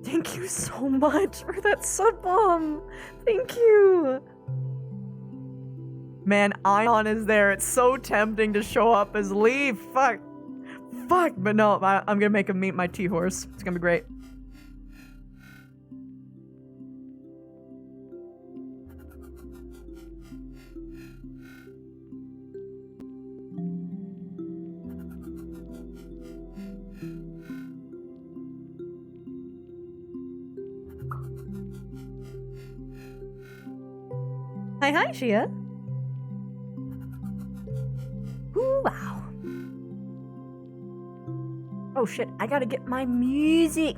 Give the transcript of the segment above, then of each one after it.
Thank you so much for that sub bomb. Thank you. Man, Ion is there. It's so tempting to show up as Leaf. Fuck. But no, I'm gonna make him meet my T-horse. It's gonna be great. Hi, Shia. Ooh, wow. Oh shit, I gotta get my music.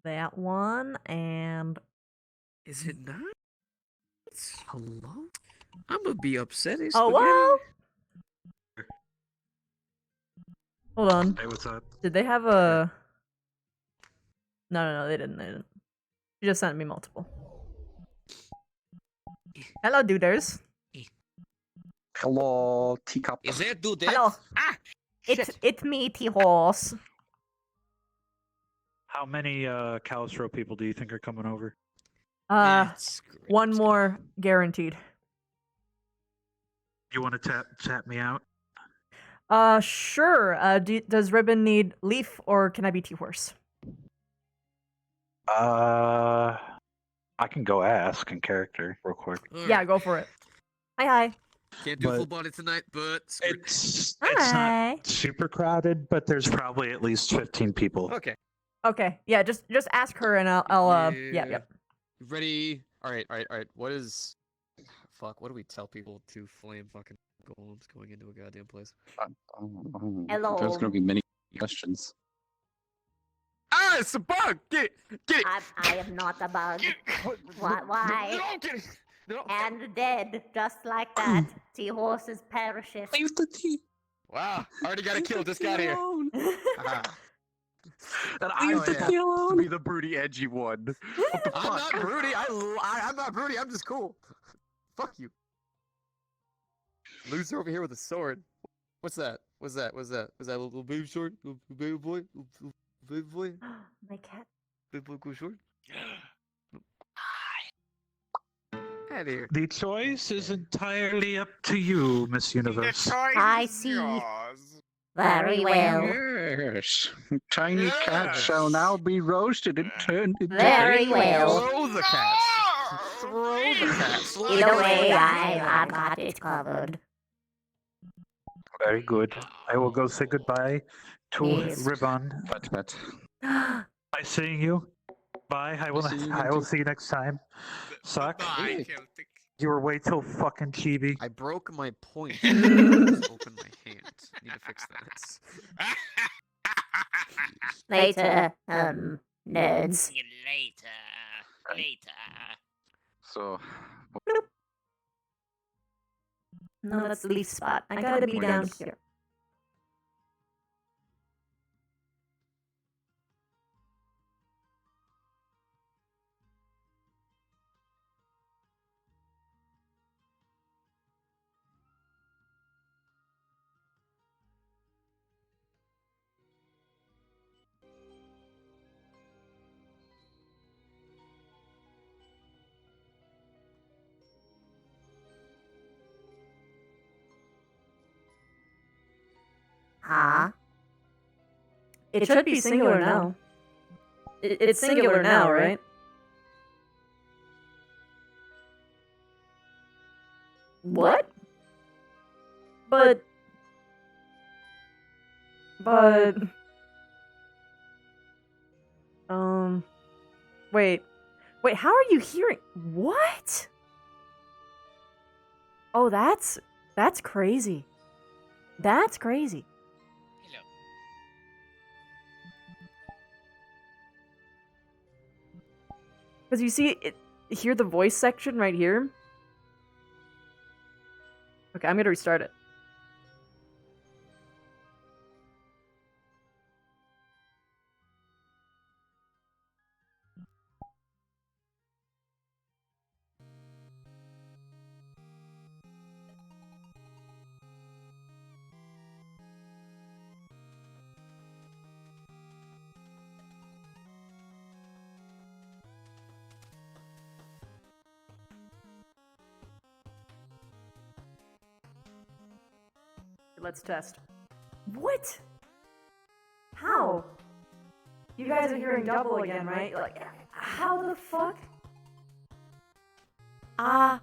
That one, and... Is it not? Hello? I'm gonna be upset. Oh, well! Hold on. Hey, what's up? Did they have a... No, they didn't. You just sent me multiple. Hello, duders. Hello, teacup. Is it dude? Hello. Ah! It's me, T-horse. How many Calistro people do you think are coming over? One more guaranteed. You want to chat me out? Sure. Does Ribbon need Leaf, or can I be T-horse? I can go ask in character real quick. Yeah, go for it. Hi. Can't do full body tonight, but It's Hi. not super crowded, but there's probably at least 15 people. Okay. Yeah, just ask her, and I'll yeah. Ready? All right. What is? Fuck. What do we tell people to flame fucking golems going into a goddamn place? Hello. There's gonna be many questions. Ah, it's a bug. Get it. I am not a bug. Why? No, get it. No. And dead, just like that. T-horses perishes. Leave the tea. Wow. Already got a kill. Just got here. And Leave the tea alone. be the broody, edgy one. What the I'm fuck? not broody. I'm not broody. I'm just cool. Fuck you. Loser over here with a sword. What's that? Was that a little baby sword? Little baby boy? Little baby boy? My cat. Baby boy go short? Out here. The choice is entirely up to you, Miss Universe. I see. Very well. Yes. Tiny cat shall now be roasted and turned into Very well. Throw the cats. Throw the cats. Either way, I got it covered. Very good. I will go say goodbye to Yes. Ribbon. But. Nice seeing you. Bye. I will see you next time. Suck. Bye. You were way too fucking chibi. I broke my point. I just opened my hand. Need to fix that. Later, nerds. See you later. So, No, that's the Leaf spot. I gotta be down here. Huh? It should be singular now. It's singular now, right? What? But... Wait, how are you hearing? What? Oh, that's crazy. That's crazy. Hello. Because you see, hear the voice section right here? Okay, I'm gonna restart it. Let's test. What? How? You guys are hearing double again, right? Like, how the fuck? How?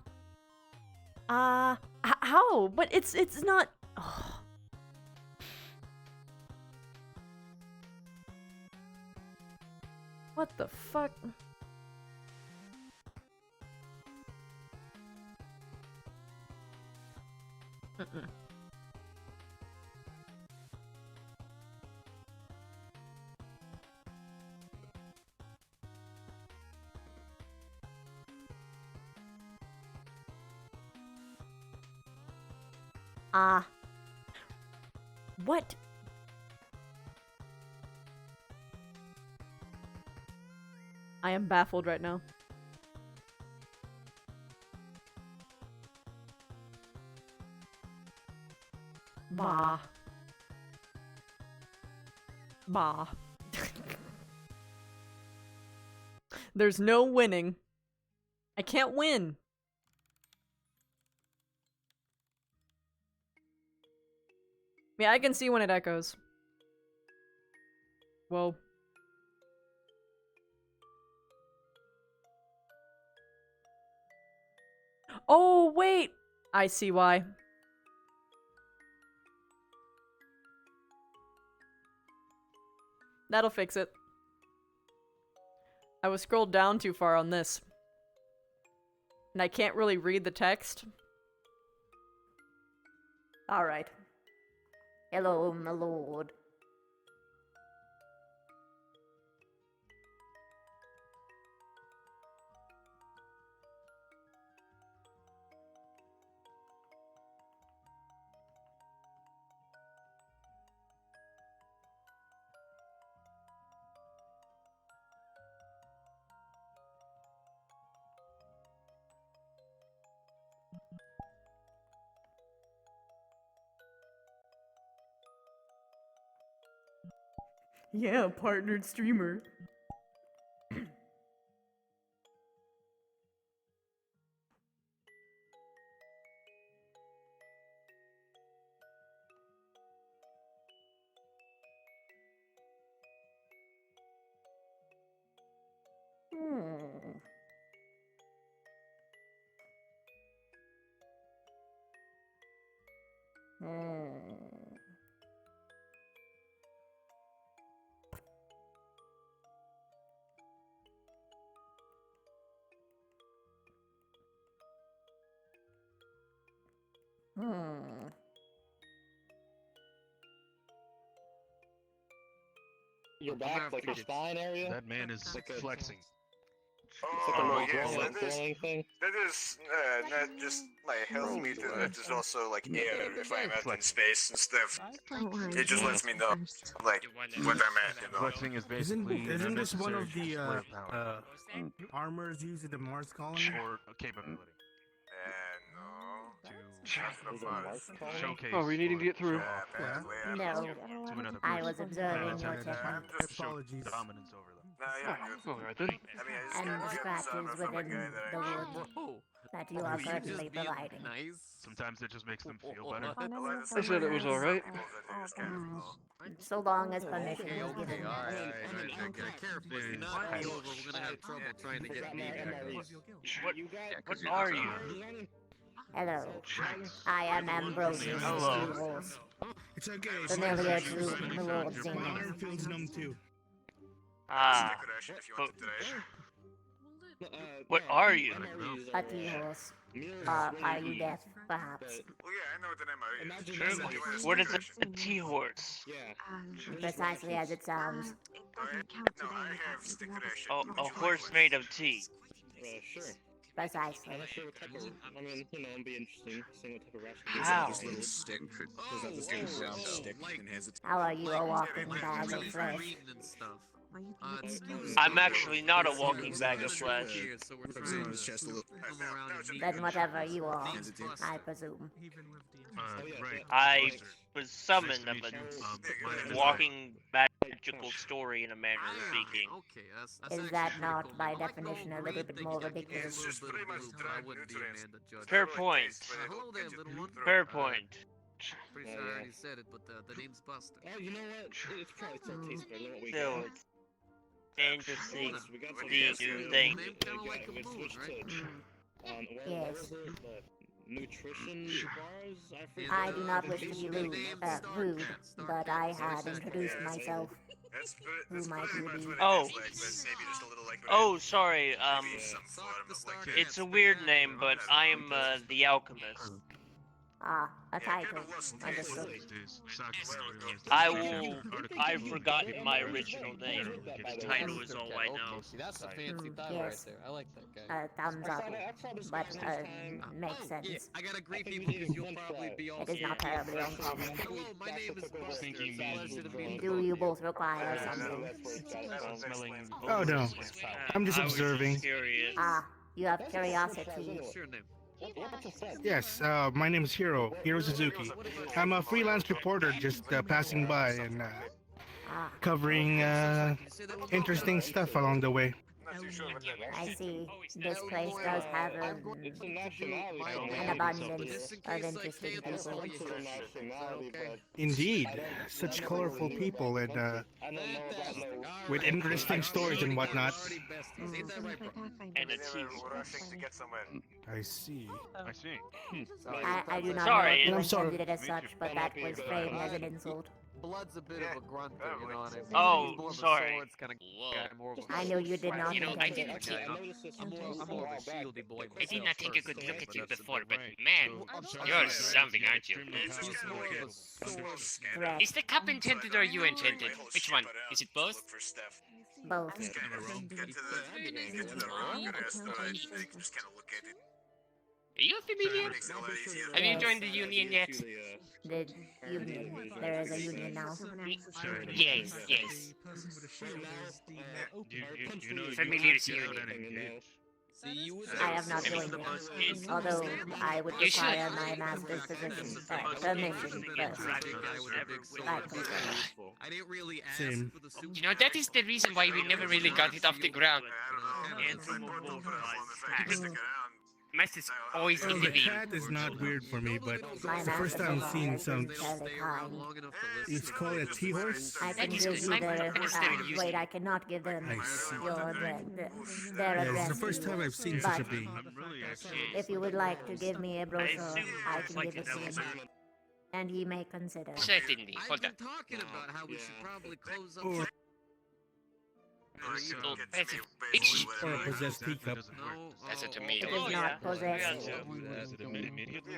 But it's not. Oh. What the fuck? Mm-mm. What? I am baffled right now. Bah. Bah. There's no winning. I can't win. Yeah, I can see when it echoes. Whoa. Oh, wait! I see why. That'll fix it. I was scrolled down too far on this. And I can't really read the text. Alright. Hello, my lord. Yeah, partnered streamer. Your back, like your spine area. That man is flexing. Oh, yeah, glowing, that is, glowing thing. that is not just my health meter, that is also like air if I'm out in space and stuff. It just lets me know, like, what I'm at, you know. Flexing is basically Isn't this one of the display of power armors used in the Mars colony? or capability No. to showcase. Oh, we're needing to get through. Apparently, No, to another I person. was observing your Attempt technique. to show Apologies. dominance over them. No, yeah, good. Alright then. I mean, I just And gotta the get this scratches armor from a within guy that the I wood Whoa. that you are currently providing. Nice. Sometimes it just makes them feel better. I said it was alright. So long as permission Okay, is okay, given. alright. Carefully, not over. We're gonna have trouble trying to get me back. What are you? Hello, I am Ambrosius Seahorse, It's okay. familiar to the Lord My Xenon. arm feels numb too. Ah. What are you? A T-horse. Are you deaf, perhaps? Well, yeah, I know what the name is. What is a T-horse? Precisely as it sounds. No, I have stick rash. Oh, a horse made of tea. Sure. Precisely. I mean, you know, it'd be interesting seeing what type of ration. How? This little stick. There's that this little round stick and has its. How are you a walking bag of flesh? I'm actually not a walking bag of flesh. Then whatever you are, I presume. I was summoned of a walking magical story in a manner of speaking. Is that not, by definition, a little bit more ridiculous? Fair point. Fair point. Pretty sure I already said it, but the name's Buster. Oh, you know what? It's probably still tastes better than what we Still, got. it's interesting. We got some The good new food. thing. Name kinda like a We moon, switched right? to, what Yes. was it? The nutrition bars? I forget. I do not wish to be rude, but I had introduced myself. That's Who might pretty you much be? what it Oh. is, like, but maybe just a little like. Oh, sorry. Maybe some form of like. It's a weird name, but I'm the alchemist. Ah, a Yeah, it title. kinda was Understood. I've forgotten my original name. The title is all I know. See, that's a fancy title yes. right there. I like that guy. Thumbs up. But, makes sense. Yeah, I gotta greet people because you'll probably be all It is not terribly uncommon. Hello, my name is Buster. It's a pleasure to meet Do you both require something? Oh no, I'm just I was observing. curious. Ah, you have curiosity. What's your name? Yes, my name is Hiro Suzuki. I'm a freelance reporter just passing by and Ah, covering interesting stuff along the way. I see. This place does have an abundance of interesting people. Indeed, such colorful people and with interesting stories and whatnot. And a team. I see. I see. I do not Sorry, know I'm if you sorry. intended it as such, but that was framed as an insult. Blood's a bit of a grunter, you know what I mean? Oh, He's more of a sorry. swords kind of guy, more of a I know you did not You know, intend I it. didn't. I'm more of a shieldy boy I did not take a good look at you before, but right. man, you're something, aren't you? He's more of a sword. Threat. Is the cup intended or you intended? Which one? Is it both? Both. Get to the room. Just kind of look at it. Are you familiar? Makes it a lot easier. Have you joined the union yet? The union. There is a union now. Yes, yes. You know, Familiar's you union. that engaged. See, you would I have not joined it, although I would You should. require my master's permission first. I didn't really ask Same. for the super. You know, that is the reason why we never really got it off the ground. Master's always Well, the intervened. cat is not weird for me, but it's the first time I've seen some. It's called a tea horse. I can That is give good. you My their. master used Wait, it. I cannot give them I see. your their Yeah, it's address. the first time I've seen such a But- being. I'm really actually. If you would like to give me a brochure, assume I it's can like give it an to him, elephant. and he may consider. Certainly. I've Hold been on. talking about how we should probably close up. Or, Oh, that's a or a possessed teacup. No, That's a oh, tomato. It is not possessed. Is it immediately?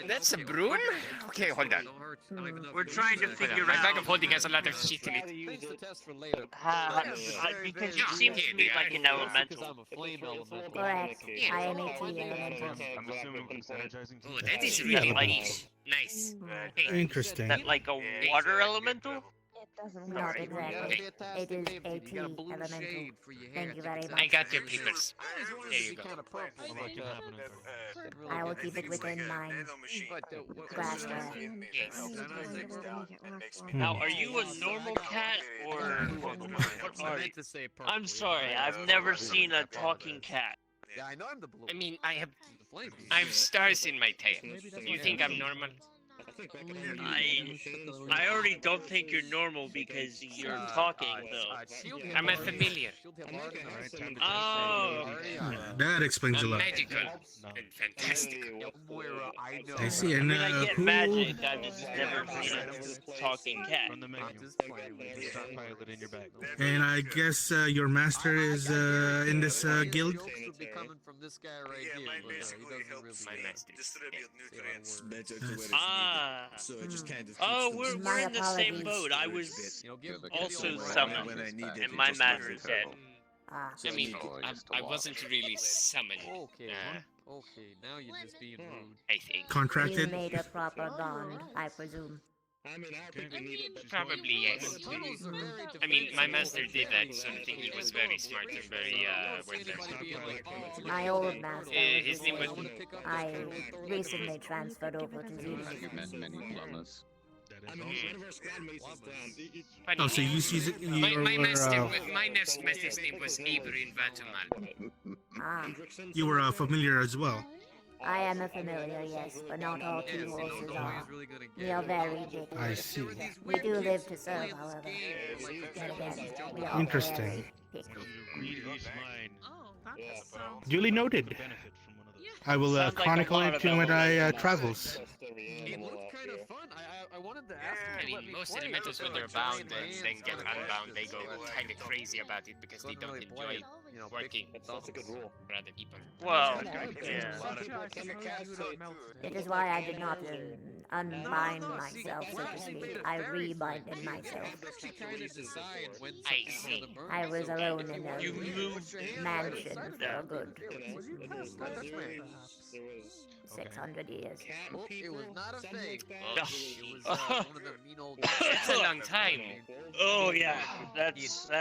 That's a brewer? Okay, hold on. Don't hurt. I don't even know if We're you trying to said figure that. out. My bag of holding has a lot of shit in it. Thanks to test for later. Because you seem to me like an Because elemental. I'm a flame elemental. Correct. I am a tea elemental. I'm assuming it's energizing. Oh, that is Yeah, really but- nice. Nice. Hey, Interesting. that like a water elemental? Not exactly. It is a You tea got a blue elemental. shade for your hair. Thank you very I much. got your papers. There you go. Kind of purple, I will keep it within mine. Glassware. Yes. Hmm. Now, are you a normal cat or what I are you? meant to say purple. I'm sorry, I've never seen a talking cat. Yeah, I know I'm the blue. I mean, I have The flame piece. stars in my tail. You think I'm normal? I already don't think you're normal because you're talking though. I'm a familiar. Oh, That explains a lot. magical and fantastic. I see. And When I get who? magic, I've just never seen a talking cat. From the menu. Stockpile it in your bag. And I guess your master is in this guild. Jokes would be coming from this guy right Yeah, here, mine but he basically doesn't helps really me My master. distribute nutrients. Ah. So it just kind of Oh, keeps we're them- My in the same apologies. boat. I was You know, give also give me a summoned, when I need it, and it my just master makes it said. happen. Ah, I mean, I wasn't really summoned. Okay, okay, now you're just being rude. I think. you Contracted. made a proper bond, I presume. I mean, I think we need it. Probably yes. Tunnels are very I mean, my defensive. master did that sort of thing. He was very smart and very Anybody being like, oh, My old master His was name was. I recently transferred over to Zenith. I mean, one of our squad mates is down. Funny. Oh, so you see, My master, you my master's name was Ibrahim Vatumal. Ah, were familiar as well. I am a familiar, yes, but not all two horses are. We are very picky. I see. We do live to serve, however. Then again, we are Interesting. very picky. Read his mind. Duly noted. I will Sounds like a chronicle lot it of to my evolution. travels. It looked kind of fun. I wanted to ask him. I mean, most elementals, when they're bound and then get unbound, they go kind of crazy about it because they don't enjoy working for other people. Well, yeah. It is why I did not unbind myself, so to speak. I rebinded myself. I see. I was alone in a You moved. mansion for a good 600 years. Oh, it was not a thing. Oh, It was one of the mean old. that's a long time. Oh yeah, that's a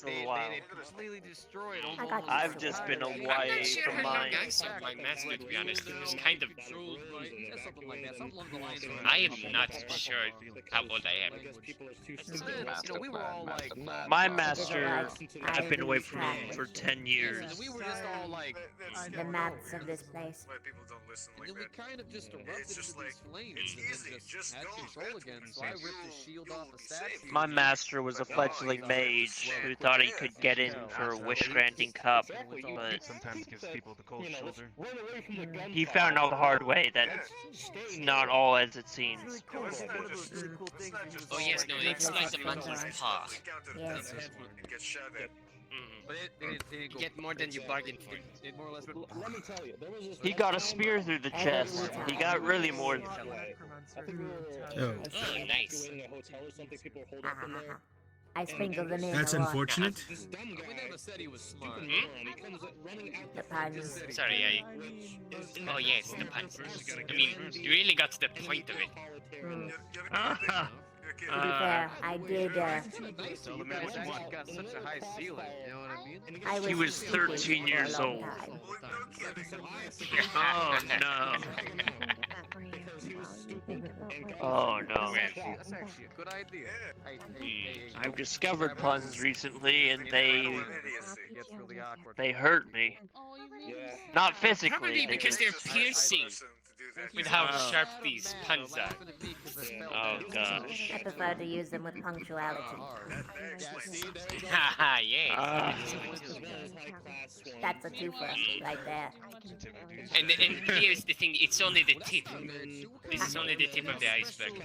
little while. They completely destroyed I got you. I've just been I'm away not sure from how mine. long I served my master, to be honest. It was kind of. Something like that. Something along the lines of. I am not sure how old I am. We were all like. My master, I've been away from him for 10 years. We were just all like. The maps of this place. Why people don't listen And like then we that. kind of just erupted It's just into these like, flames it's and then easy, just had go control and again. get So I ripped his shield you off will the be statue. safe. My master was a fledgling mage who thought he could get in for a wish-granting cup, but Sometimes gives people the cold shoulder. he found out the hard way that it's not all as it seems. Oh yes, no, it's like the monkey's paw. Yes. Get shot at. But it didn't You get more than you bargained for. It more or less. Let me tell you, there was this He got a spear through the chest. He got really more than Oh. Oh, nice. in a hotel or something, people hold up in there. I sprinkled them in That's a lot. unfortunate. This dumb guy, We never said he was smart. he comes running out The puns. Sorry, Oh yes, the puns. I mean, you really got to the point of it. To be fair, I did, So the man got such a high ceiling. You know what I mean? I was He was speaking 13 for a years long old. time. Oh no. Oh no. That's actually a good idea. I've discovered puns recently and they Gets really awkward. hurt me. Not physically. Probably they because just- they're piercing with how sharp these puns are. Oh gosh. I prefer to use them with punctuality. Haha, yeah. Ah. That's a twofer right there. And here's the thing, it's only the tip. This is only the tip of the iceberg.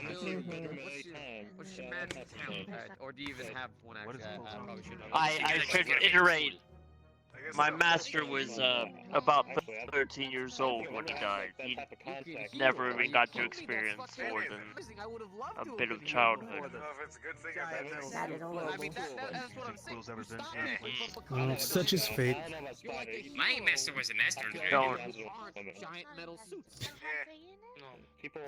What's your magic talent? Or do you even have one actually? I probably should know. I should iterate. My master was about 13 years old when he died. He never even got to experience more than a bit of childhood. That is horrible. Well, such is fate. My master was an astronaut. Don't. Giant metal suits.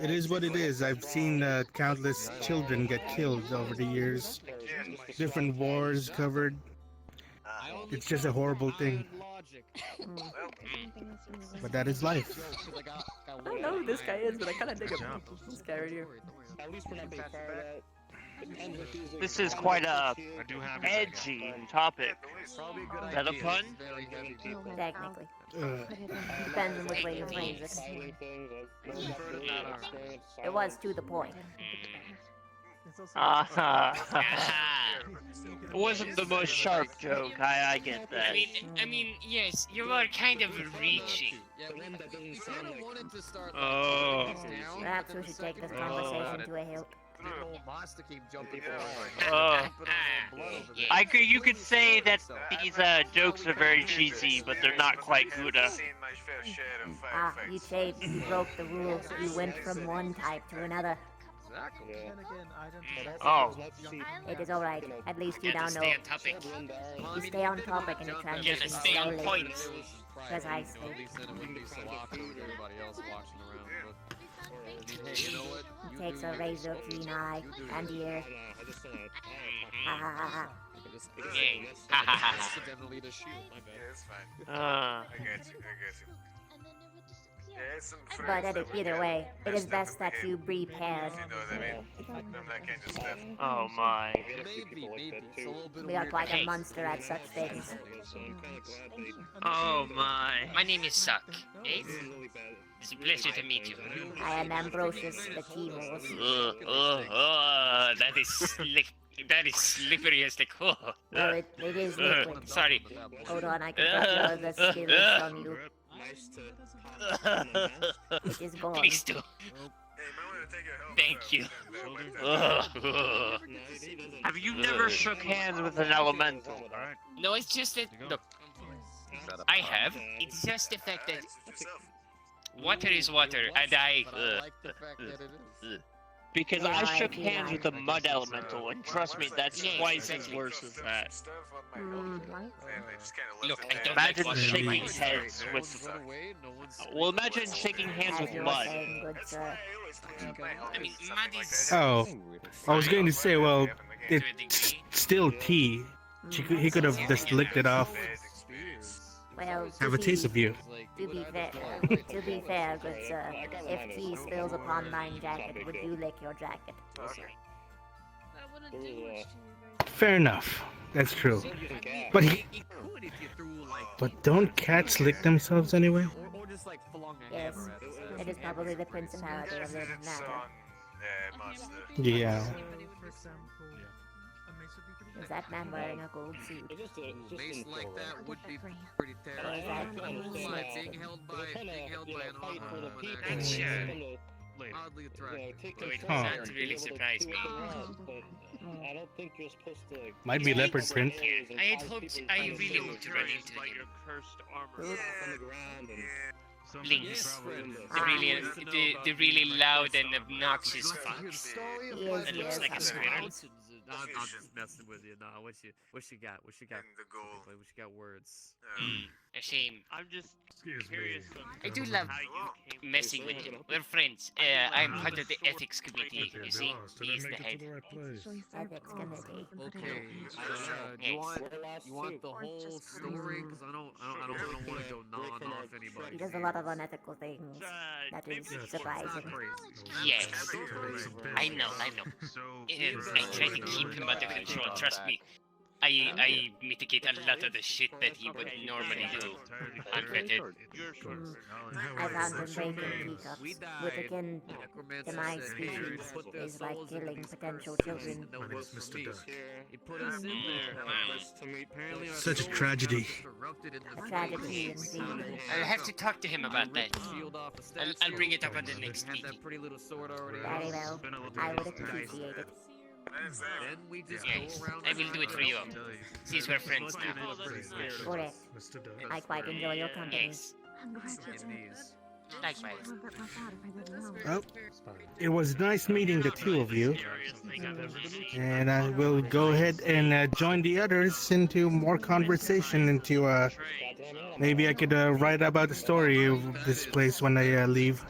It is what it is. I've seen countless children get killed over the years. Different wars covered. It's just a horrible thing. But that is life. I don't know who this guy is, but I kind of dig him. This guy right here. At least we're not being fired at. This is quite a edgy topic. Is that a pun? Technically. Uh, Depends on which way you phrase it. It was to the point. It wasn't the most sharp joke. I get that. I mean, yes, you are kind of reaching. Oh. Perhaps we should take this conversation to a hilt. You could say that these jokes are very cheesy, but they're not quite Gouda. Ah, you changed. You broke the rules. You went from one type to another. Oh. It is alright. At least you now know. Stay on topic. You stay on topic and it You transitions gotta stay on slowly. point. Precisely. He takes a razor keen eye and ear. Ha ha ha ha. Yeah. Ha ha ha ha. Uh, But either way, it is best that you be paired. oh my. We are quite a monster at such things. Oh my. My name is Suck. Eh? It's a pleasure to meet you. I am Ambrosius the T-Horse. That is slick. That is slippery as the oh. Well, it is liquid. Sorry. Hold on, I can put the spirits on you. It is gone. Please do. Thank you. Have you never shook hands with an elemental? No, it's just that. Look, I have. It's just the fact that water is water, and because I shook hands with a mud elemental, and trust me, that's twice as worse as that. Look, I don't Imagine like shaking water. hands with. Well, imagine shaking hands with mud. I mean, mud is. Oh, I was going to say, well, it's still tea. He could have just licked it off. Well, Have a taste of you. To be fair, good sir, if tea spills upon thine jacket, would you lick your jacket? Fair enough. That's true. But don't cats lick themselves anyway? Yes, it is probably the principality of the matter. Yeah. Is that man wearing a gold suit? Mace like that would be pretty terrible. Being held by an honorable woman oddly attractive. It doesn't really surprise me. I don't think you're supposed to. Might be leopard print. I had hoped. I really hoped to run into him. Cursed armor. Blinks. The really loud and obnoxious fox. That looks like a squirrel. I'm just messing with you. No, what you got? What you got? What you got? Words. A shame. I'm just curious. I do love messing with him. We're friends. I'm part of the ethics committee. You see, he's the head. Ethics committee. Okay. You want the whole story? Because I don't want to go gnawing off anybody. He does a lot of unethical things. That is surprising. Yes. I know. I try to keep him under control. Trust me. I mitigate a lot of the shit that he would normally do. Unfettered. I found him breaking teacups, which akin to my species is like killing potential children. He put us in there. Apparently Such a tragedy. A tragedy indeed. I'll have to talk to him about that. I'll bring it up on the next meeting. Very well. I would appreciate it. Then we just Yes, go around. I will do it for you. Since we're friends now. Correct. I quite enjoy your company. Yes. Likewise. Well, it was nice meeting the two of you. And I will go ahead and join the others into more conversation into maybe I could write about the story of this place when I leave.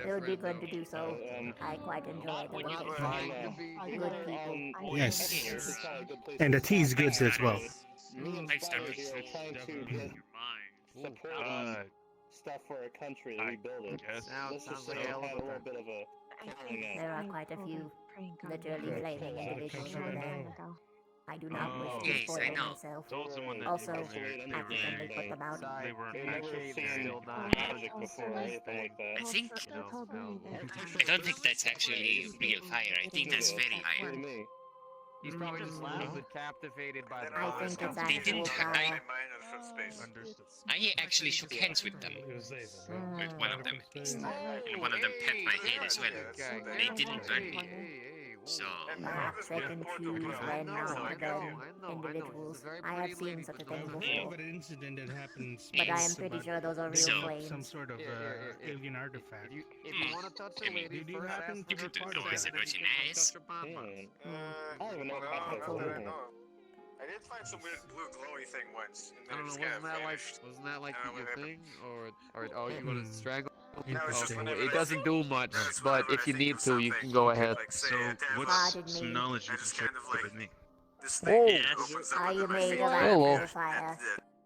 It would be good to do so. I quite enjoy the location. Good people. Yes. And the tea's good as well. Thanks, Doctor. Support stuff for a country to rebuild it. Let's just say I had a little bit of a. There are quite a few literally flaming individuals over there. I do not wish to Yes, spoil I know. myself. someone Also, they accidentally put them out. They weren't They've never actually seen magic before or anything like that. I think. I don't think that's actually real fire. I think that's fairy What fire. do you mean? He's probably just a little bit captivated by the I think it's They actual didn't. fire. I actually shook hands with them. With one of them, at least. And one of them pet my head as well. They didn't burn me. So. Perhaps they can choose when not to burn individuals. I have seen such a thing before. But an incident that happens. But I am pretty sure those are real So- flames. Some sort of alien artifact. If you want to touch a lady, Did you first happen ask to her be for part of consent, Is it then what you you can nice? touch her bonbons. I don't even know about that. Absolutely. I did find some weird blue glowy thing once, and I then don't it know, just kind of vanished. wasn't that like I don't know your what thing? Or oh, you want to strangle? No, it's just Okay, whenever it I doesn't think- do much, no, it's but whenever if I you think need of to, you something, can go ahead. like, say, So, a tavern, Pardon me. knowledge I just kind of like this Oh. thing Yes. opens up Are you under my made feet. of Hello. actual fire?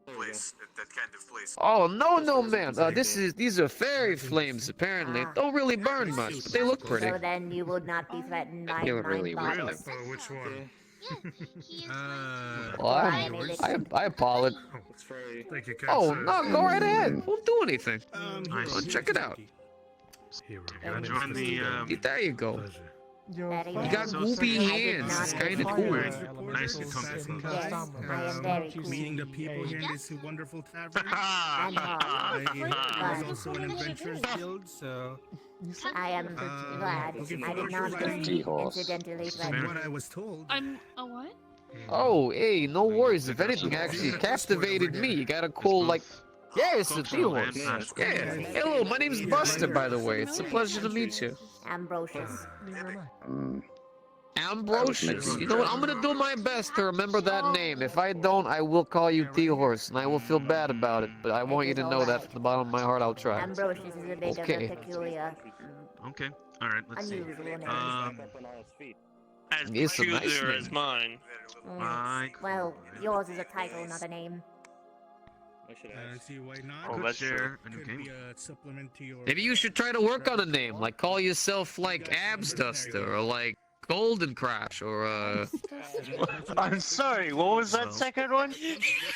That place, that kind of place. Oh no man, these are fairy flames apparently. Ah. Don't really burn much, but they look pretty. So then you would not be threatened by You don't my really wear bodies. Which one? Well, I apologize. It's very. Thank you, Oh, no, go right ahead. Won't do anything. Nice. Well, check it out. Join the, There you go. Very You well. got goopy hands. It's kind of cool. nice to come to close. Yes, I am very cool. Meeting the people here in this wonderful tavern. And hard. I was also an adventurous guild, so I am glad I did not incidentally from threaten. what I was told. I'm a what? Oh, hey, no worries. If anything actually captivated me, you got a cool, like... Yeah, it's a deal horse. Yeah. Hello, my name's Buster, by the way. It's a pleasure to meet you. Ambrosius. Ambrosius. You know what? I'm gonna do my best to remember that name. If I don't, I will call you T-Horse, and I will feel bad about it. But I want you to know that from the bottom of my heart, I'll try. Ambrosius is a bit of a peculiar, Okay. All right. Let's see. unusual name. As It's a nice peculiar name. as mine. Well, yours is a title, not a name. See why not? Oh, that's true. A new Could be game. a supplement to your. Maybe you should try to work on a name, like call yourself like Abs Duster, or like Golden Crash, or I'm sorry, what was that second one?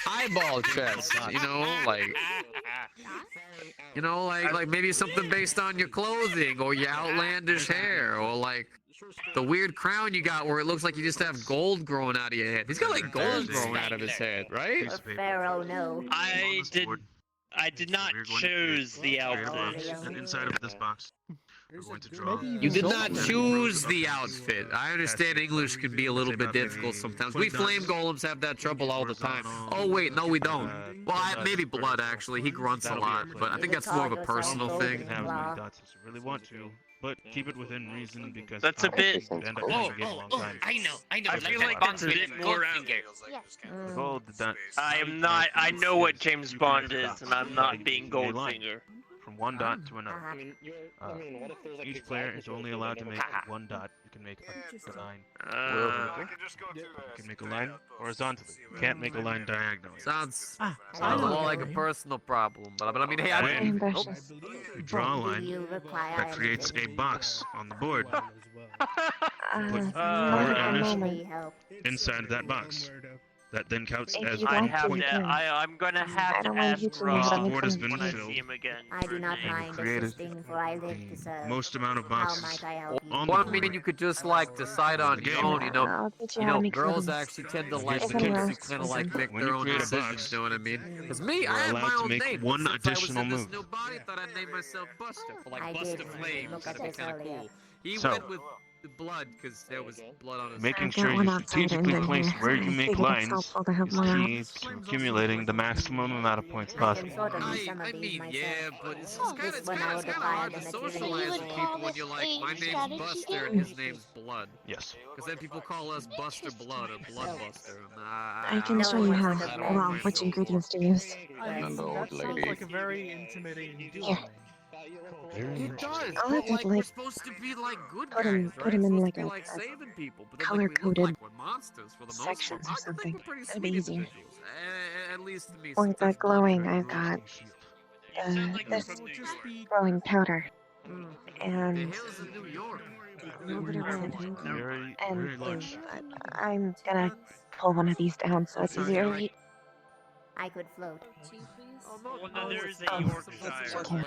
Eyeball Chest. Like maybe something based on your clothing or your outlandish hair, or like the weird crown you got where it looks like you just have gold growing out of your head. He's got like gold growing out of his head, right? A pharaoh, no. I did not choose the outfit. And inside of this box, we're going to draw. You did not choose the outfit. I understand English can be a little bit difficult sometimes. We flame golems have that trouble all the time. Oh wait, no we don't. Well, maybe Blood actually. He grunts a lot, but I think that's more of a personal You thing. can have as many dots as you really want to, but keep it within reason because That's a bit. you end up having it a long time. I know. I feel like that's a bit more out. Gold dot. I know what James Bond is, and I'm not being Goldfinger. From one dot to another. I mean, what if there's like Each player is only allowed to make one dot. You can make a line. Uh, You can make a line horizontally. You can't make a line diagonally. Sounds a lot like a personal problem, but I mean, hey, I When don't. you draw a Do line, you require that creates a box on the board. Put any help? inside that box. That then counts as I one have point. to. I'm gonna have to ask Once the Rob board has been when I filled, see him again. I do not mind created assisting, for I live to serve. most amount of How boxes might I help you? on the Well, I board. mean, you could just like decide on your own, you know, girls actually tend to like Here's the kids kicker. who kind of like make When their you own create a decisions, box, you know what I mean? Because me, you're I have allowed my to own make name. one Since I was additional in this move. new body, I thought I'd name myself Buster, for like I Buster did Flames, look at that'd be this kind of earlier. cool. He So- went with the blood, because there was blood on his Making I've sure got one you outsider strategically in place here. where I you make figured it's lines helpful to have is more key out. to accumulating the maximum amount of points I possible. can sort of do I some of these mean, myself. yeah, but it's Oh, kind this one I of would require hard the to materials. socialize with people when you're like, my name's Buster and his name's Blood. Yes. Because then people call us Buster Blood or Blood Buster. I can show you how. Well, which ingredients to use. Hello, lady. like a very intimidating duo. Here. It does, I'll but have to, like, we're like, supposed to be like good put guys, 'em- right? put 'em in, Supposed like, to be a- like a saving people, but then like, we look color-coded like we're monsters for the most part. sections or I think something. we're pretty That'd be sweet easier. individuals. At least to me. For the sometimes glowing, Blood- I've got this New York. glowing powder. The And hills of New York. a little bit of red. Very, And very large. I'm gonna pull one of these down so it's easier to read. I could float. Well, no, there is a Oh, Yorkshire. okay.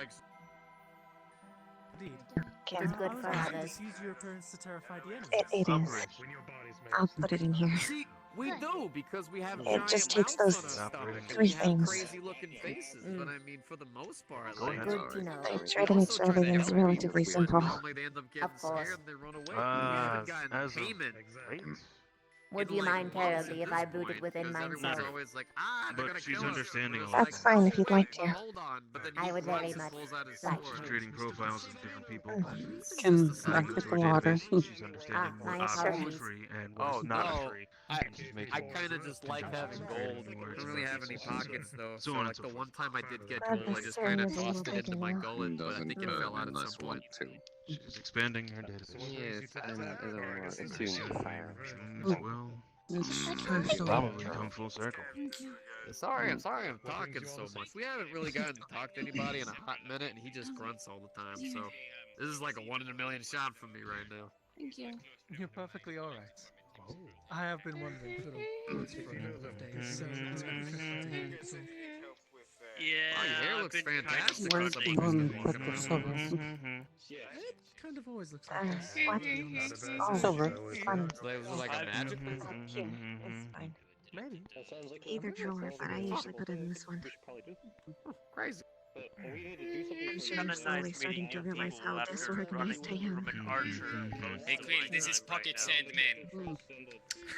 It is good for others. It is. I'll put it in here. See, we do because we have It giant just takes mouths those on our stomach and three we have things. crazy looking faces, but I mean, for the most part, like, Good to know. I try to make sure everything's relatively simple. normally they end up getting Of course. scared and they run away. We haven't gotten As a- payment. Would in, you like, mind months terribly at if I this booted point, within because everyone's myself? always like, But they're gonna she's kill us. understanding It's a lot. That's fine if you'd like to. Hold on, but then I he would grunts very and much pulls out his like sword. to. Trading profiles of different people. Can It's just a I sign get to the a water? database. She's understanding my what is apologies. free and what is not free. And she's making I kind of just like having gold. I don't really have any pockets though. So like the one time I did get gold, I just kind of tossed it into my gullet, but I think it fell out at some point. She's expanding her database. Yes, Well, probably come full circle. Sorry, I'm talking so much. We haven't really gotten to talk to anybody in a hot minute, and he just grunts all the time. So this is like a 1 in a million shot for me right now. You're perfectly alright. I have been wondering for a couple of days, so it's beneficial to hear it. Yeah, Oh, your hair looks fantastic for Where's someone the who's one been with working the on silver? It kind of always looks like this. What? to be honest. Oh, silver. It's fine. Was it like a magic thing? It's here. It's fine. Maybe. Either drawer, but I usually put it in this one. Crazy. I'm sure you're slowly starting to realize how disorganized I am. Hey, Quill, this is Pocket Sandman.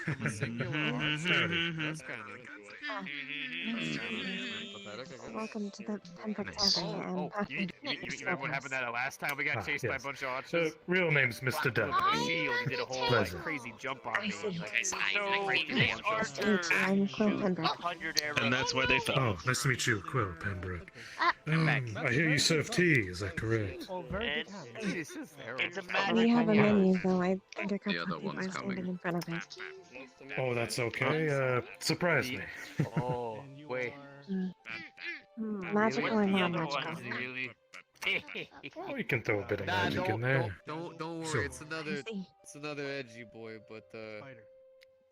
I'm a singular archer. That's kind of pathetic, I guess. Welcome to the Pembroke Tavern and You Pathfinders. remember what happened that last time we got chased by a yes. bunch of So, archers? real name's Mr. Dunn. Shield, he did a whole Pleasure. crazy jump on me. Guys, No, I this archer I'm Quill Pembroke. 100 arrows. And that's why they fell. Oh, nice to meet you, Quill Pembroke. I hear you serve tea, is that correct? It's a We have a magic. menu, though. I think a The other couple people one's are standing coming. in front of it. Oh, that's okay. Surprise me. Oh, wait. Magical or non-magical? Oh, you can throw a bit of Nah, magic in there. Don't worry. Sure. It's another edgy boy, but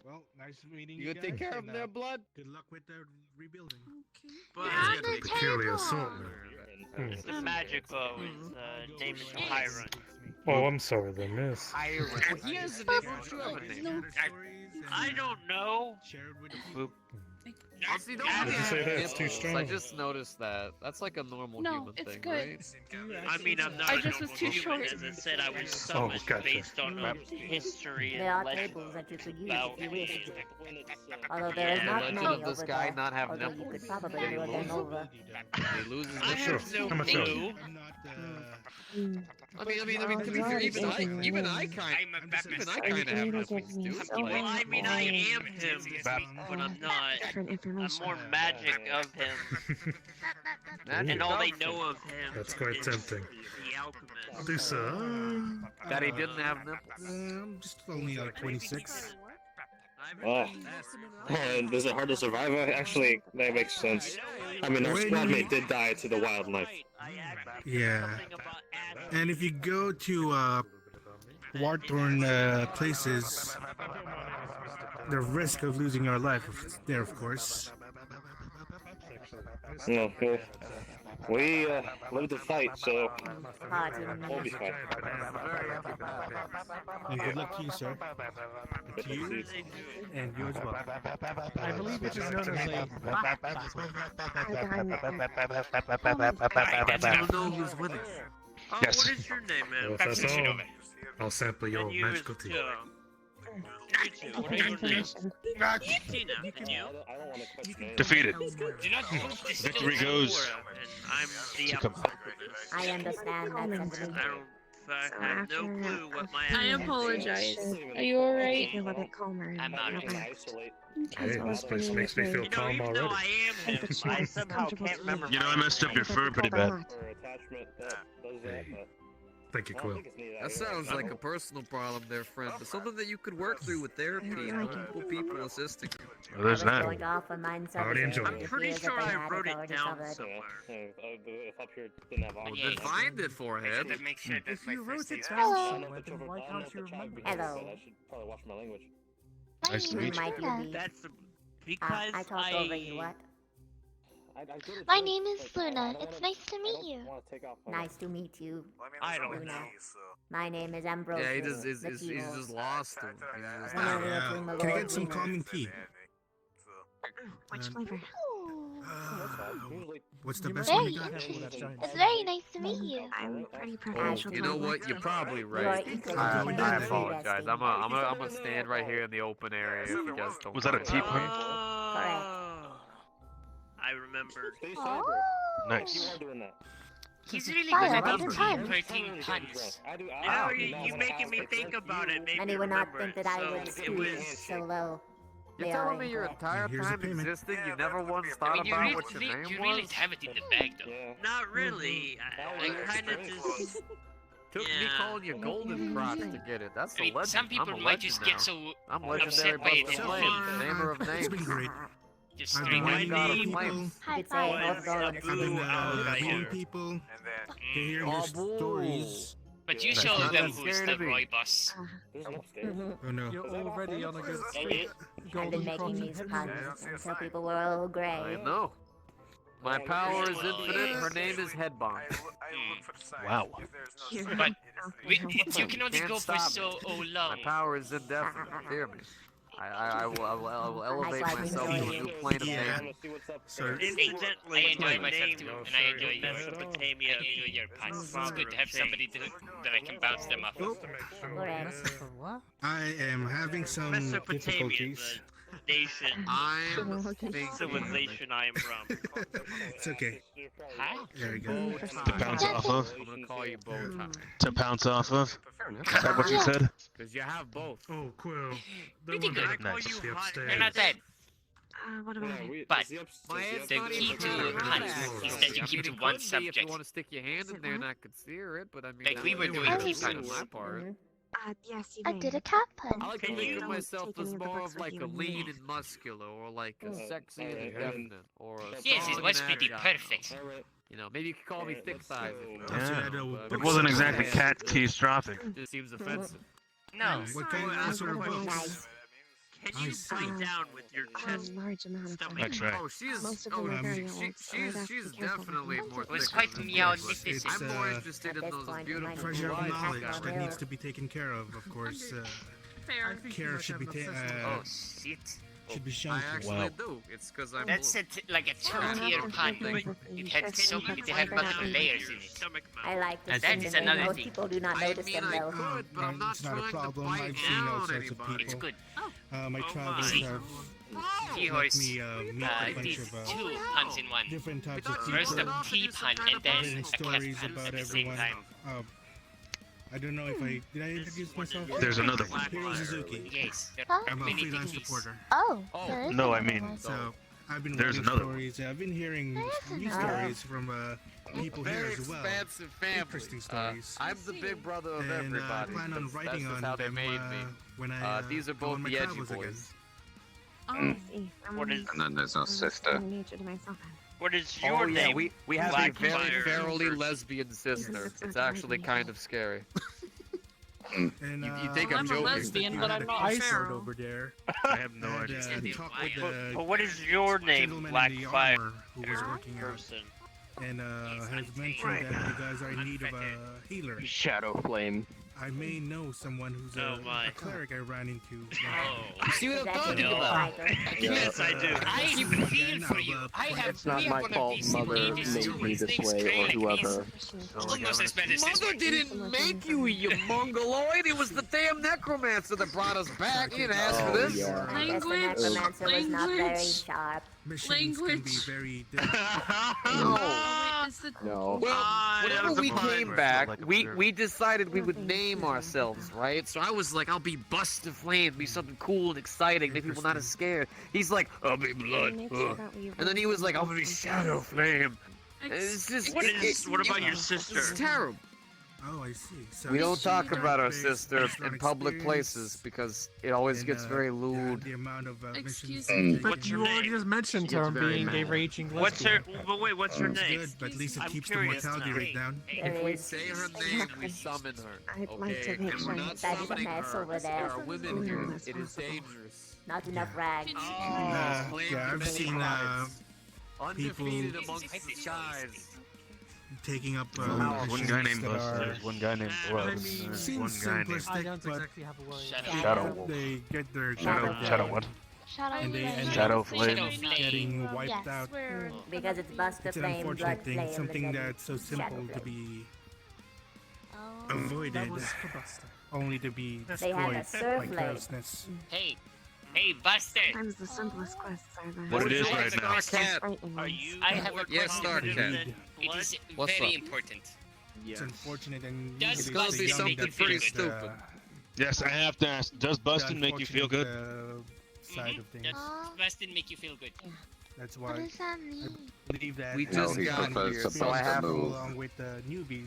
Well, nice meeting you gonna take care of him there, blood? Good luck with the rebuilding. Peculiar assortment. The magical name is Hiron. Oh, I'm sorry, then, miss. He has a name. Don't you have a name? I don't know. Honestly, don't Did you have say that? It's nipples. too strong. I just noticed that. That's like a normal human thing, right? I mean, I'm not I a just was normal too human. short. As I said, I was summoned gotcha. based on history There are and legend. tables that you could use about if you wished. anything. Although there is Yeah, not legend many of this over guy there, not have although you nipples. could probably Did he lure them lose? over. He loses I nipples. have no How much are clue. I mean, to be fair, even I kind, even I kind of have nipples, dude. Well, I mean, I am him, but I'm not. Different I'm information. more magic of him, and all they know of him That's quite is tempting. the alchemist. Do so. That he didn't have nipples. I'm just only like 26. Oh, and is it hard to survive? Actually, that makes sense. I mean, our squad mate did die to the wildlife. Yeah. And if you go to war-torn places, the risk of losing your life is there, of course. No, well, we live to fight, so Pardon we'll be me. fine. And good luck to you, sir. Good To to see you, you. and you as well. I believe it is known as a I don't know who's winning. Oh, Yes. what is your name, man? Well, if that's all, I'll sample your And you magical is, tea. you two, what are your names? Tina, and you? Defeated. You're not supposed to steal Victory goes Flora, and I'm the to come. alchemist. I understand that sentiment. I have no clue what my I alchemist apologize. is. Are you alright? Feel a bit calmer and I'm out of here. relaxed. Hey, Because I was this place feeling makes me afraid. feel You know, calm even though already. I am him, Temperature I is somehow comfortable can't to remember. You know, I messed up your fur pretty Cold a bad. lot. Thank you, Quill. That sounds like a personal problem there, friend, but something that you could work through with therapy and multiple people assisting you. Well, there's I was that. going to offer mine Already services, enjoyed but it. it I'm pretty appears sure that they I had wrote it already down covered. somewhere. If up here didn't have Well, then find it, forehead. To make sure that If my you wrote first it name's down somewhere, then why can't you remember? Hello. I should probably watch my language. Nice to meet you. Might you be? That's because I talked over you, what? My name is Luna. It's nice to meet you. Nice to meet you. I don't Luna. know. My name is Ambrose. Yeah, the he's keyboard. just lost. Him. He's just One not- of the Yeah. two Can I Malord get some winners. calming tea? Which flavor? What's the You best must one be you got? careful with that giant It's snake. very nice to meet you. I'm pretty Oh, professional. you know what? You're probably You are right. equally I to me, apologize. bestie. I'm gonna stand right here in the open area if you guys don't. Was that a mind. tea party? I remembered. Nice. He's really Fire, good take at your time. 13 punts. Now you making me think about it. Made Many me would not remember think it. that I So would it stoop was. so low. You're They telling are me your incorrect. entire Here's the time payment. existing, you never once I thought mean, you about really, what your name you really was? have it in the bag, though. Not really. I kind of just. Took me Yeah. calling you Golden Cross to get it. That's I the mean, legend. some people I'm a might just legend get so now. I'm upset legendary by it Buster and Flame, leave. namer of It's names. been great. Just I've straight been My meeting a lot of name- people. You High could say five. both go on the I've been same meeting people, to hear your Oh, boo. stories. But you show them who's the Roy boss. Oh no. You're already on a good streak. I've been making these puns until people were all grey. I know. My power is infinite. Her name is Headbomb. Wow. But you can only go for so long. My power is indefinite. Fear me. I will elevate myself to a new plane of name. I enjoy myself too, and I enjoy your puns. It's good to have somebody that I can bounce them off of. I am having some difficulties. Nation. I'm thinking. Civilization I am from. It's okay. Huh? There we go. To bounce off of? I'm gonna call you Bowtie. To pounce off of? Is that what you said? Because you have both. Oh, Quill. Pretty good. Nice. You're not bad. What about it? But the key to puns is that you keep to one If subject. you want to stick your hand in there and I could steer it, but I mean, Like we were doing that's T-puns. on my part. Yes, you I may. did a cat pun. I like to Can think you of don't myself take as any of the more books of with like you a when you lean leave? and muscular, or like a sexy and definite, or a Yes, strong it was and pretty agile. perfect. You know, maybe you could call me thick thighs. Yeah. It wasn't exactly cat keystrophic. It seems offensive. No. What sort of books? Can you bite down with your chest? A large amount of Stomach. That's right. Oh, she's Most of oh, them are very she, old, so I'd have to she's be careful. definitely more It was thicker quite than meow me, but It's, I'm more interested in At this those point, beautiful treasure of blue eyes knowledge you got. that needs to be taken care of course. Care should be Oh shit. should be shown. I to. actually do. It's because I'm That's like a two-tier pun. It had so it had multiple layers in it. I like to And sing that is them, and another most thing. people do not I notice mean, them I though. could, but I'm not It's not a trying to problem. bite I've seen all down sorts of anybody. people. It's good. My travels See? have let Seahorse. me meet a bunch These of two puns in one. different types of First people. a T pun and then Written a cat stories pun about at the same everyone. time. I don't know if did I introduce myself? There's another one. Hiro Suzuki. Yes. There Huh? are I'm a many freelance degrees. reporter. Oh, there is No, I another mean- one. So I've been There's writing another one. stories. I've been hearing news another. stories from people here Very as well. expansive family. Interesting stories. I'm the big brother of And I everybody. plan on That's writing just on how they them made me. when I These are go on both my the edgy travels again. boys. I see. What is- And then there's no sister. Nature to myself. What is your Oh yeah, name? we have a Black very Fire. ferally lesbian sister. It's actually kind of scary. And, You think I'm I'm a joking? lesbian, but I'm not a Iceberg pharaoh. over there. I have no And, idea. talked with the But what is your name, gentleman Black in the Fire armor who was working out, person? and has mentioned that you guys are in need of a healer. Shadow Flame. I may know someone who's Oh my. a cleric I ran into. Oh. See what I'm That's talking a about? tiger. Yes, I do. I feel for you. I have. It's not we my have one of fault these Mother ages made too. me His this name's way, or Kralik. whoever. He's almost as bad as this Mother one. didn't make you, you mongoloid. It was the damn necromancer that brought us back. You didn't ask for Oh, this. yeah. I guess the necromancer was not very sharp. Missions can be Language. very different. Oh, wait, is the No. Well, whenever we came back, Like a we observer. decided we would name ourselves, right? So I was like, I'll be Buster Flame, be something cool and exciting, make people not as scared. He's like, I'll be Blood. And then he was like, I'll be Shadow Flame. It's just, What about your sister? It's terrible. Oh, I see. So We don't talk about our based- sister based on in public experience places because it always and, gets very yeah, lewd. the amount of Excuse missions me. that What's they your can- You already name? just mentioned her being a raging lesbian. What's her? But wait, what's her It's name? good, but at least it I'm keeps curious the mortality now. rate down. If we say her name, we summon her. I'd like to Okay, make and sure we're not that is a summoning mess her. over There there. are women here. It is dangerous. Not enough rags. Yeah, I've seen Undefeated people- amongst the skies. taking up One guy missions named that Buster. are There's one guy named Blood. There's seems one guy named I simplistic, don't but exactly have a word. Shadow. they get their Shadow what? and they end Shadow up Flame. getting wiped Yes. out. Because it's Buster It's an Flame, Blood unfortunate thing, Flame, something and then that's so simple to Flame. be Oh. avoided, That was for Buster. only to be They had a destroyed surf by lake. carelessness. Hey, Buster. Sometimes the simplest quests are the What it is I right have a now. question. frightening Are ones. you? I have a Yes, question. Starcat. It is What's very up? important. It's unfortunate and Does usually gonna it's be the young something that pretty face the- stupid. Yes, I have to ask. Does the busting make you feel good? unfortunate, side of things. Bustin make you feel good. That's What why does that mean? I believe that We No, just he got prefers here, to so I bust a have move. along with newbies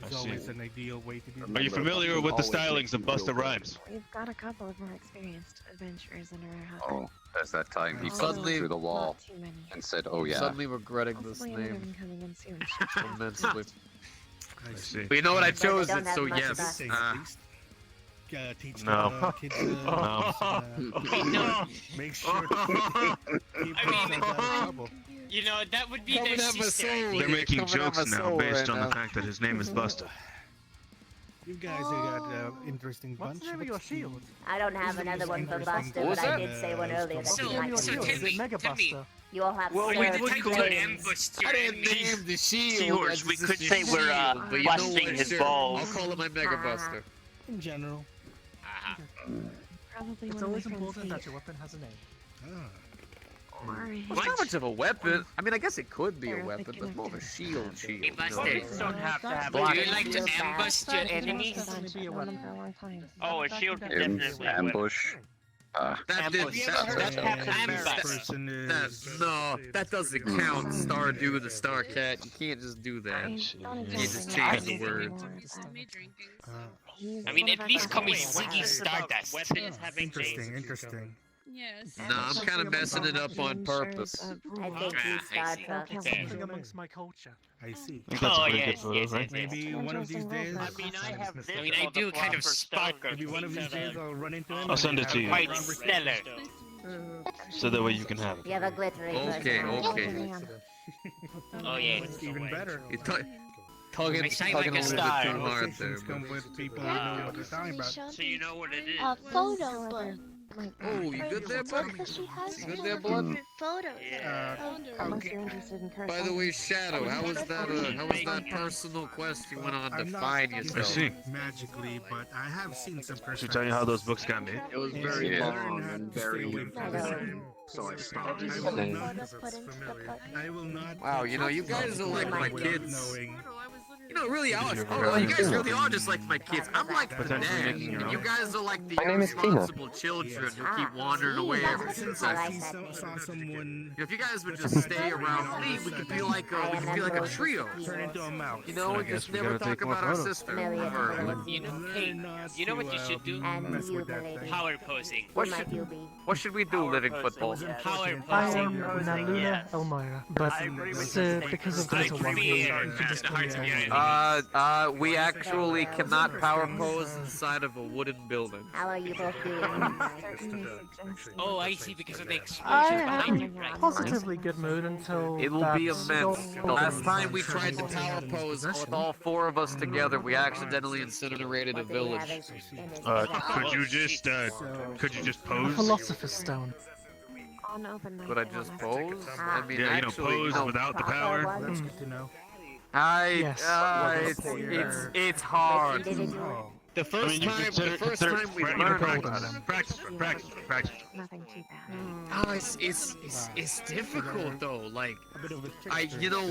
I is see. always an ideal way to do Are you it. familiar with the stylings of Busta Rhymes? We've got a couple of more experienced adventurers under our hut. Oh, there's that time he Also, suddenly through the wall not too many. and said, "Oh yeah." Suddenly regretting this Hopefully another name one coming in soon. immensely. I see. But you know what? I But they chose don't it, have so much yes. bus. Teach No. the kids, No. make sure to keep themselves out of trouble. You know, that would be Coming the at my sister. soul. They're making Coming at jokes my now soul based right on the now. fact that his name is Buster. You guys have got an interesting What's bunch. the name of your shield? I don't have another one for Buster, What was but I that? did say one earlier that So- he might so be. tell Is it me, Mega tell me. Buster? You all have Well, served we We're the would type call that it- ambushed your I didn't enemies. name the shield. Seahorse, we could say we're but you know busting what? his Sure. balls. I'll call it my Mega Buster. In general. Aha. Probably It's one of my always friends important here. that your weapon has a name. Or It's not much of a weapon. I mean, I guess it could be a They're weapon, like but more of a shield. Hey, you Buster. know? Weapons don't have to have Do a you name. like to ambush your enemies? I've known them for a long time. Oh, a shield can definitely Ambush. That did Ambush. that, Ambush. Person that, is no, that doesn't count. Stardew the Star Cat. You can't just do that. I You don't can't just exactly change the know word. anymore, but he's I mean, one at of our least call me best Ziggy friends. Stardust. Weapons having interesting. names. Interesting. Yes. No, I'm kind of messing it up on purpose. I think Ah, he's I see. Star Trek. Something amongst my culture. I see. I think that's a Oh, pretty yes, good photo, yes, right? yes, yes. Maybe one of these days. I mean, I have this. I mean, I on the do kind of Philosopher's spark Stone. Maybe one of these days I'll run into him. I'll send it to you. Quite stellar. So that way you can have it. You have a glittery Okay, personality. okay. Oh, yes. Even better. You're tugging I shine tugging like a a little star. bit too hard there. Conversations come with people who know what they're talking about. So you know what it is. A photo book. Oh, you good there, bud? Because she has You good two there, bud? photos. Unless you're interested in By the way, Shadow, how was that personal quest you went on to find I yourself? see. Magically, but I have seen some Should tell you how those books got made. It was very Yeah. long and very. So I stopped. I will not. I will not. Wow, you know, you guys are like my kids. Knowing. You know, really, Did you oh, ever- you guys really are just like my kids. I'm like the Potentially dad, making your and you own. guys are like the My name is Tina. irresponsible children who keep wandering away ever since I. Saw someone If you guys would just stay around me, we could be like a trio. turn into a mouse. You know, I and guess just we never gotta talk take more about our photos. sister. Million Or- dollars. You know, hey, you know what you should do? And mess you, with that milady. thing. Power posing. What Who might should you be? what should we do, living football? Power I posing. am Naluna yes. Elmira, but I agree with it's, you. because of I the one fear you can just the call me hearts of your Elmira. enemies. We actually cannot power pose inside of a wooden building. How are you both doing? Oh, I see, because of the I explosion am behind you, in right? positively good mood until It will be that immense. The golden last time we sun tried to was power in pose with possession. all four of us together, we accidentally incinerated a What do you have village. in his Could you just could you just A pose? philosopher's stone. On open night, Could I they just won't have to pose? do I that. mean, Yeah, actually, pose without the power. That's good to know. Yes. It's hard. Oh. The I first mean, you time, consider, the first consider, time we you learned practice, about it. practice. Nothing too bad. Oh, it's difficult though. Like, A bit of a trick I, there. you know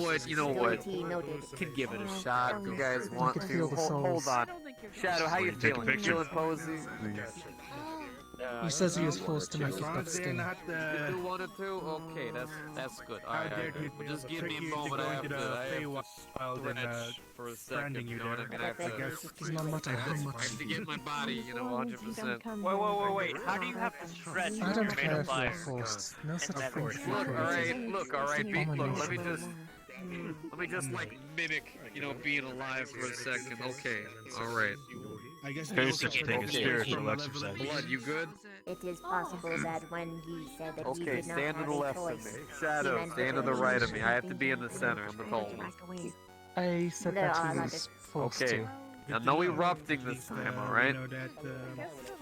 what? T noted. Can give it a shot. If you guys want could to. feel the Hold souls. on. Shadow, how you Take a feeling? picture. Feeling posy? He says he was forced to make As it long that as they're skin. not You wanted to? Okay, that's good. out there Alright, to just give me trick a you moment. to I go have into to the Feywild and stretch for a second. branding You you know what I there. mean? I have I to. guess Does not matter how much. I have to get my body, 100%. Wait. How do you have to stretch I if don't you're made care of if you're fire? forced. No such that thing. works. Look, alright, Pete, look, let me just Mm. like mimic, being alive for a second. Okay, alright. I guess Maybe it's such a thing as Okay. spiritual exercise. Blood, you good? It is possible that when he said that he Okay, did not stand to have the a left of choice, me. Shadow, meant stand to that the he right was of me. I have to be in the center, I'm the tall one. I said There that are he a was forced Okay. to. Now, no erupting this time, alright?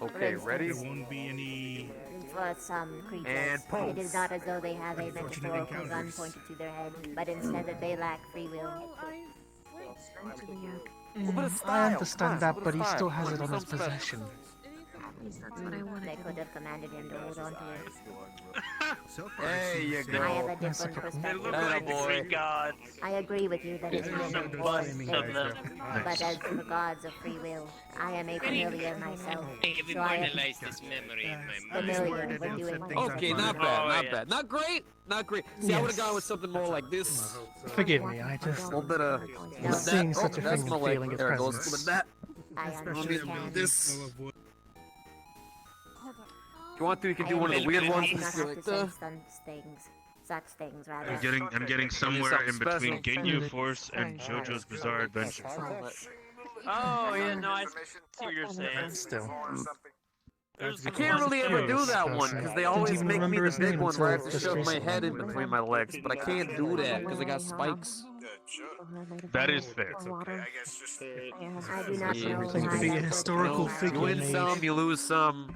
Okay, ready? There won't be any. for some creatures, And pose. it is not as though they have a Unfortunate metaphorical gun encounters. pointed to their head, but instead that they lack free will. I understand that, but he still has it on his possession. At least that's what I wanted. They could have commanded him to hold on to it. So far, There you I have go. a Yes, different okay. They look perspective. like the Greek gods. I agree with you that it is There's not some a busts thing, of them. but as for gods of free will, I am a familiar myself, I have so I am immortalized this memory in my mind. familiar with doing Okay, not Oh, bad, not yeah. bad. Not great, not great. See, I would have Yes. gone with something more like this. Forgive me, I A just. little bit of. No, Seeing such a that's thing my and leg. feeling its There it goes. presence. With that, I especially understand. this. If you want to, you can do one of the I weird do ones. not Just have go to like, sense things. such things, rather. I'm getting somewhere in between special. Ginyu Force and JoJo's Bizarre Adventure. Oh, yeah, no, I see what you're saying. Still. I can't really ever do that one because they always make me the big one where I have to shove my head in between my legs, but I can't do that because I got spikes. That is fair. I do not know. Think to be a historical figure. You win made. some, you lose some.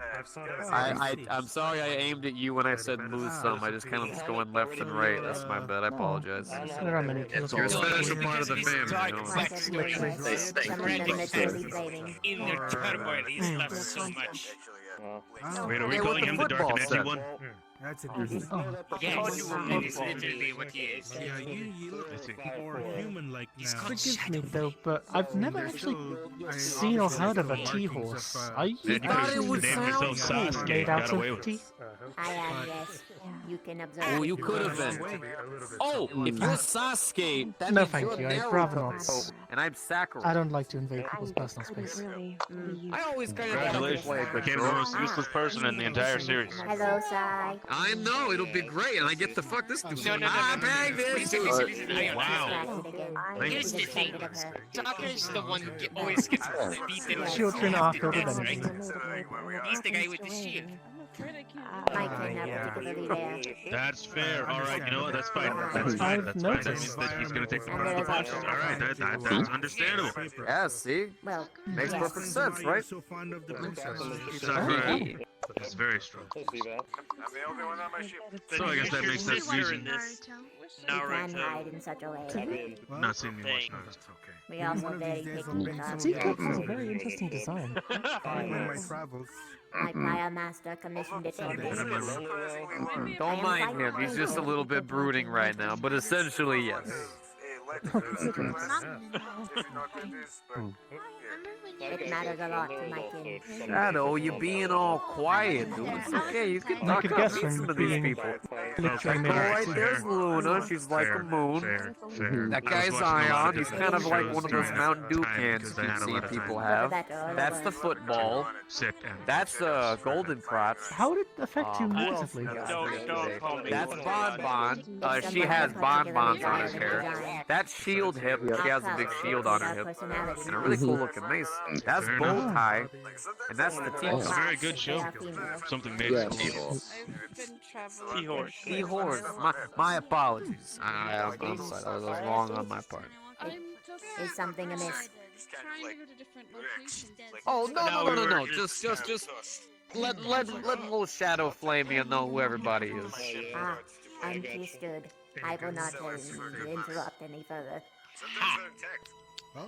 I'm sorry I aimed at you when I said lose some. I just kind of was going left and right. That's my bad. I apologize. There are many kills. You're a special part of the family. In their turmoil, he's left so much. Wait, are we Hey, what calling the him the Dark football and Edgy said? one? That's interesting. Yes, that is literally what he is. Yeah, you look more human-like now. Forgive me though, but I've never actually seen or heard of a tea horse. Are you Then you could have named yourself Sasuke made and out got away of with tea? it. I am, yes. You can observe. Oh, you could have been. Oh, if you're Sasuke, that No, means thank you're you, I Naruto. rather not. And I'm Sakura. I don't like to invade people's personal space. I always kind of thought I could Congratulations, play a you good became the role. most useless person in the entire series. Hello, Sai. I know, it'll be great, and I get to fuck this dude. No, bang this dude. Wow. Here's the thing. Sokka's the one who always gets beaten. Children are filled with right? energy. He's the guy with the shield. My king not particularly rare. That's fair. All right, you know what? That's fine. That's fine. That's fine. That means that he's gonna take the punches. All right, that's understandable. Yeah, see? Well, Makes perfect sense, right? So fond of the princess. Sakura is very strong. I'm the only one on my ship. So I guess that makes sense Sister in reason. this we can hide Naruto in such a way. Not seeing me watch thing. Naruto. Okay. We also very picky with our Teacup has a very interesting design. In my travels. My prior master commissioned it to me. Don't mind him, he's just a little bit brooding right now, but essentially, yes. It matters a lot to my king. Shadow, you're being all quiet, dude. It's okay, you can I talk could up guess meet from some of these being people. literally Oh, right made there's Luna, she's like a moon. That guy's Zion, he's kind of like one of those Mountain Dew cans you've seen people have. That's the football. That's Golden Crotch. How did it affect you negatively? Don't call me. That's Bon. She has bonbons on her hair. That's Shield Hip. She has a big shield on her hip. And a really cool looking mace. That's Bow Tie. And that's the It's a teacup. very good show. Something made it cool. Seahorse. Seahorse. My apologies. I'm sorry. That was wrong on my part. Is something amiss? Oh no! Just let little Shadow Flamia know who everybody is. Ah, understood. I will not interrupt any further.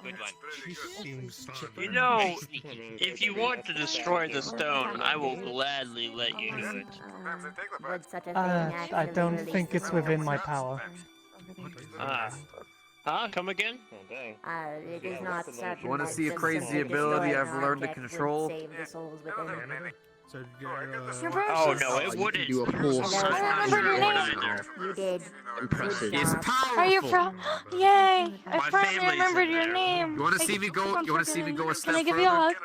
Good one. She seems chipper. You know, if you want to destroy the stone, I will gladly let you do it. Would such a thing I actually don't release think the it's within my soul? power. Come again? It is not certain. You wanna that see a just crazy simply ability destroying I've an learned to object would control? save the souls within. So, Oh no, it wouldn't. Do a full I remembered your name. Either. You did. impressive. It's powerful. Are you from? Yay! I My finally family's remembered in your there. name. You wanna I see me keep go? on You wanna see me forgetting. go a step Can I give you a further? hug?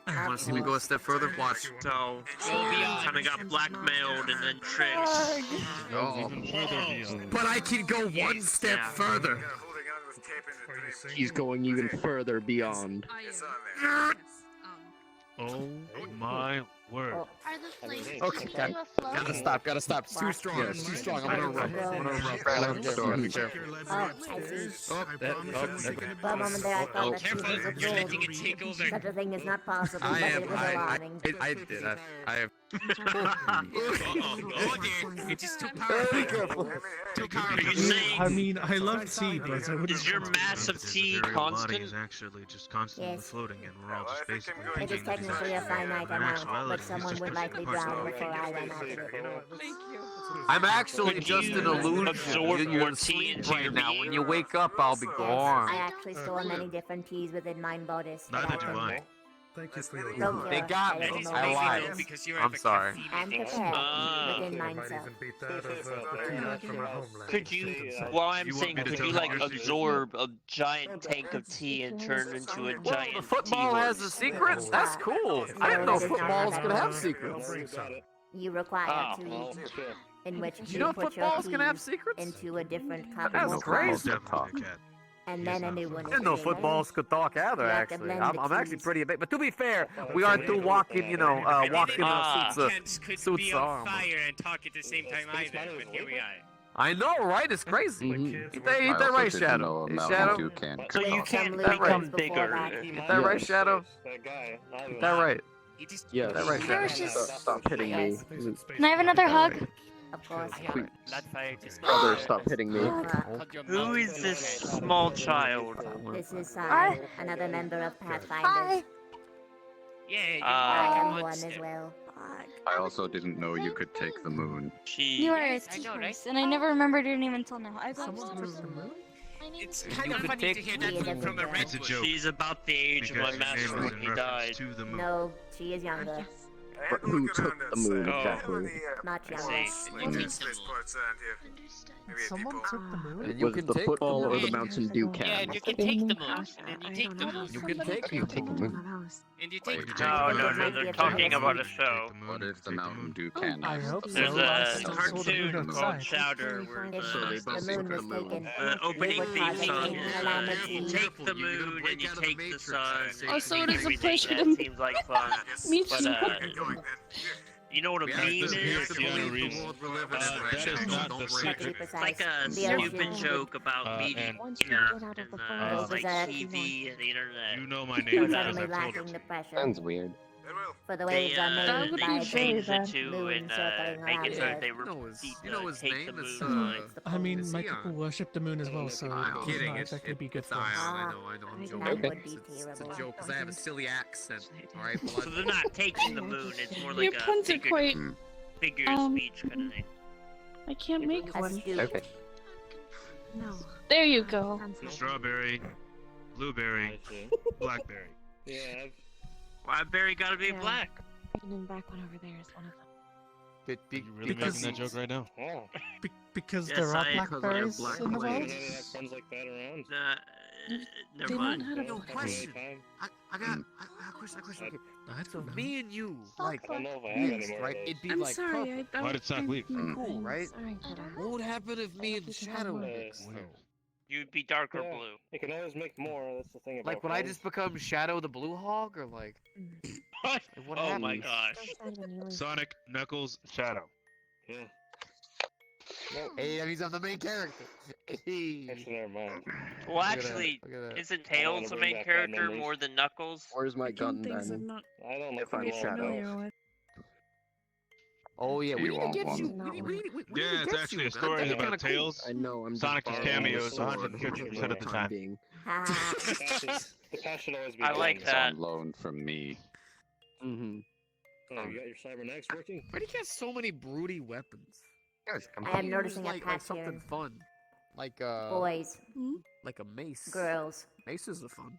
You wanna see me go a step further? Watch. So, kind of got blackmailed and then tricked. Oh. But I can go one step further. He's going even further beyond. Oh my word. Okay, gotta stop. It's too strong. It's too strong. I'm gonna run. Be careful. Oh, I see. For a moment there, I thought that she was You're absorbed. letting it take over. Such a thing is not possible, but I it was alarming. have. Oh dear, it is too powerful. Too powerful. I mean, I love tea, but I wouldn't. Is your massive T Your body constant? is actually just constantly Yes. floating, and we're all just basically It thinking is that he's technically a finite amount, but actuality, he's someone just would pushing likely parts of drown it. before I ran after it. I'm actually Could just you an illusion. absorb You're more asleep tea into right your now. being? When you wake up, I'll be gone. I actually store many different teas within mine bodies. that Neither I do can- I. Thank you for your Don't They care. got me. I don't I know. lied. Because you're I'm sorry. I'm prepared within Might myself. even beat that of the peanut from our homeland. Could you, well, I'm You want saying, me to could tell you you like your secret? absorb a giant tank of tea and turn it into a Well, giant the football tea has horse? a secret. That's cool. I didn't know football was gonna have secrets. You require Oh. to in which You know put your footballs can have keys secrets? into a different That's copy crazy. and then a new one I is didn't know created. footballs could talk either, You have to actually. blend I'm the actually keys. pretty big. But to be fair, we are two walking, you know, walking Cats could suits be of on armor. fire and talk at the same time either, but here we are. I know, right? It's crazy. Ain't that right, Shadow? Hey, Shadow? So you can't Ain't that become right? bigger. Ain't that right, Shadow? Ain't that right? Yeah, That right, Shadow? Stop hitting me. Can I have another hug? Of course. Brother, stop hitting me. Who is this small child? This is Sai, another member of Pathfinders. Hi. Yeah, I am Uh, one as well. I also didn't know you could take the moon. You are a I know, teacher, right? and I never remembered your name until now. I've It's kind of funny to hear that from a red It's a bush. joke. She's about the age of my Because master your name when was he in died. reference to the moon. No, she is younger. But who took the moon exactly? Not I younger. see. Someone took the moon? And you Was can it the take football the or the moon. Mountain Dew Yeah, can? and you can take the moon, and then you take the moon, You can take the moon. and you take the No, moon. no, they're talking about a show. What if the Mountain Dew can I has hope the so. There's I a still saw the cartoon moon called outside. Chowder where If So they the both moon took was the moon. taken, opening it would theme cause a song great is calamity. you take the moon and you take the sun. Oh, so it is a Everything pleasure that to seems like fun. meet But you. you know what a meme is? Keanu Reeves. That is not the Not to be secret. It's like a The stupid ocean. joke about media and- and like Those TV and the internet. You know my We're name because suddenly I've told lacking it the to you. pressure. Sounds weird. For the They, waves are made would by be the changed very the two moon and circling making around sure the that they earth. You know his take name the is, moon. I mean, is my he on? people worship the moon as well, so I'm it's kidding. not It's exactly good it's for I us. know, I'm That joking. would be It's a terrible. joke because I have a silly accent. All right, So they're not taking the moon. It's more Your like a puns are quite. figure of speech kind of thing. I can't make one. Astute. Okay. No. There you go. Strawberry, blueberry, blackberry. Yeah, Why berry gotta be Yeah. black? And back one over there is one of them. You really Because- making that joke right now? Oh. Because Yes, there are I- blackberries black in the blades. world? Have friends like that around. Never They mind. learn how to Yo, fly. question. I got a question. Okay. So me and you, like, I don't know if I have any more right? of those. It'd be I'm like sorry, purple. I don't. Why did Sock leave? Cool, right? Sorry, but What would happen if me and Shadow mixed, though? You'd be darker Yeah. blue. You can always make more. That's the thing about Like, would I friends. just become Shadow the Blue Hog, or like? What? What Oh my happens? gosh. Sonic, Knuckles, Shadow. Yeah. Hey, that means I'm the main character. Hey. Actually, never mind. Well, actually, isn't Tails the main character more than Knuckles? Where's my gun Things then? I'm not I don't know if very I'm familiar with. Oh yeah, we You need to want get one. you. We need Yeah, to it's get actually you, a story man. That'd be about kinda cool. Tails. I know. I'm Sonic's just cameos borrowing a sword 150% of the for time. being. Ha. The past should always be I like It's that. on loan from me. Mm-hmm. Oh, you got your cybernetics working? Why do you get so many broody weapons? Guys, come I am noticing a like pattern. something fun, like Boys, like a mace. girls. Maces are fun.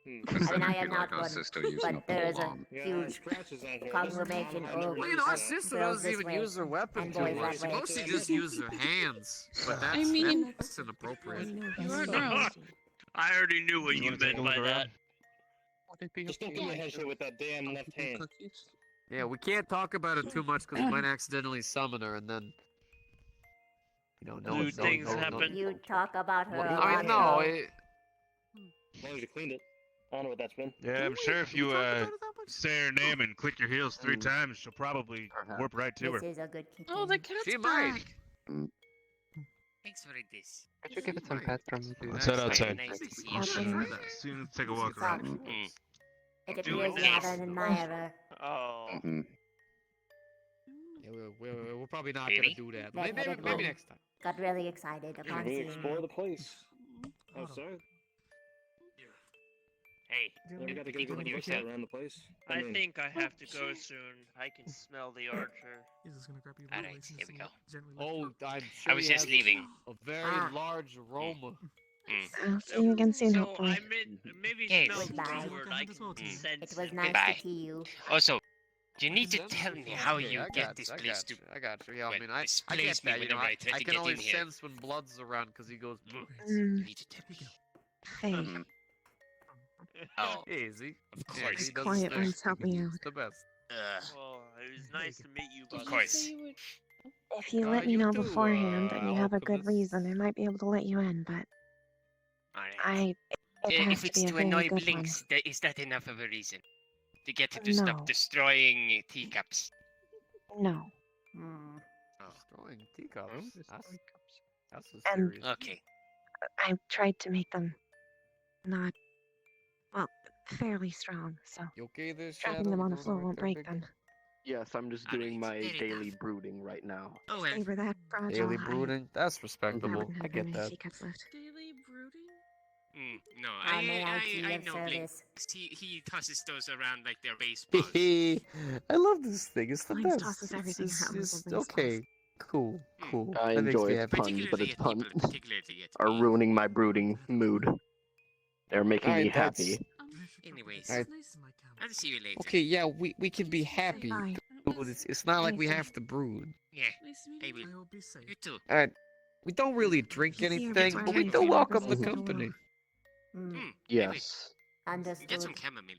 I mean, I am not our one, sister using a but there is pole a bomb. huge conglomeration Well, of you know, our sister girls doesn't this even way use her weapon and too boys much. that way. Mostly just use her hands. But I mean- that's inappropriate. You are girls. I already knew what you wanna take meant a by look that. around? Just don't give me a headshot with that damn left hand. Yeah, we can't talk about it too much because we might accidentally summon her and then. You know, no Dude, things happen. You talk about her. Well, a I lot, mean, no, though. As long as you cleaned it. I don't know what that's been. Yeah, I'm sure if you say her name and click your heels 3 times, she'll probably warp right to her. This is a good kitchen. Oh, the cat's She back. might. Thanks for this. Could you give it some pet from Let's head outside. Nice to see I'll you. soon take a walk around. It Do appears it you have now. an admirer. Oh. Mhm. Yeah, we're probably not Really? gonna do that. That Maybe headed maybe one next time. Got really excited upon We seeing explore you. the place. Outside. Hey, Never got to think go what get you a said. around the place. I think I have to go soon. I can smell the archer. Alright, here we go. Oh, I'm sure I was he just has leaving. a very Ah. large aroma. I'll see you again soon, So hopefully. I maybe Yes. smell Goodbye. forward. I can sense It was it. nice Goodbye. to see you. Also, you need to tell me how Okay, you I get got this you, place to. I got you. Yeah, I well, mean, I get displace me that. You know, whenever I try I to can get in always here. sense when blood's around because he goes. You Mm, need to tell me. hey, Mhm. Oh, Easy. of Yeah, course. he does quiet the ones help me out. It's the best. Well, it was nice to meet you, Of buddy. course. If you let me know beforehand and you have a good reason, I might be able to let you in, but it has If to it's be a to very annoy good one. Blinks, is that enough of a reason? To get her to stop No. destroying teacups? No. Destroying teacups. That's so And serious. Okay. I tried to make them not, well, fairly strong, so You okay there, dropping them on the floor won't break them. Yes, I'm just doing my daily brooding right now. Oh, If they were that fragile, Daily brooding. That's I respectable. wouldn't I have get many that. teacups left. Daily brooding? No, How may I be I of know service? Blinks. He tosses those around like they're baseballs. I love this thing. It's the Blinks best. tosses It's, everything it's, around like it's they're okay. Cool. Cool. I That makes enjoy me its happy. puns, but its puns particularly at are ruining my brooding mood. They're making me Alright, happy. Anyways, Alright. I'll see you later. Okay, yeah, we can be happy. Bye. Dude, it's not like we have to brood. Yeah, I will. You too. Alright, we don't really drink See you anything, before but we I do say welcome the this is a company. Yes. Understood. Get some chamomile.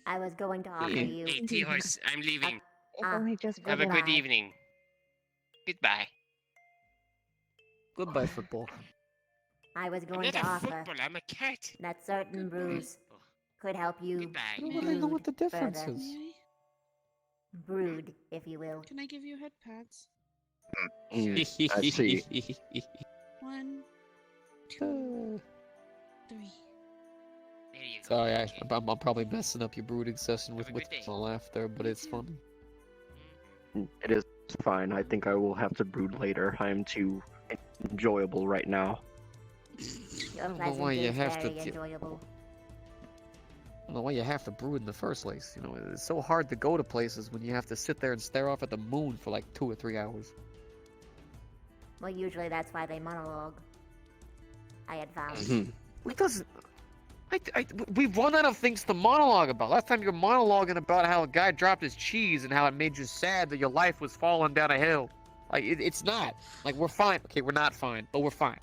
I was going to offer Hey. you. Hey, T-Horse, I'm leaving. If only just Have a good goodbye. evening. Goodbye. Goodbye, football. I was I'm going not to a offer football, I'm a cat. that certain brews could help you Goodbye. I don't really know what the difference further. is. Brood, if you will. Can I give you head pats? I see. 1, 2, 3. There you go. Sorry, Okay. I'm probably messing up your brooding session with Have a good day. my laugh there, but it's funny. It is fine. I think I will have to brood later. I am too enjoyable right now. Your don't know why pleasant you is have to very enjoyable. I don't know why you have to brood in the first place. You know, it's so hard to go to places when you have to sit there and stare off at the moon for like 2 or 3 hours. Well, usually that's why they monologue. I had found. It doesn't. We've run out of things to monologue about. Last time you were monologuing about how a guy dropped his cheese and how it made you sad that your life was falling down a hill. Like, it's not. Like, we're fine. Okay, we're not fine, but we're fine.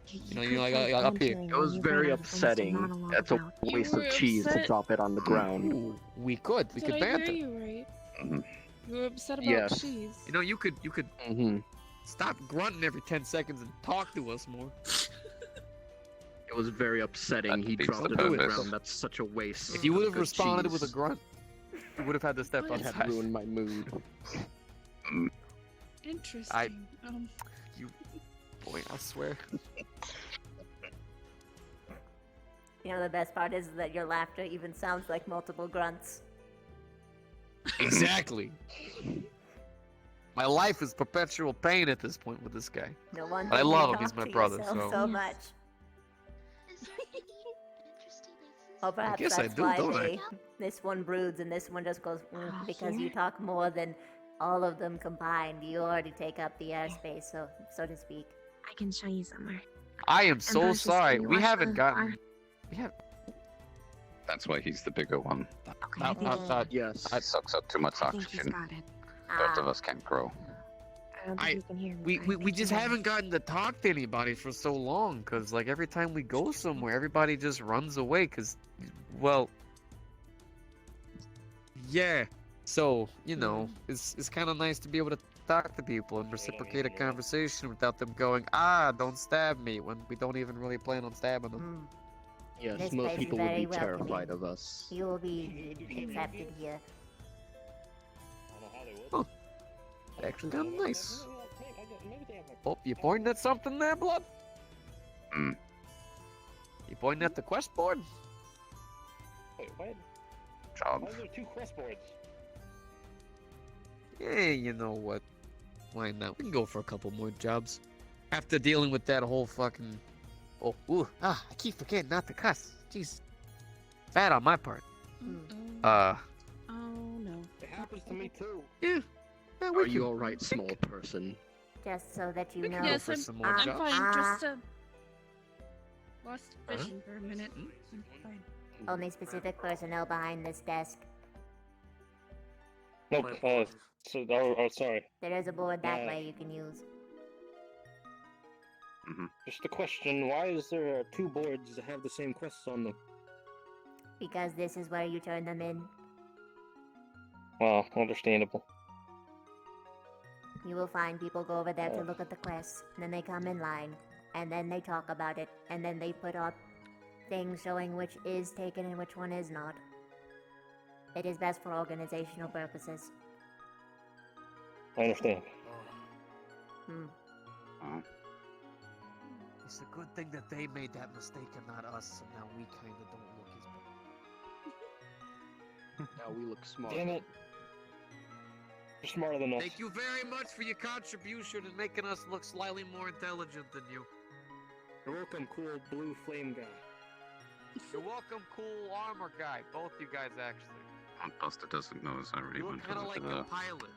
You know, you're like up here. It was very upsetting. That's a waste of cheese to drop it on the ground. Ooh, we could Did I banter. hear you right? You were upset about Yes. cheese. You know, you could stop grunting every 10 seconds and talk to us more. It was very upsetting. He defeats dropped the it on the purpose. ground. That's such a waste. If you would have Good responded cheese. with a grunt, you would have had to step It had outside. ruined my mood. Interesting. You, boy, I swear. You know, the best part is that your laughter even sounds like multiple grunts. Exactly. My life is perpetual pain at this point with this guy. No wonder But I you love him. talk He's my to brother. yourself So. much. Or perhaps guess I that's do, why don't I? this one broods and this one just goes because you talk more than all of them combined. You already take up the airspace, so to speak. I can show you somewhere. I am so Ambrose, sorry. can you We watch haven't the gotten. bar? We have. That's why he's the bigger one. Yes. That sucks up too much I think he's oxygen. got it. Both of us can't grow. I don't think you can hear me. We but I think just you haven't gotten to talk to anybody for so long, cause like every time we go somewhere, everybody just runs away, cause, well, yeah. So you know, it's kind of nice to be able to talk to people and reciprocate a conversation without them going, don't stab me, when we don't even really plan on stabbing them. Yes, This most place is people would very be terrified welcoming. of us. You will be accepted here. Actually, kind of nice. Oh, you pointing at something there, Blood? You pointing at the quest board? Wait, what? Job. Why are there 2 quest boards? Yeah, you know what? Why not? We can go for a couple more jobs. After dealing with that whole fucking... I keep forgetting not to cuss. Jeez. Bad on my part. Oh no. It happens to me too. Yeah. Are you alright, small person? Just so that you know. Yes, I'm fine. Just lost vision for a minute. I'm fine. Only specific personnel behind this desk. Nope. Sorry. There is a board that way you can use. Just a question: why is there 2 boards that have the same quests on them? Because this is where you turn them in. Well, understandable. You will find people go over there to look at the quests, and then they come in line, and then they talk about it, and then they put up things showing which is taken and which one is not. It is best for organizational purposes. I understand. It's a good thing that they made that mistake and not us, so now we kinda don't look as bad. Now we look smart. Damn it. You're smarter than us. Thank you very much for your contribution in making us look slightly more intelligent than you. You're welcome, cool blue flame guy. You're welcome, cool armor guy. Both you guys, actually. Buster doesn't know, so I really You went look kind of over like to a the pilot.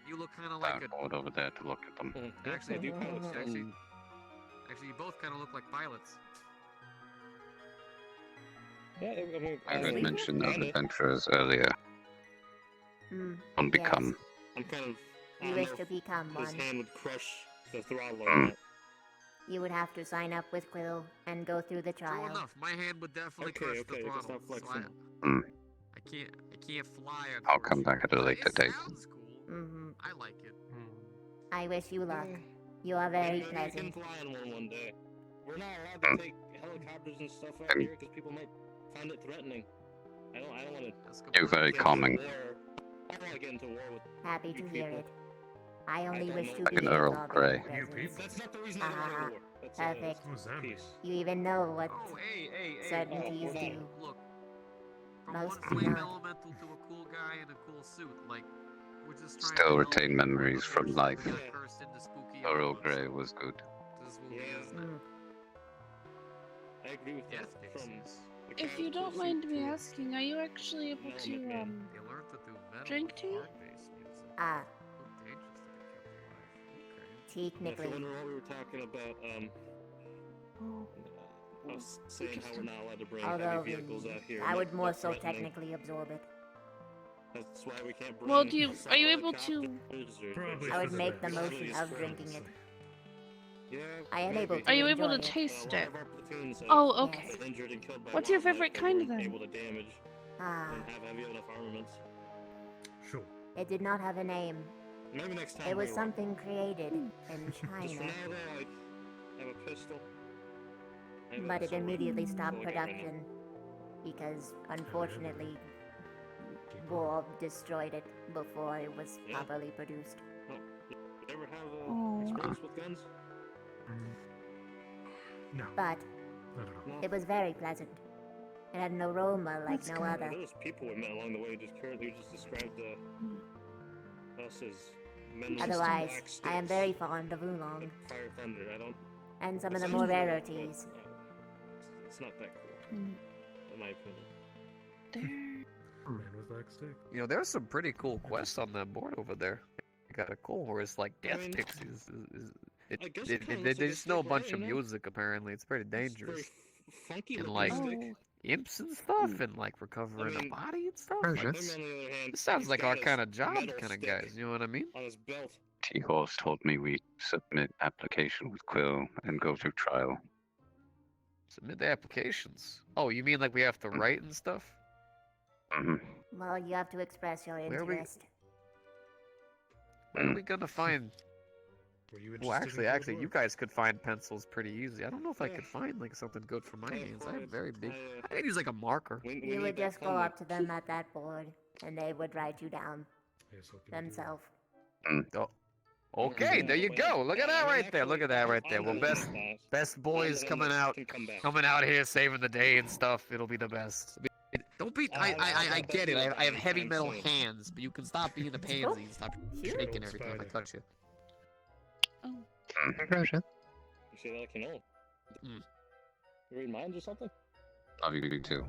You look kind of like a... board over there to look at them. Actually, I do pilot stuff. Actually, you both kind of look like pilots. Yeah, I mean, I heard mention of adventurers earlier. Become. I'm kind of. You wish to become His one. hand would crush the throttle on that. You would have to sign up with Quill and go through the True trial. enough, my hand would definitely crush the you can throttle. stop So flexing. I can't fly. I'll come back at a later date. Sounds cool. I like it. I wish you luck. You are very Maybe we can pleasant. fly on one day. We're not allowed to take helicopters and stuff out here because people might find it threatening. I don't want to. You're very calming. I don't want to get into war with. Happy to hear it. I only don't wish know. to Like be an Earl involved in Grey. your presence. That's not the reason I don't want to go to war. That's, Perfect. peace. You even know what Oh, hey, certain oh, teas do. Look, from Most one do flame not. elemental to a cool guy in a cool suit, like, we're just trying Still to retain memories from life. get cursed into spooky Earl elements. Grey was good. This is what we use now. I agree with that. From the If you don't mind me asking, are you actually able to They learned to do metal drink with tea? barn-based music. Ah, So dangerous to get kept alive. Okay. If you technically. wonder what we were talking about, I was saying how we're not allowed to bring Although heavy vehicles out here. I would more That's so threatening. technically absorb it. That's why we can't bring. Well, are you able to? I would make the motion of drinking it. Yeah, I am able to Are you able to enjoy it. taste one it? of our platoons have Oh, okay. been injured and killed by What's your wildlife favorite that kind weren't then? Able to damage Ah, and have heavy enough armaments. Sure. it did not have a name. Maybe next time. It was we will. something created in Just for China, now, though, I have a pistol. I have a but it sword. immediately That's stopped all I got right now. production because, unfortunately, war destroyed it before it was Yeah. properly produced. Oh, you ever have Oh. experience with guns? No. But Not at all. No. it was very pleasant. It had an aroma like That's no good. other. Those people we met along the way just currently just described us as men with Otherwise, black I am sticks very fond of oolong and fire thunder. I don't. and some of it the more sounds cool, rarer but, teas. It's not that cool, Mm. in my opinion. Man with black stick. You know, there's some pretty cool quests on that board over there. You got a cool where it's like death mean, pixies. I guess They it kinda looks they like a just know a stick, bunch right, of you know? music, apparently. It's pretty It's very dangerous. funky And, looking like, stick. Imps and stuff, and like recovering a mean, body and stuff. Precious. Like, Him, on the other hand, this sounds he's like got our his kind of job, metal kind of stick guys. You know what I mean? on his belt. T-Horse told me we submit application with Quill and go through trial. Submit the applications. Oh, you mean like we have to write and stuff? Mm-hmm. Well, you have to express your Where we- interest. Where are we gonna find? Were you Well, interested actually, in you guys could find pencils pretty easy. I don't know if I could find like something good for my Hey, hands. I have very big. I, I could use like a marker. we You need would that just go funding. up to them at that board, and they would write you down Yes, what can I do? themselves. Oh. Okay, there you go. Look at that right there. Look at that right there. Well, best boys coming out here saving the day and stuff. It'll be the best. Don't be. I get it. I have heavy metal hands, but you can stop being a pansy and stop shaking every time I touch you. Precious. You say that like you know. Mm. You read minds or something? Love you too.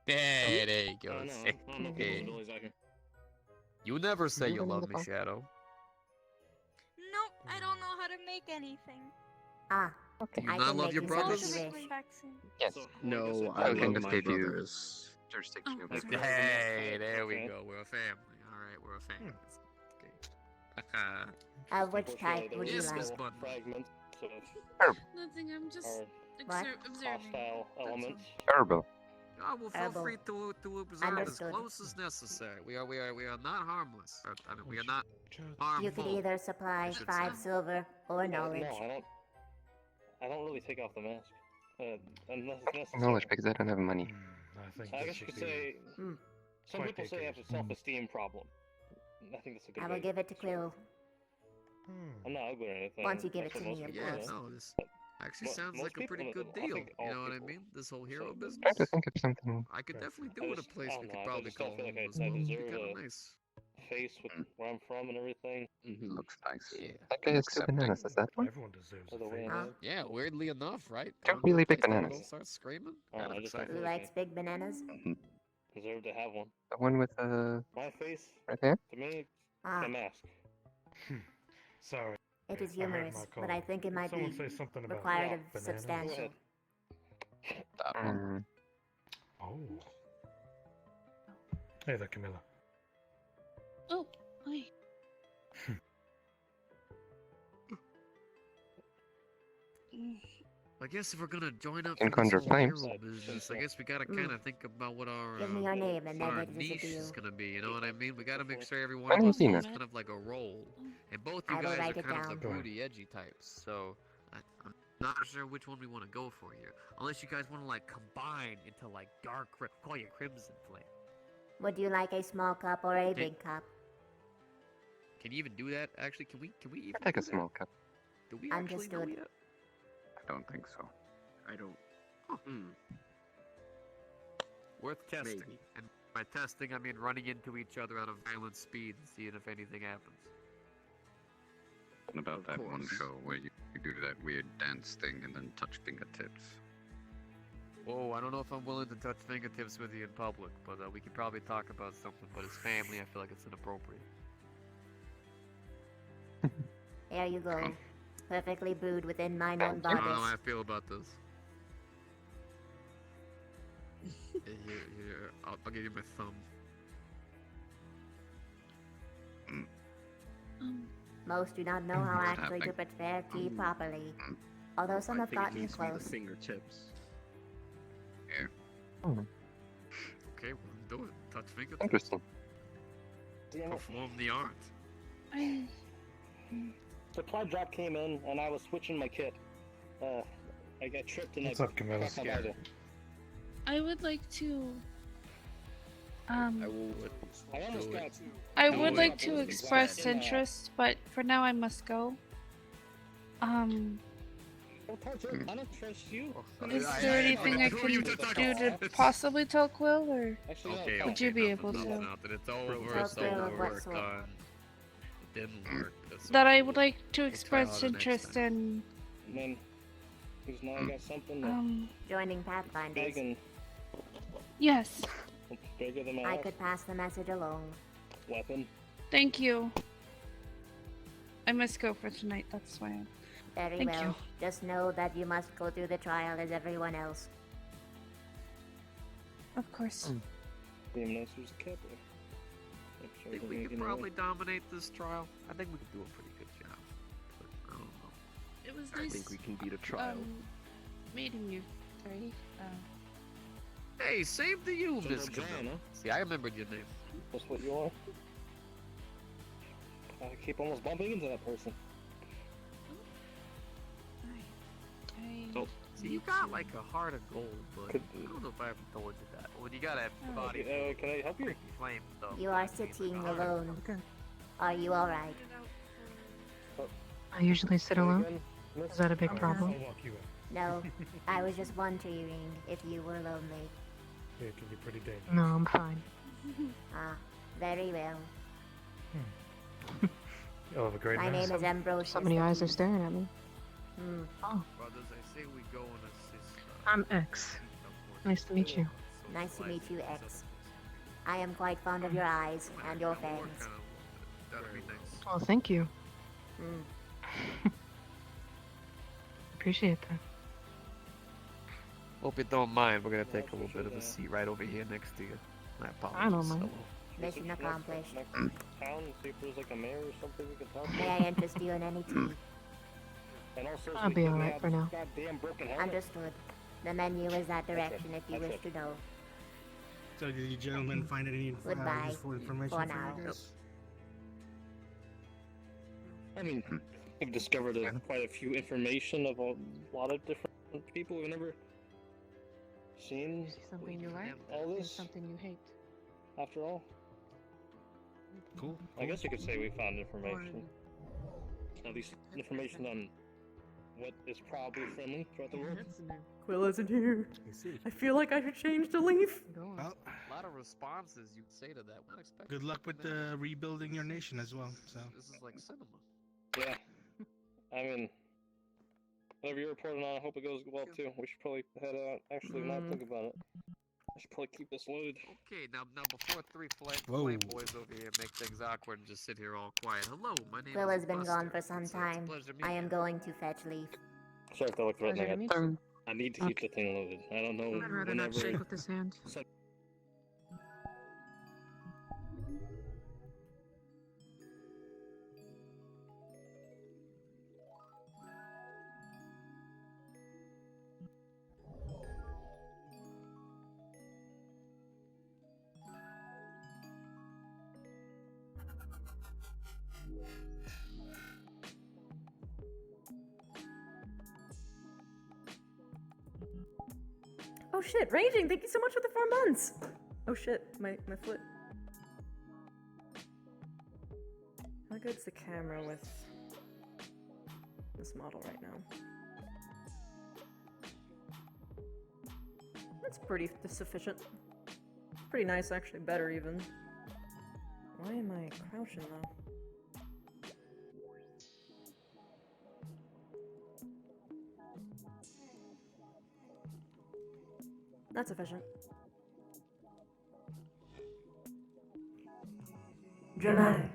Yeah, there you I go. don't know. I don't know if Hey. Billy's out here. You never say you Moving love the me, ball. Shadow. Nope, I don't know how to make anything. Ah, Okay. You I not can love make your you brothers? something you Specifically wish. vaccine. Yes. So, No, I I guess love it's my okay to brothers. Jurisdiction of That's my good. Hey, there we Okay. go. We're a family. All right, we're a family. Which type would you Yes, like? Miss Button. Fragments of Nothing. I'm just our observing. hostile elements. Herbal. Oh, well, feel Herbal. free to observe as Understood. close as necessary. We are not harmless. I mean, we are not You harmful. could either supply should 5 say. silver or No, knowledge. I don't really take off the mask. Unless it's necessary. Knowledge, because I don't have money. I guess you could say. Some people say I have a self-esteem problem. I think that's a good I way. will give it to Quill. I'm not ugly or anything. Once you give That's it to what me, most of people Yeah, course. say. no, this actually Mo- sounds most like a people- pretty good I deal. think You all know what I people mean? This whole hero Trying business. to think of something. I could definitely I do with a just- place I we don't could know, I probably just call don't feel like home I as well. It'd be deserve kind a- of nice. Face with where I'm from and everything. Looks nice. Yeah. That guy has two bananas. Is that one? Everyone deserves Or the a way face. I live. Yeah, weirdly enough, right? Two Going to really a big place where bananas. people start screaming. Oh, Kind of I just exciting. Who likes big bananas? Deserve to have one. The one with My face, right there? to me, Ah, the mask. Sorry. it is I heard humorous, my but call. I think it Did might someone be say something about required of bananas? substantial. That one. Oh. Hey there, Camilla. Oh, hi. I guess if we're gonna join up Can for this conjure whole flames. hero business, I guess we gotta kind of think about what our Give me your name and what then our it is a niche deal. is gonna be. You know what I mean? We gotta make sure every one Why of don't us you has know? kind of like a role, and both I you will guys are write it kind of the down. Go ahead. broody, edgy types. So I'm not sure which one we want to go for here, unless you guys want to like combine into like dark, call you Crimson Flame. Would you like a small cup or a big cup? Can you even do that? Actually, can we even I take do a small cup. that? Do we actually know Understood. yet? I don't think so. I don't. Worth testing. Maybe. And by testing, I mean running into each other at a violent speed and seeing if anything happens. What about that one show where you do that weird dance thing and then touch fingertips? Whoa, I don't know if I'm willing to touch fingertips with you in public, but we could probably talk about something. But as family, I feel like it's inappropriate. There you go. Perfectly brewed within mine own I don't know how bodies. I feel about this. Here, I'll give you my thumb. Most do not know how What's actually to happening? prepare tea properly. Although some I have think it gotten needs to be the close. fingertips. Okay, well, do it. Touch fingertips. Interesting. Perform the art. Supply drop came in and I was switching my kit. I got tripped and What's up, Camilla? I would like to. I will. I almost got. I would like to express interest, but for now I must go. I don't trust you. Is there anything I can do to possibly tell Quill, or Okay, would you be able nothing, to? nothing. It's over. Tell It's Quill over. of what We're sort? done. It didn't work. That's That I okay. would like to We'll try express harder next interest time. in. And then, because now I got something that's Joining Pathfinders. big and Yes, bigger than my I house. could pass the message along. Weapon. thank you. I must go for tonight. That's why. Very Thank well. you. Just know that you must go through the trial as everyone else. Of course. Damn nice was the captain. I think we could probably dominate this trial. I think we could do a pretty good job. But I don't know. It was I nice. think we can beat a trial. Meeting you, Three. Hey, same to you, So Miss you're John, Camilla. huh? See, I remembered your name. That's what you are. I keep almost bumping into that person. So, see, you got like a heart of gold, but I don't know if I ever told you that. Well, you gotta have the body. Can I help you? Flame stuff. You are sitting alone. Are you alright? I usually sit alone. Is that a big problem? I'll walk you in. No, I was just wondering if you were lonely. It can be pretty dangerous. No, I'm fine. Ah, very well. You'll have a great My night. name is Ambrose. So many eyes are staring at me. Hmm. Oh, Brothers, I say we go and assist. I'm X. Nice to meet you. Nice to meet you, X. I am quite fond of your eyes and your fangs. That'd be nice. Well, thank you. Hmm. Appreciate that. Hope you don't mind. We're gonna take a little bit of a seat right over here next to you. I apologize. I don't mind. Mission accomplished. Next town, see if there's like a mayor or something we can talk to. May I interest you in any tea? And also, I'll be alright for now. Goddamn broken helmet. Understood. The menu is that direction if you wish to know. So did you gentlemen find any Goodbye. useful information For for now. you guys? I mean, I've discovered quite a few information of a lot of different people we've never seen. Something you like, all this something you hate. after all. Cool. I guess you could say we found information. At least information on what is probably friendly throughout the world. Quill isn't here. I feel like I should change to leave. Well, A lot of responses you'd say to that. What expect? good luck with rebuilding your nation as well. So. This is like cinema. Yeah. I mean, whatever you're reporting on, I hope it goes well too. We should probably head out. Actually, not think about it. I should probably keep this loaded. Okay, now before three Whoa. flame boys over here make things awkward and just sit here all quiet. Hello, my name Quill is has been Buster. gone for some It's a time. pleasure to meet I am you. going to fetch Leaf. Sorry if that looked Pleasure to threatening. meet you. I need to keep the thing loaded. I don't know I'd rather not whenever. shake with his hand. Oh shit, raging! Thank you so much for the 4 months! Oh shit, my foot. How good's the camera with this model right now? That's pretty sufficient. Pretty nice, actually. Better, even. Why am I crouching, though? That's efficient. Dramatic.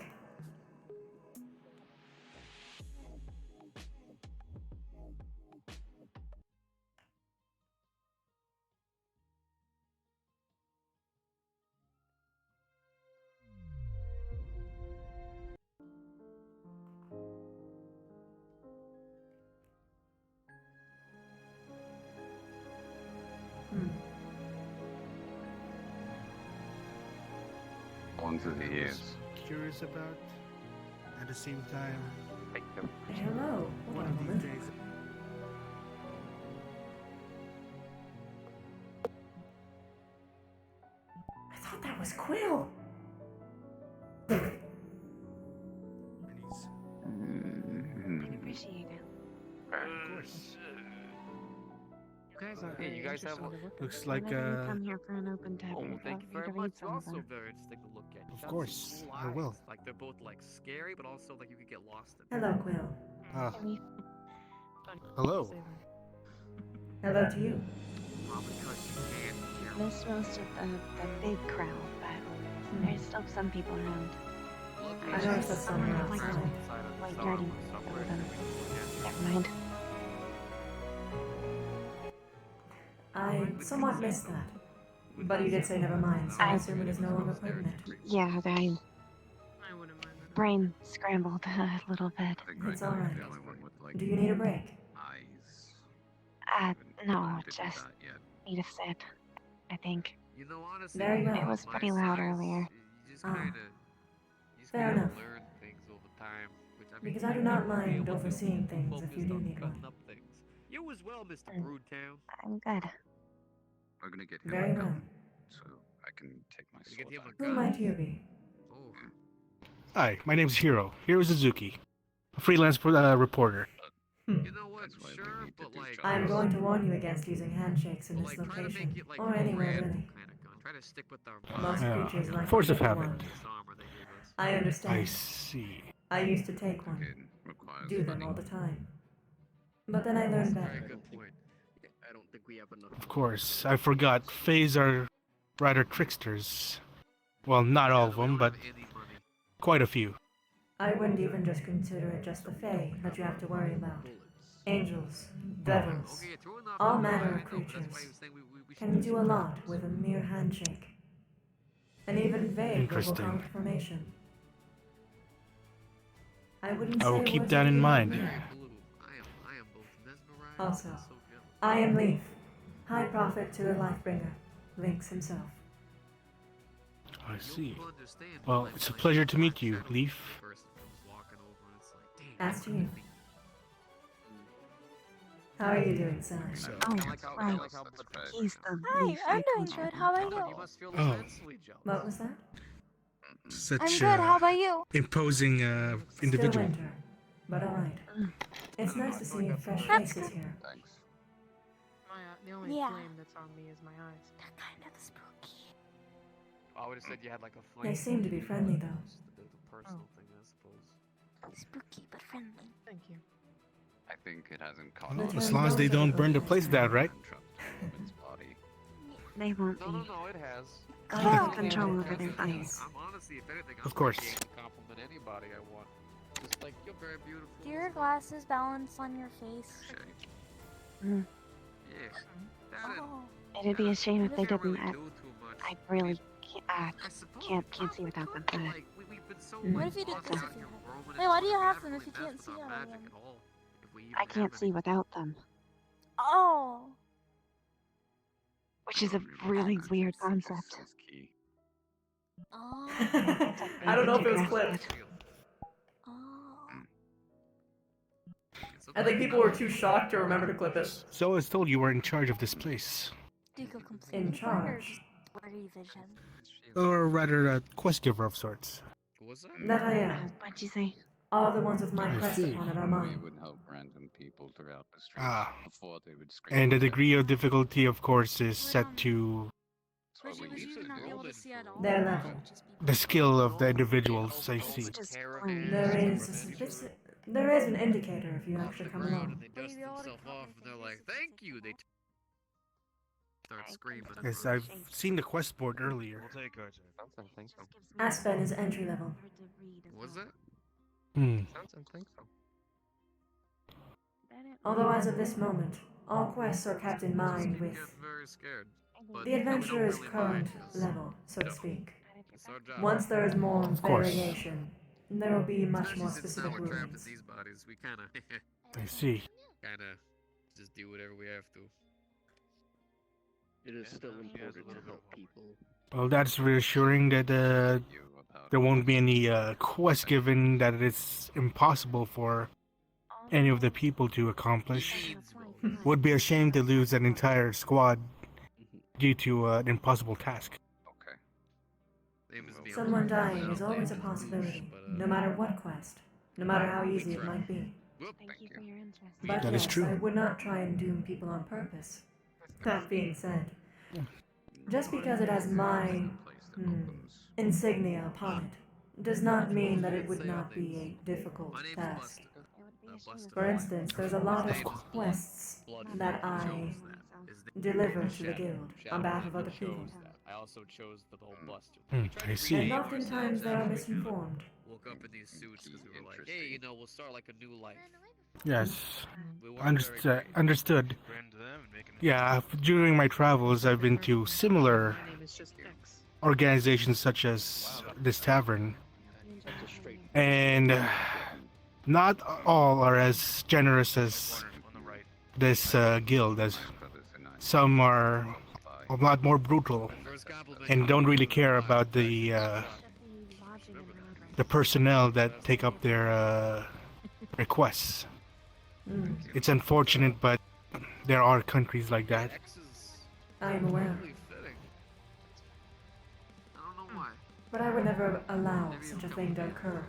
Long through the years. Curious about. At the same time. Hello. One of these days. I thought that was Quill. I appreciate it. Of course. You guys are Hey, you guys have Looks like Whenever you come here for an open Oh, tavern, thank you feel free very to read much. some of Also them. very interesting to look at. You Of got course, some cool I will. eyes. Like they're both like scary, but also like you could get lost in. Hello, Quill. Ah. Hello. Hello to you. Probably because you can't hear. Miss most of the big crowd, but there's still some people around. I noticed that someone like outside. the white dirty building. Never mind. I somewhat missed that. But you did say never mind, so I assume it is no longer pertinent. Yeah, I brain scrambled a little bit. It's alright. Do you need a break? No, just need a sip, I think. You know, honestly, Very well. It was pretty loud earlier. Fair enough. learn things over time, which I mean, Because I do not mind overseeing things if you do need one. up things. You as well, Mr. Broodtown. I'm good. We're gonna get him Very a well. gun, so I can take my You get sword him out. a Who might you be? Oh, Hi, my name's Hiro. Hiro Suzuki, a freelance reporter. you know what? Sure, but like, I'm going to warn you against using handshakes in this try to location. make it like Or anywhere, grand really. kind of gun. Try to stick with our Most Yeah. creatures like Force of to take habit. one. this armor they gave us. I understand. I see. I used to take one. Requires Do them money. all the time. But then I learned Very better. good point. Yeah, I don't think we have enough. Of course, I forgot. Fays are rather tricksters. Well, not all of them, but quite a few. I wouldn't even just consider it just the Fae that you have to worry about. Angels, devils, all manner of creatures can do a lot with a mere handshake. And even vague verbal Interesting. confirmation. I wouldn't I will say keep words that in beyond mind. that. Also, I am Leaf, High Prophet to the Lifebringer, Lynx himself. I see. Well, it's a pleasure to meet you, Leaf. As to you. How are you doing, Sally? Oh, right. He's the Hi, leaf I'm I doing told good. you. How about you? Oh, What was that? such I'm good. How about you? imposing Still individual. winter, but alright. It's nice to see fresh That's faces good. here. Thanks. The only Yeah. flame that's on me is my eyes. They're kind of spooky. I would have said you had like a flame. They seem to be friendly, though. Just the personal thing, I suppose. Spooky but friendly. Thank you. I think it hasn't caught Well, on. as long as they don't burn the place down, right? Its body. They won't be. No, it has. I have control over their eyes. I'm honestly, if anything, Of course. I'm gonna compliment anybody I want. Just like, you're very beautiful. Do your glasses balance on your face? Mm. Yeah. Oh. It'd be a shame if they Can't didn't. really do too much. I really can't see without them. But Like, we've been so What if you did this if you had? Wait, why do you have them if you can't see out of them? I can't see without them, Oh. which is a really weird concept. Oh. I don't know if it was clipped. I think people were too shocked to remember to clip it. So I was told you were in charge of this place. Do you go completely In blind or charge. just blurry vision? Or rather, a quest giver of sorts. That I am. What'd you say? All the ones with my I crest see. upon it are We mine. would help random people throughout the street Ah. before they would scream. And the degree of difficulty, of course, is set to Would you not be able to see at all? Their level. the skill of the individuals, I see. There is an indicator if you actually come along. They dust themselves off and they're like, thank you. They start screaming. Yes, I've seen the quest board earlier. Aspen is entry level. Was it? Hmm. Although as of this moment, all quests are kept in mind with Very scared. But the adventurer's current level, so to speak. it's our job. Once there is more course. variation, there will be much more Especially since now specific we're trapped in rulings. these bodies. We kind of, I see. just do whatever we have to. It is still important to help people. Well, that's reassuring that there won't be any quest given that it's impossible for any of the people to accomplish. Would be a shame to lose an entire squad due to an impossible task. Someone dying is always a possibility, no matter what quest, no matter how easy it might be. Thank you for your interest. But That is yes, true. I would not try and doom people on purpose. That being said, just because it has my insignia upon it, does not mean that it would not be a difficult task. For instance, there's a lot of quests that I deliver to the guild on behalf of other people. I also chose the whole Buster. I see. And oftentimes they are misinformed. Woke up in these suits because we were like, hey, you know, we'll start like a new life. Yes. Understood. Yeah, during my travels, I've been to similar organizations such as this tavern. And not all are as generous as this guild, as some are a lot more brutal and don't really care about the personnel that take up their requests. It's unfortunate, but there are countries like that. I am aware. But I would never allow such a thing to occur.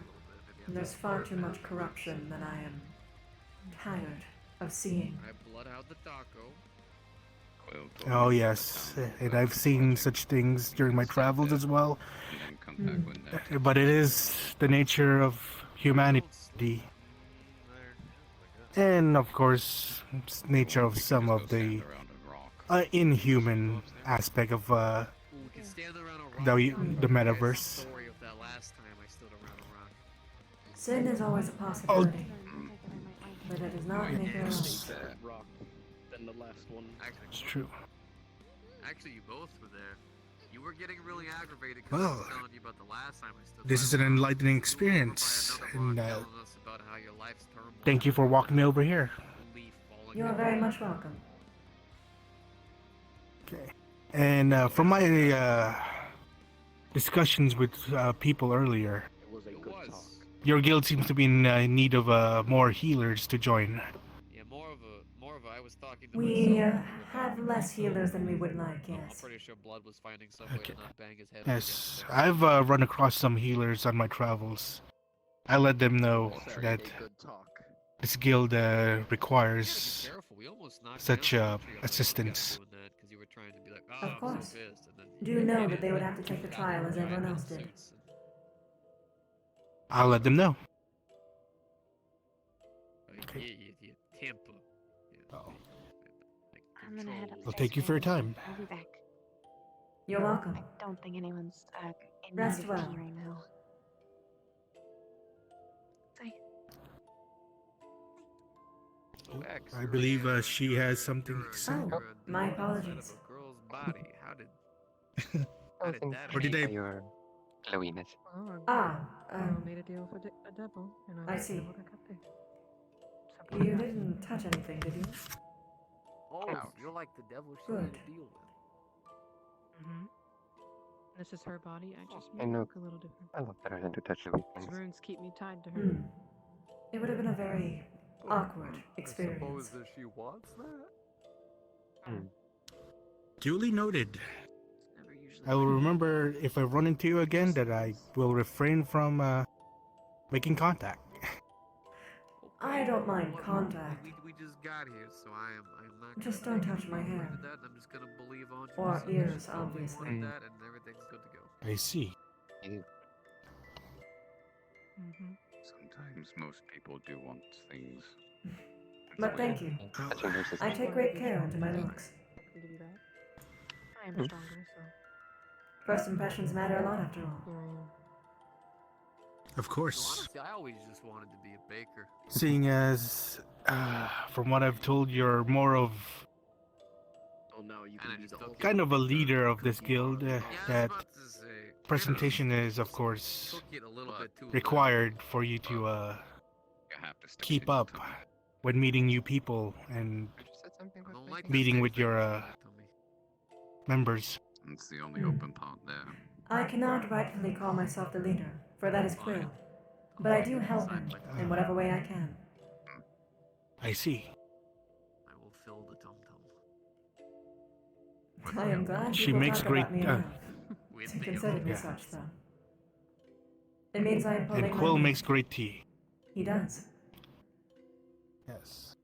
And there's far too much corruption that I am tired of seeing. I blood out the taco. Oh yes, and I've seen such things during my travels as well. But it is the nature of humanity. And of course, it's nature of some of the inhuman aspect of the metaverse. Sin is always a possibility, but it does not make it right. Than the last one. It's true. Actually, you both were there. You were getting really aggravated because I Well, was telling you about the last time I stood this by is an the rock. enlightening experience, and Telling us about how your life's turmoil. thank you for walking me over here. You are very much welcome. Okay. And from my discussions with people earlier. It was a good talk. Your guild seems to be in need of more healers to join. Yeah, more of a. I was talking to We myself. have less healers than we would like, I'm yes. pretty sure Blood was finding some way to not bang his head up Yes, against I've run across some healers on my travels. I let them know that this guild requires such assistance. Of course. Do you know that they would have to take the trial as everyone else did? I'll let them know. Tampa. I'm gonna head upstairs. Well, thank you for your time. I'll be back. You're welcome. I don't think anyone's in Rest need of well. tea right now. I believe she has something to say. Oh, my apologies. Girl's body. How did Or did I? Oh, Ah, made a deal for a devil, and I see. what I got there. You didn't touch anything, did you? Oh, you're like the devil she Good. had to deal with. Mm-hmm. This is her body. I just I made it know. look a little different. I love better than to touch living These things. runes keep me tied to her. Hmm. It would have been a very awkward experience. that she wants that. Duly noted. I will remember if I run into you again that I will refrain from making contact. I don't mind contact. We just got here, so I'm not. Just gonna don't touch my hair. That. I'm just gonna believe on you. Or So ears, just don't leave obviously. like that, and everything's good to go. I see. Mm-hmm. Sometimes most people do want things. But thank you. I take great care into my looks. I can give you that. I am stronger, so First impressions matter a lot after all. here I am. Of course. Honestly, I always just wanted to be a baker. Seeing as, from what I've told, you're more of kind of a leader of this guild. That presentation is, of course, required for you to keep up when meeting new people and meeting with your members. It's the only open part there. I cannot rightfully call myself the leader, for that is Quill. But I do help him in whatever way I can. I see. I will fill the tum tum. I am glad She people makes talk great. about me enough to consider me Yeah. such, though. It means I am pulling And my Quill weight. makes great tea. He does. Yes.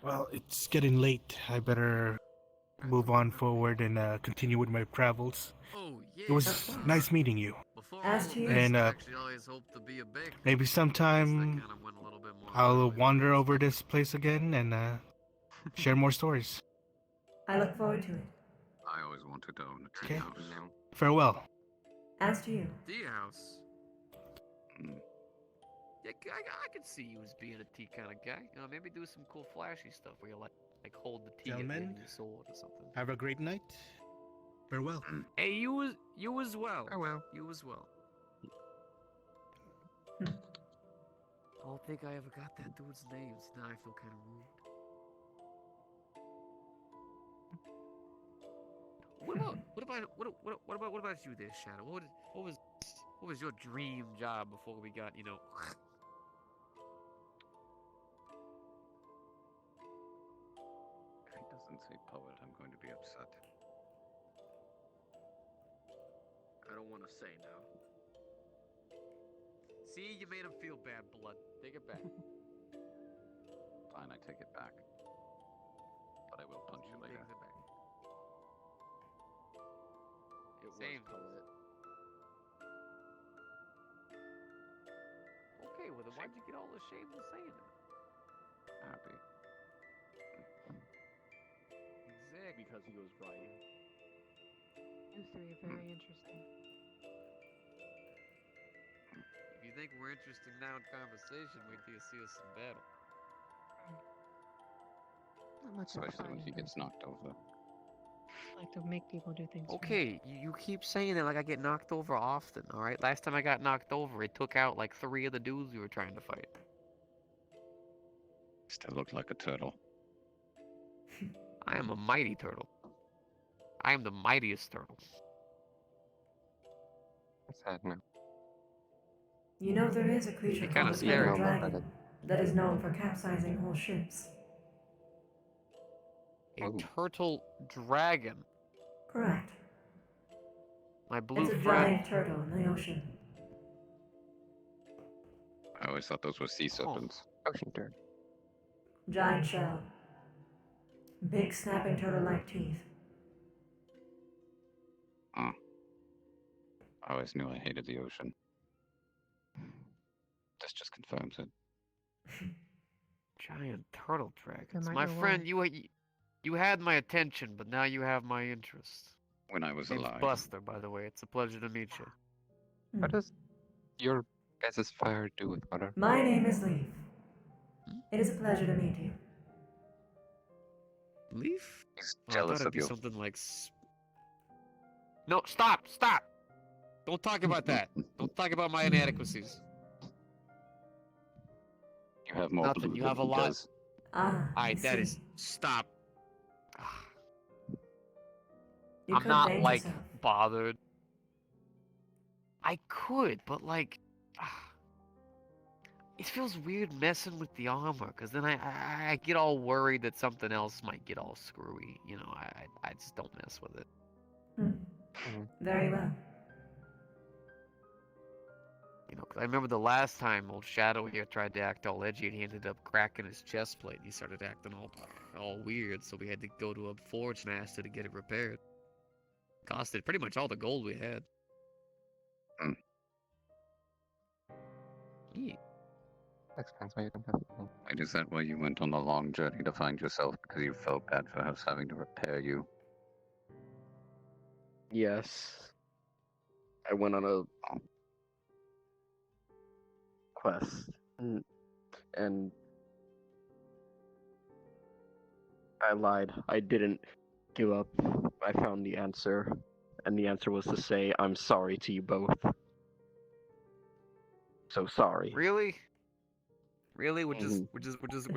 Well, it's getting late. I better move on forward and continue with my travels. Oh, yeah. It was nice meeting you. As to you, And Actually, I always hoped to be a baker. maybe sometime I'll wander over this place again and share more stories. I look forward to it. I always wanted to own a tea Okay. house. Farewell. As to you, Tea house. Yeah, I could see you as being a tea kind of guy. You know, maybe do some cool flashy stuff where you like hold the tea and Gentlemen, maybe your sword or something. Have a great night. Farewell. Hey, you as well. Oh well. You as well. I don't think I ever got that dude's names. Now I feel kind of rude. What about you there, Shadow? What was your dream job before we got, you know? If he doesn't say poet, I'm going to be upset. I don't want to say now. See, you made him feel bad, Blood. Take it back. Fine, I take it back. But I will punch you later. Takes it back. It Same. was poet. Okay, well then why'd you get all ashamed of saying it? Happy. Exactly. Because he was right. You three are very interesting. If you think we're interesting now in conversation, wait till you see us in battle. Not much of a Especially when he fighter. gets knocked over. I like to make people do things. for me. Okay, you keep saying it like I get knocked over often, alright? Last time I got knocked over, it took out like 3 of the dudes we were trying to fight. Still look like a turtle. I am a mighty turtle. I am the mightiest turtle. What's that now? You know there is a creature Kinda called a scary. turtle dragon that is known for capsizing whole ships. A turtle dragon. Correct. My blue It's a friend. giant turtle in the ocean. I always thought those were sea serpents. Ocean turtle. Giant shell. Big snapping turtle-like teeth. Oh. I always knew I hated the ocean. This just confirms it. Giant turtle dragons. might My go friend, you had my attention, but now you have my interest. When I was Name's alive. Buster, by the way. It's a pleasure to meet you. What does your guys' fire do with water? My name is Leaf. It is a pleasure to meet you. Leaf? He's I jealous thought it'd of be you. something like... No, stop! Don't talk about that. Don't talk about my inadequacies. You have more Nothing, blue you than have a he lot. does. Alright, that is... Stop. You I'm could not, paint like, yourself. bothered. I could, but, like... It feels weird messing with the armor, because then I get all worried that something else might get all screwy. You know, I just don't mess with it. Very well. You know, 'cause I remember the last time old Shadow here tried to act all edgy, and he ended up cracking his chest plate, and he started acting all weird, so we had to go to a forge master to get it repaired. Costed pretty much all the gold we had. Yeah. Explains why you don't have to. Wait, is that why you went on the long journey to find yourself? Because you felt bad for us having to repair you? Yes. I went on a quest. And I lied. I didn't give up. I found the answer. And the answer was to say, I'm sorry to you both. So sorry. Really? Really? We're just took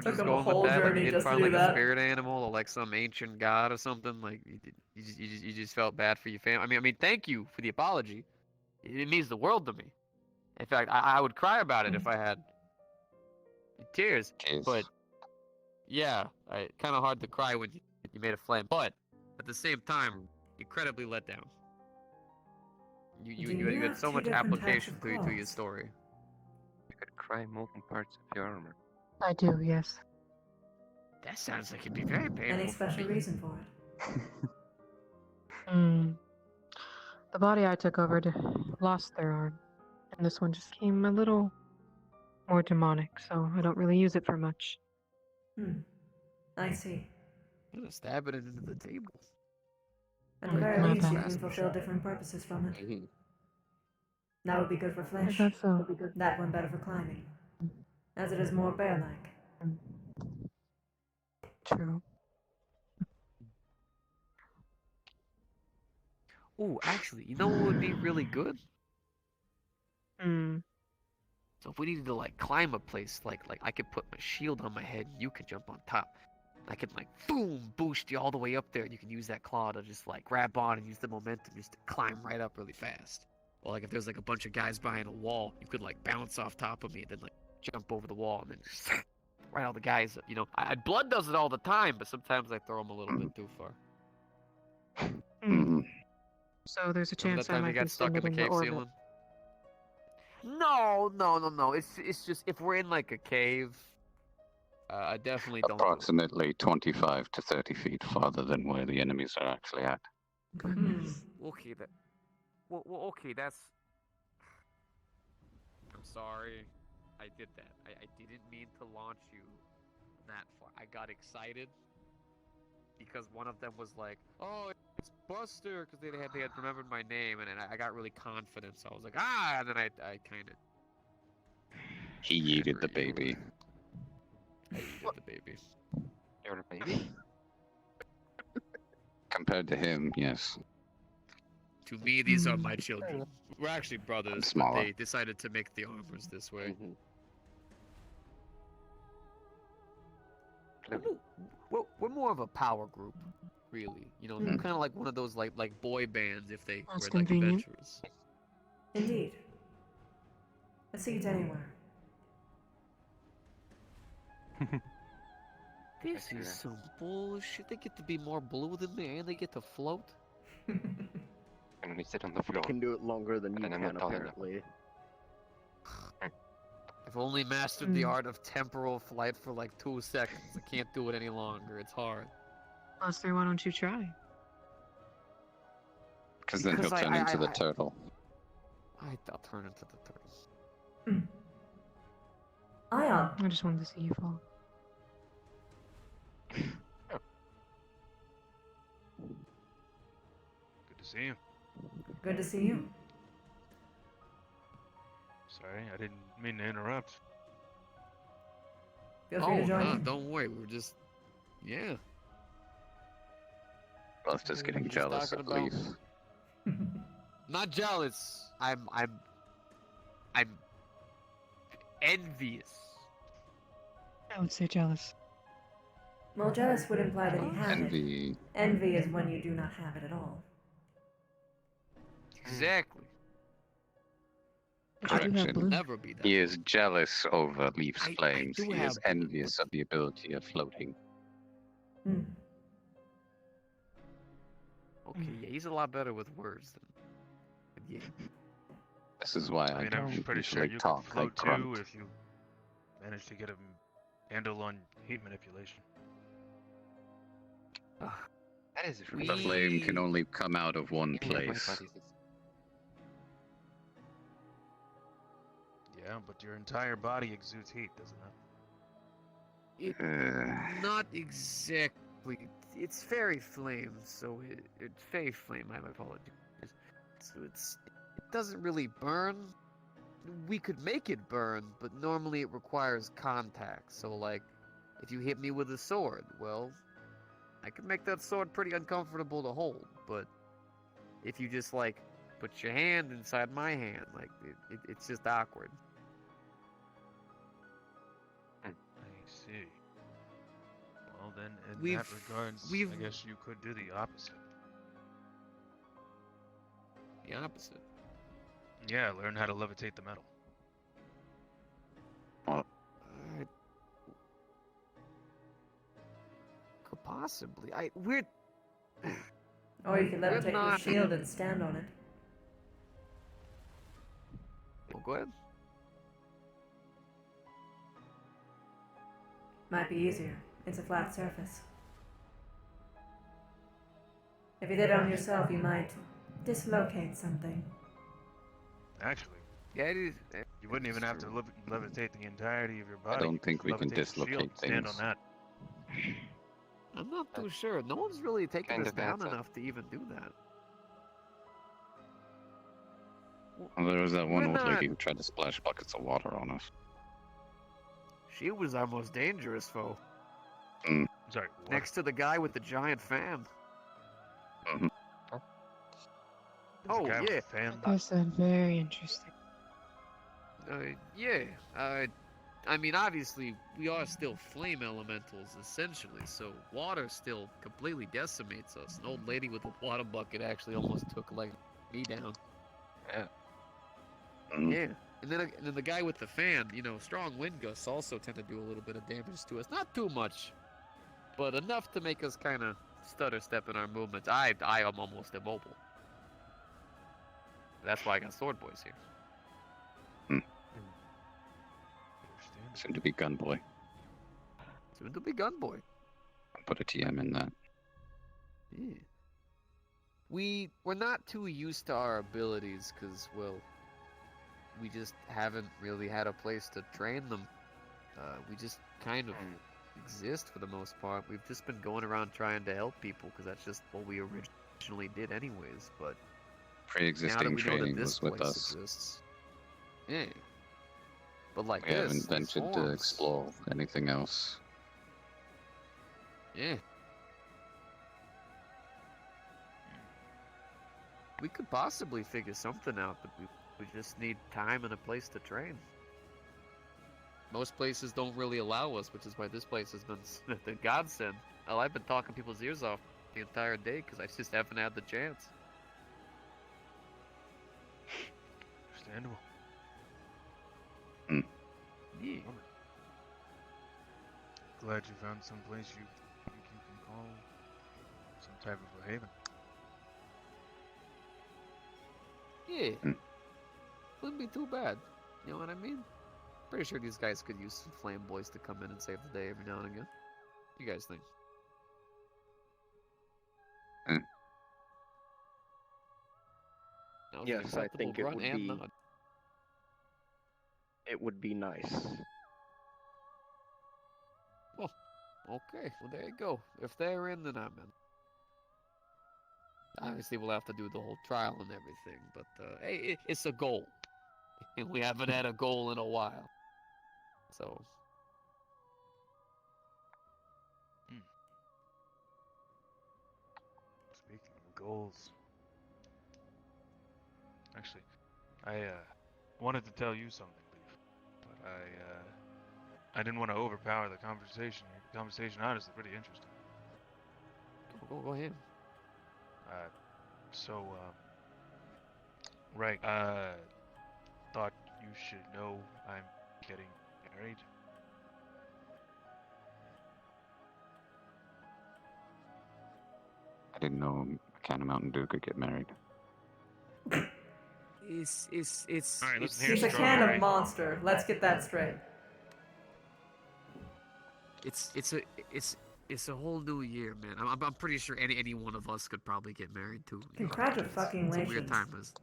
going him a whole with that? Like journey you didn't just to find do like a that. spirit animal or like some ancient god or something? Like you just felt bad for your family. I mean, thank you for the apology. It means the world to me. In fact, I would cry about it if I had tears. But yeah, kind of hard to cry when you made a flame. But at the same time, incredibly let down. You had so much application to your story. You could cry moving parts of your armor. I do, yes. That sounds like it'd be very painful. Any special reason for it? The body I took over lost their arm, and this one just came a little more demonic, so I don't really use it for much. I see. Just stab it into the table. At the very least, you can fulfill different purposes from it. That would be good for flesh. I guess so. That one better for climbing, as it is more bear-like. True. Ooh, actually, you know what would be really good? So if we needed to like climb a place, like I could put my shield on my head, and you could jump on top. I could like boom boost you all the way up there, and you can use that claw to just like grab on and use the momentum just to climb right up really fast. Or like if there's like a bunch of guys behind a wall, you could like bounce off top of me and then like jump over the wall and then just right all the guys. You know, Blood does it all the time, but sometimes I throw them a little bit too far. So there's a Remember chance that I time might you be got stuck in the sending cave orbit. ceiling? No. It's just if we're in like a cave, I definitely don't. Approximately 25 to 30 feet farther than where the enemies are actually at. Okay, okay, that's. I'm sorry, I did that. I didn't mean to launch you that far. I got excited because one of them was like, "Oh, it's Buster," because they had remembered my name, and I got really confident. So I was like, "Ah!" And then I kind of. He yeeted the baby. I yeeted the baby. You're a baby? Compared to him, yes. To me, these are my children. We're actually brothers, but smaller. they decided to make the armors this way. We're more of a power group. really. You know, Hmm. kind of like one of those like boy bands if they That's were like convenient. adventurers. Indeed. A seat anywhere. This is some bullshit. They get to be more blue than me, and they get to float. And we sit on the floor. I can do it longer than you And I'm can, not tall enough. apparently. I've only mastered the art of temporal flight for like 2 seconds. I can't do it any longer. It's hard. Buster, why don't you try? Because then he'll Because turn into the turtle. I'll turn into the turtle. Ion. I just wanted to see you fall. Good to see you. Good to see you. Sorry, I didn't mean to interrupt. Feel free to join no, in. don't worry. We're just, yeah. Buster's getting Just jealous talking of Leaf. Not jealous. I'm envious. I would say jealous. Well, jealous would imply that he had Envy. it. Envy is when you do not have it at all. Exactly. But you do have blue. Never be that. He is jealous over Leaf's I flames. do He have is envious of the ability of floating. Hmm. Okay, yeah, he's a lot better with words than yeah. This is why I mean, don't I'm pretty sure usually you talk. can float I grunt. too if you manage to get a handle on heat manipulation. That is The flame can only come out of one place. Yeah, but your entire body exudes heat, doesn't it? Not exactly. It's fairy flame, so it's fey flame. My apologies. So it doesn't really burn. We could make it burn, but normally it requires contact. So like, if you hit me with a sword, well, I can make that sword pretty uncomfortable to hold. But if you just like put your hand inside my hand, like it's just awkward. I see. Well then, in We've- that regards, I we've- guess you could do the opposite. The opposite. Yeah, learn how to levitate the metal. Could possibly. We're. Or you could We're levitate your not- shield and stand on it. Well, go ahead. Might be easier. It's a flat surface. If you did it on yourself, you might dislocate something. Actually, yeah, it is. You wouldn't even have to levitate the entirety of your body. don't You think could we can levitate your dislocate shield and stand things. on that. I'm not too sure. No one's really taken kind us of down bad, enough to even do that. Well, there was that one We're old not- lady who tried to splash buckets of water on us. She was our most dangerous foe. Sorry, what? Next to the guy with the giant fan. Mhm. Oh, guy with yeah. a fan? That's very interesting. Yeah. I mean, obviously, we are still flame elementals, essentially, so water still completely decimates us. An old lady with a water bucket actually almost took, like, me down. Yeah. Yeah. And then the guy with the fan, you know, strong wind gusts also tend to do a little bit of damage to us. Not too much, but enough to make us kind of stutter step in our movements. I am almost immobile. That's why I got sword boys here. Soon to be Gunboy. Soon to be Gunboy. I'll put a TM in that. Yeah. We're not too used to our abilities because, well, we just haven't really had a place to train them. We just kind of exist for the most part. We've just been going around trying to help people because that's just what we originally did anyways, but now that Pre-existing we know that training this was with place us. exists. Yeah. But like We this, haven't these ventured to forms, explore anything else. Yeah. We could possibly figure something out, but we just need time and a place to train. Most places don't really allow us, which is why this place has been the godsend. Well, I've been talking people's ears off the entire day because I just haven't had the chance. Understandable. Yeah. Glad you found some place you think you can call some type of a haven. Yeah. Wouldn't be too bad. You know what I mean? Pretty sure these guys could use some flame boys to come in and save the day every now and again. What do you guys think? That was an Yes, I acceptable think it grunt would and be. nod. It would be nice. Well, okay. Well, there you go. If they're in, then I'm in. Obviously, we'll have to do the whole trial and everything, but hey, it's a goal. And we haven't had a goal in a while. So. Speaking of goals, actually, I wanted to tell you something, Leaf, but I didn't want to overpower the conversation. The conversation, honestly, pretty interesting. Go ahead. Right, thought you should know I'm getting married. I didn't know a can of Mountain Dew could get married. It's All right, listen He's here, a can of Monster. Let's get that straight. It's a whole new year, man. I'm pretty sure any one of us could probably get married too. Congratulations. It's a weird time, is.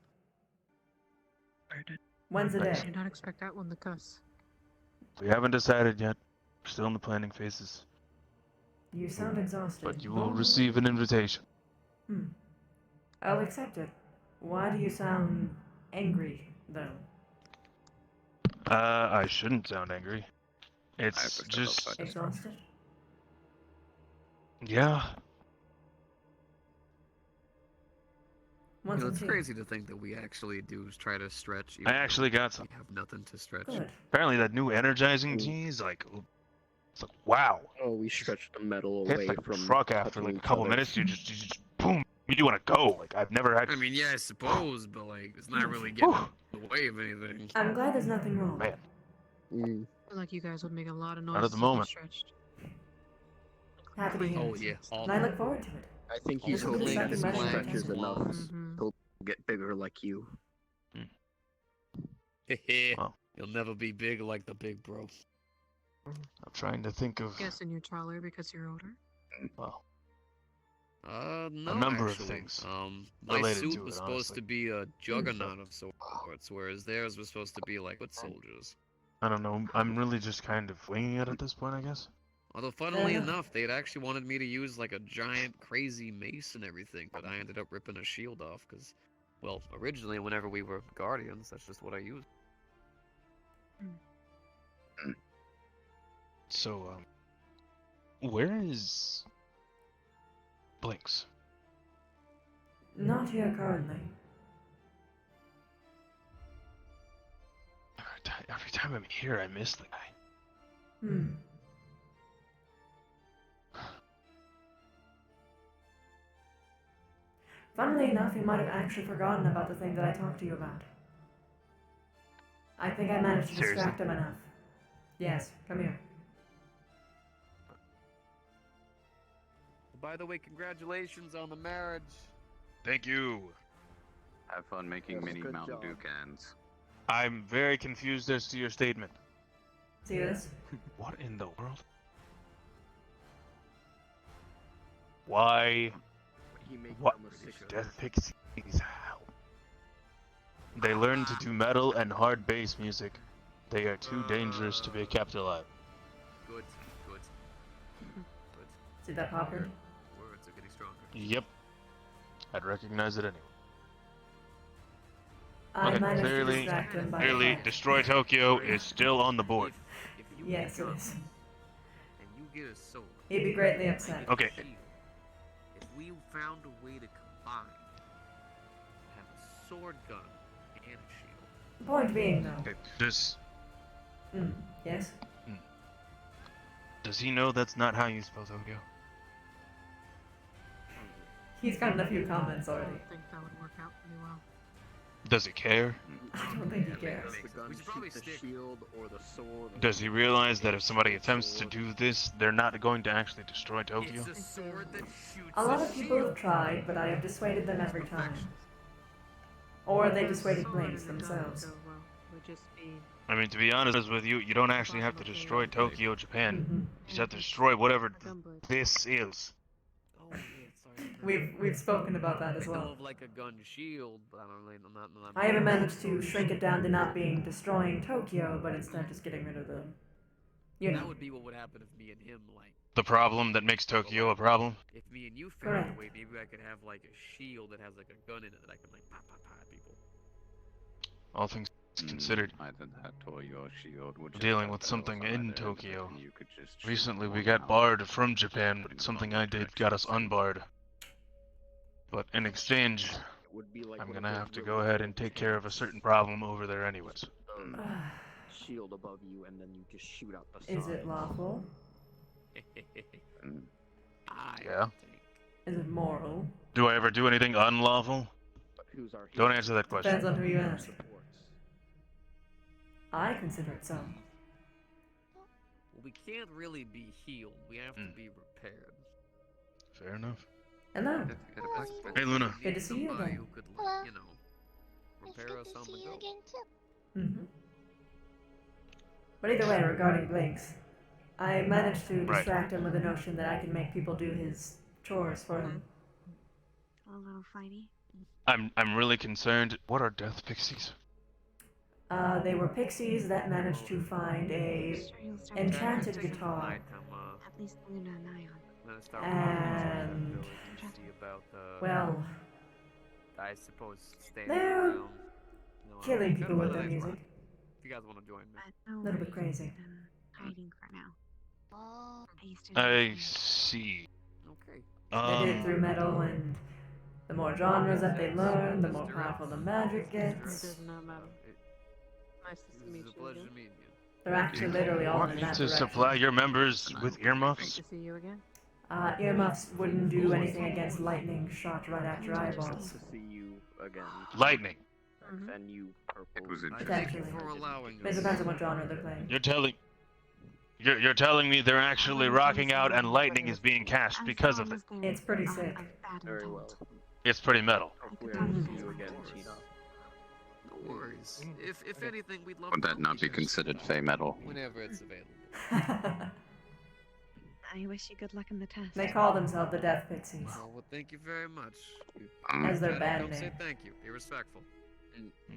When's the day? I did not expect that one to cuss. We haven't decided yet. We're still in the planning phases. You sound exhausted. But you will receive an invitation. I'll accept it. Why do you sound angry, though? I shouldn't sound angry. It's just... Exhausted? Yeah. You know, it's crazy to think that we actually do try to stretch. I actually got some. We have nothing to stretch. Good. Apparently that new energizing tea is like... It's like, wow. Oh, we stretched the metal Hit away the from truck after like a couple minutes, you just boom, you want to go. Like I've never had. I mean, yeah, I suppose, but like, it's not really getting in the way of anything. I'm glad there's nothing wrong. Man. I feel like you guys would make a lot of noise. Not at the moment. Stretched. Happy to hear Oh it. yeah. And I look forward to it. I think he's This will be the hoping if second he measure. stretches enough, he'll get bigger like you. Well, You'll never be big like the big bro. I'm trying to think of Guessing you're taller because you're older. well, No, a number actually. of things. My related suit to was it, supposed honestly. to be a juggernaut of sorts, whereas theirs was supposed to be like foot soldiers. I don't know. I'm really just kind of winging it at this point, I guess. Although, funnily enough, they had actually wanted me to use like a giant, crazy mace and everything, but I ended up ripping a shield off because, well, originally, whenever we were guardians, that's just what I used. So, where is Blinks? Not here currently. Every time I'm here, I miss the guy. Funnily enough, he might have actually forgotten about the thing that I talked to you about. I think I managed to distract him enough. Yes, come here. By the way, congratulations on the marriage. Thank you. Have fun making mini Mountain Dew cans. I'm very confused as to your statement. See this? What in the world? Why? What? Death Pixies? How? They learn to do metal and hard bass music. They are too dangerous to be kept alive. Good. See that popper? Words are getting stronger. Yep. I'd recognize it anyway. I managed to distract him by clearly, the Destroy Tokyo is still on the board. Yes, it is. And you get a sword. He'd be greatly upset. Okay. If we found a way to combine, have a sword gun and a shield. The point being, though. Okay, does Yes? he know that's not how you spell Tokyo? He's gotten a few comments already. I think that would work out pretty well. Does he care? I don't think he cares. We should probably stick. Does he realize that if somebody attempts to do this, they're not going to actually destroy Tokyo? It's a sword that shoots A lot of people have tried, but I have dissuaded them every time. Or they dissuaded Blinks themselves. Would just be I mean, to be honest with you, you don't actually have to destroy Tokyo, Japan. You just have to destroy whatever this is. We've spoken about that as I know well. of like a gun shield, but I don't really know that. I haven't managed to shrink it down to not being destroying Tokyo, but instead just getting rid of the... You know. That would be what would happen if me and him, like... The problem that makes Tokyo a problem? If me and you figured out a way, maybe I could have like a shield that has like a gun in it that I could like pop people. All things considered, Either that or your shield would dealing with something in Tokyo. Recently we got barred from Japan, but something I did got us unbarred. But in exchange, I'm gonna have to go ahead and take care of a certain problem over there anyways. Shield above you, and then you just shoot out the Is it lawful? Yeah? Is it moral? Do I ever do anything unlawful? Don't answer that question. Depends on who you ask. I consider it so. Well, we can't really be healed. We have to be repaired. Fair enough. Hello. Hey, Luna. Good to see you Somebody again. who could, like, you know, repair us on the go. Mm-hmm. But either way, regarding Blinks, I managed to distract him with the notion that I can make people do his chores for him. A little fighty. I'm really concerned. What are death pixies? They were pixies that managed to find a enchanted guitar. At least Luna and I on. And well, I suppose staying they're around. You know, killing go people to with the their next music. one. If you guys want to join me. No A little bit worries, crazy. I'm hiding for now. I used to I see. Okay. They did it through metal, and the more genres that they learn, the more powerful the magic gets. Nice to meet you again. They're actually literally all in Want that to direction. supply your members with earmuffs? Good to see you again. Earmuffs wouldn't do anything against lightning shot right at your eyeballs. To see you again. Lightning. Send you purple. Potentially. It depends on what genre they're playing. You're telling me they're actually rocking out and lightning is being cast because of it. It's pretty sick. Very well. It's pretty metal. Hopefully I will see you again, Tina. No worries. If anything, we'd love Would to that not be considered fey metal? whenever it's available. I wish you good luck in the test. They call themselves the Death Pixies. Well, thank you very much. As their Don't band say name. thank you. Be respectful.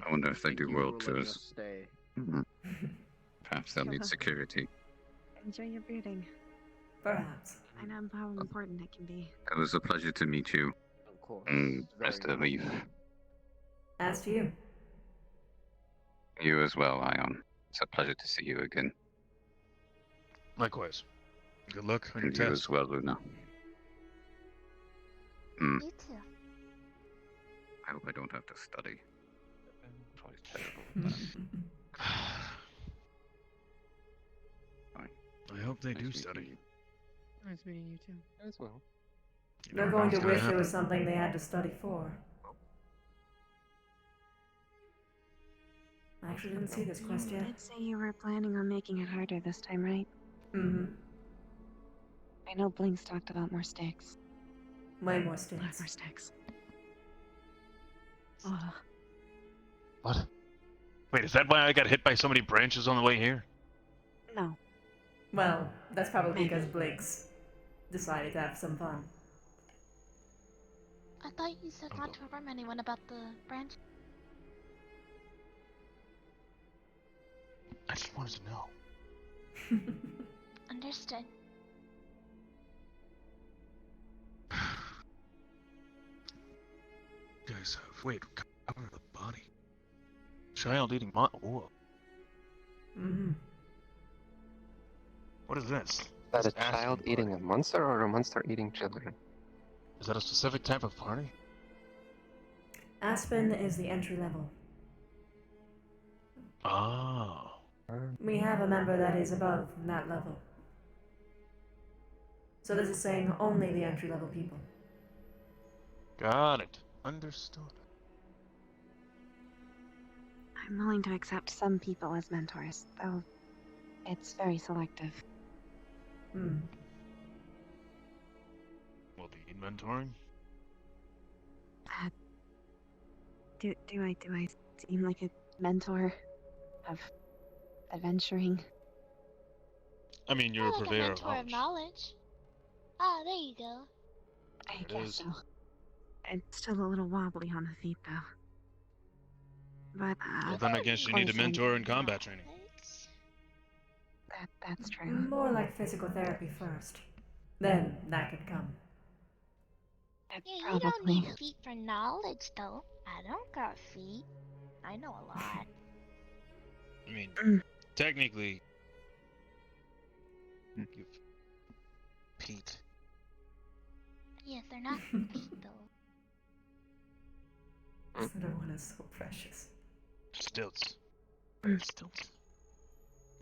I wonder if they do world tours. Stay. Perhaps they'll need security. Enjoy your brooding. Perhaps. I know how important it can be. It was a pleasure to meet you. Of course. Mr. Leaf. As to you. You as well, Ion. It's a pleasure to see you again. Likewise. Good luck on your And you test. as well, Luna. You too. I hope I don't have to study. It's always terrible. I hope they do study. Nice meeting you too. As well. They're going to wish it was something they had to study for. I actually didn't see this quest You yet. did say you were planning on making it harder this time, right? Mm-hmm. I know Blinks talked about more stakes. Way more A lot stakes. more stakes. Ugh. What? Wait, is that why I got hit by so many branches on the way here? No. Well, that's probably because Blinks decided to have some fun. I thought you said not to inform anyone about the branch. I just wanted to know. Understood. You guys have... Wait, cover the body. Child eating Whoa. Mm-hmm. What is this? Is that a This Aspen child party. eating a monster or a monster eating children? Is that a specific type of party? Aspen is the entry level. Oh. We have a member that is above that level. So this is saying only the entry level people. Got it. Understood. I'm willing to accept some people as mentors, though it's very selective. Hmm. Well, do you need mentoring? Do I seem like a mentor of adventuring? I mean, you're a Like a purveyor of mentor of knowledge. knowledge. Ah, there you go. I There it guess is. so. It's still a little wobbly on the feet, though. But, Well, then I guess you need a mentor in combat training. That's true. More like physical therapy first. Then that could come. Yeah, you don't need feet for knowledge, though. I don't got feet. I know a lot. I mean, technically, you've Pete. Yes, they're not feet, though. This little one is so precious. Stilts. Stilts.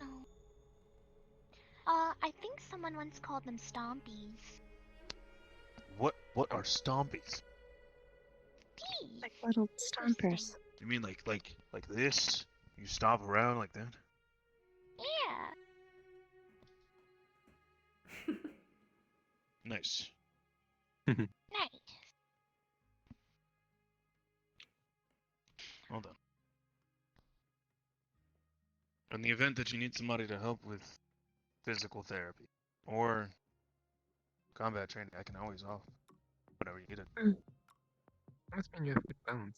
No. I think someone once called them stompies. What are stompies? Feet. Like little stompers. You mean like this? You stomp around like that? Yeah. Nice. Nice. Well done. In the event that you need somebody to help with physical therapy or combat training, I can always offer whatever you needed. Must mean you have good bones.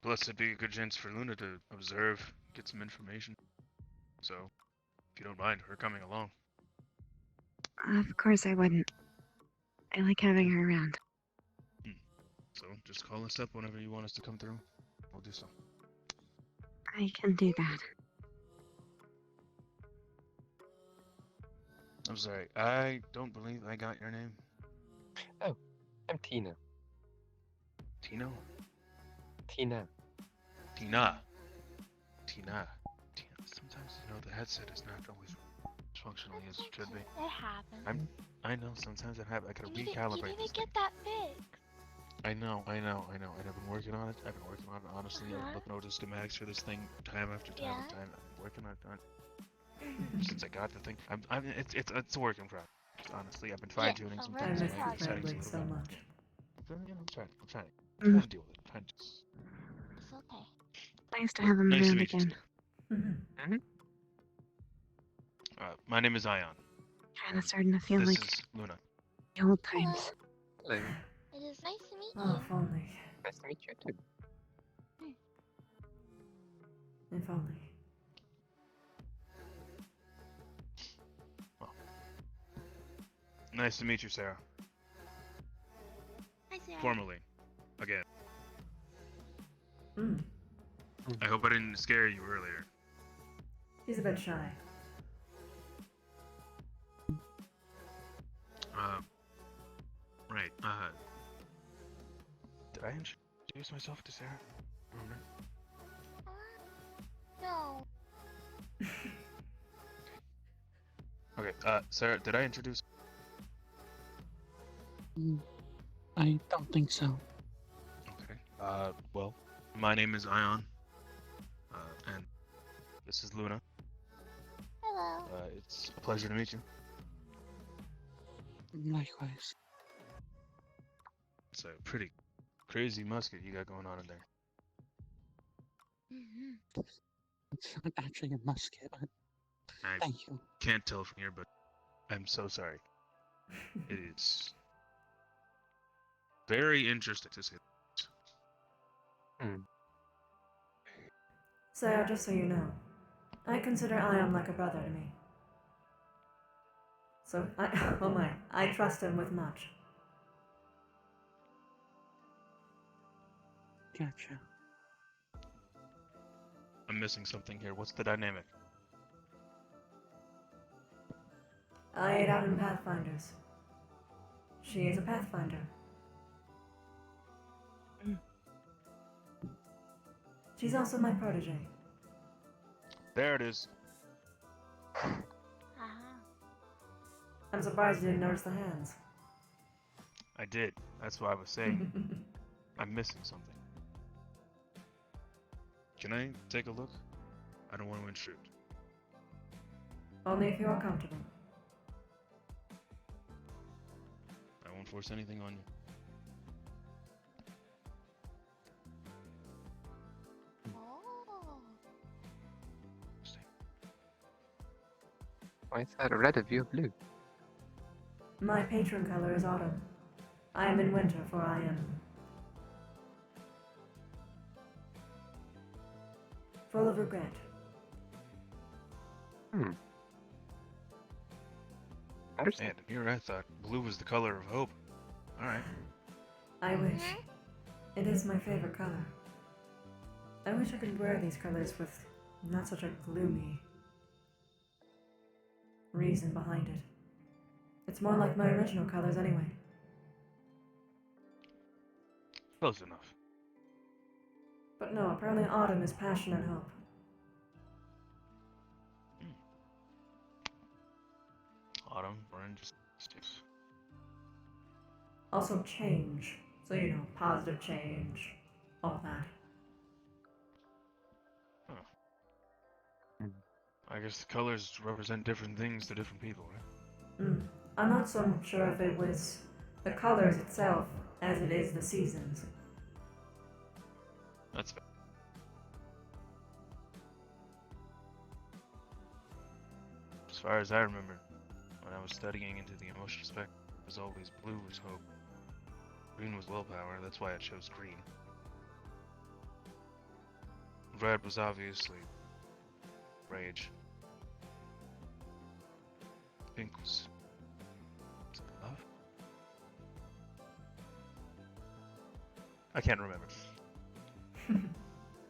Plus, it'd be a good chance for Luna to observe, get some information. So, if you don't mind her coming along. Of course I wouldn't. I like having her around. So, just call us up whenever you want us to come through. We'll do so. I can do that. I'm sorry, I don't believe I got your name. Oh, I'm Tina. Tino? Tina. Tina. Sometimes, you know, the headset is not always functionally as it should be. It happens. I know, sometimes it happens. I gotta You recalibrate need this to get thing. that fixed. I know, and I've been working on it. Honestly. I've been looking over the schematics for this thing time after time and time. I've been working on it since I got the thing. It's a work in progress. Honestly, I've been fine tuning some things. I miss the family so much. I'm trying to deal with it. It's okay. Nice to have him Nice to around meet you, again. Steve. My name is Ion. Kinda starting to feel This like is Luna. the old times. Hello. It is nice to meet Oh, if only. Nice to meet you too. If only. Nice to meet you, Sarah. Hi, Sarah. Formally. Again. Hmm. I hope I didn't scare you earlier. He's a bit shy. Right. Did I introduce myself to Sarah? No. Okay, Sarah, did I introduce? I don't think so. Okay. Well, my name is Ion. And this is Luna. Hello. It's a pleasure to meet you. Likewise. It's a pretty crazy musket you got going on in there. It's not actually a musket, but I thank you. can't tell from here, but I'm so sorry. It is very interesting to see. Sarah, just so you know, I consider Ion like a brother to me. So, I trust him with much. Gotcha. I'm missing something here. What's the dynamic? I ate out in Pathfinders. She is a Pathfinder. She's also my protege. There it is. I'm surprised you didn't notice the hands. I did. That's why I was saying I'm missing something. Can I take a look? I don't want to intrude. Only if you are comfortable. I won't force anything on you. Why is that red if you're blue? My patron color is autumn. I am in winter, for I am full of regret. Hmm. Man, here I thought blue was the color of hope. Alright. I wish. It is my favorite color. I wish I could wear these colors with not such a gloomy reason behind it. It's more like my original colors anyway. Close enough. But no, apparently autumn is passion and hope. Autumn, orange, sticks. Also change. So, you know, positive change. All that. I guess the colors represent different things to different people, right? I'm not so sure if it was the colors itself as it is the seasons. That's fair. As far as I remember, when I was studying into the emotional spectrum, it was always blue was hope. Green was willpower, that's why I chose green. Red was obviously rage. Pink was love? I can't remember.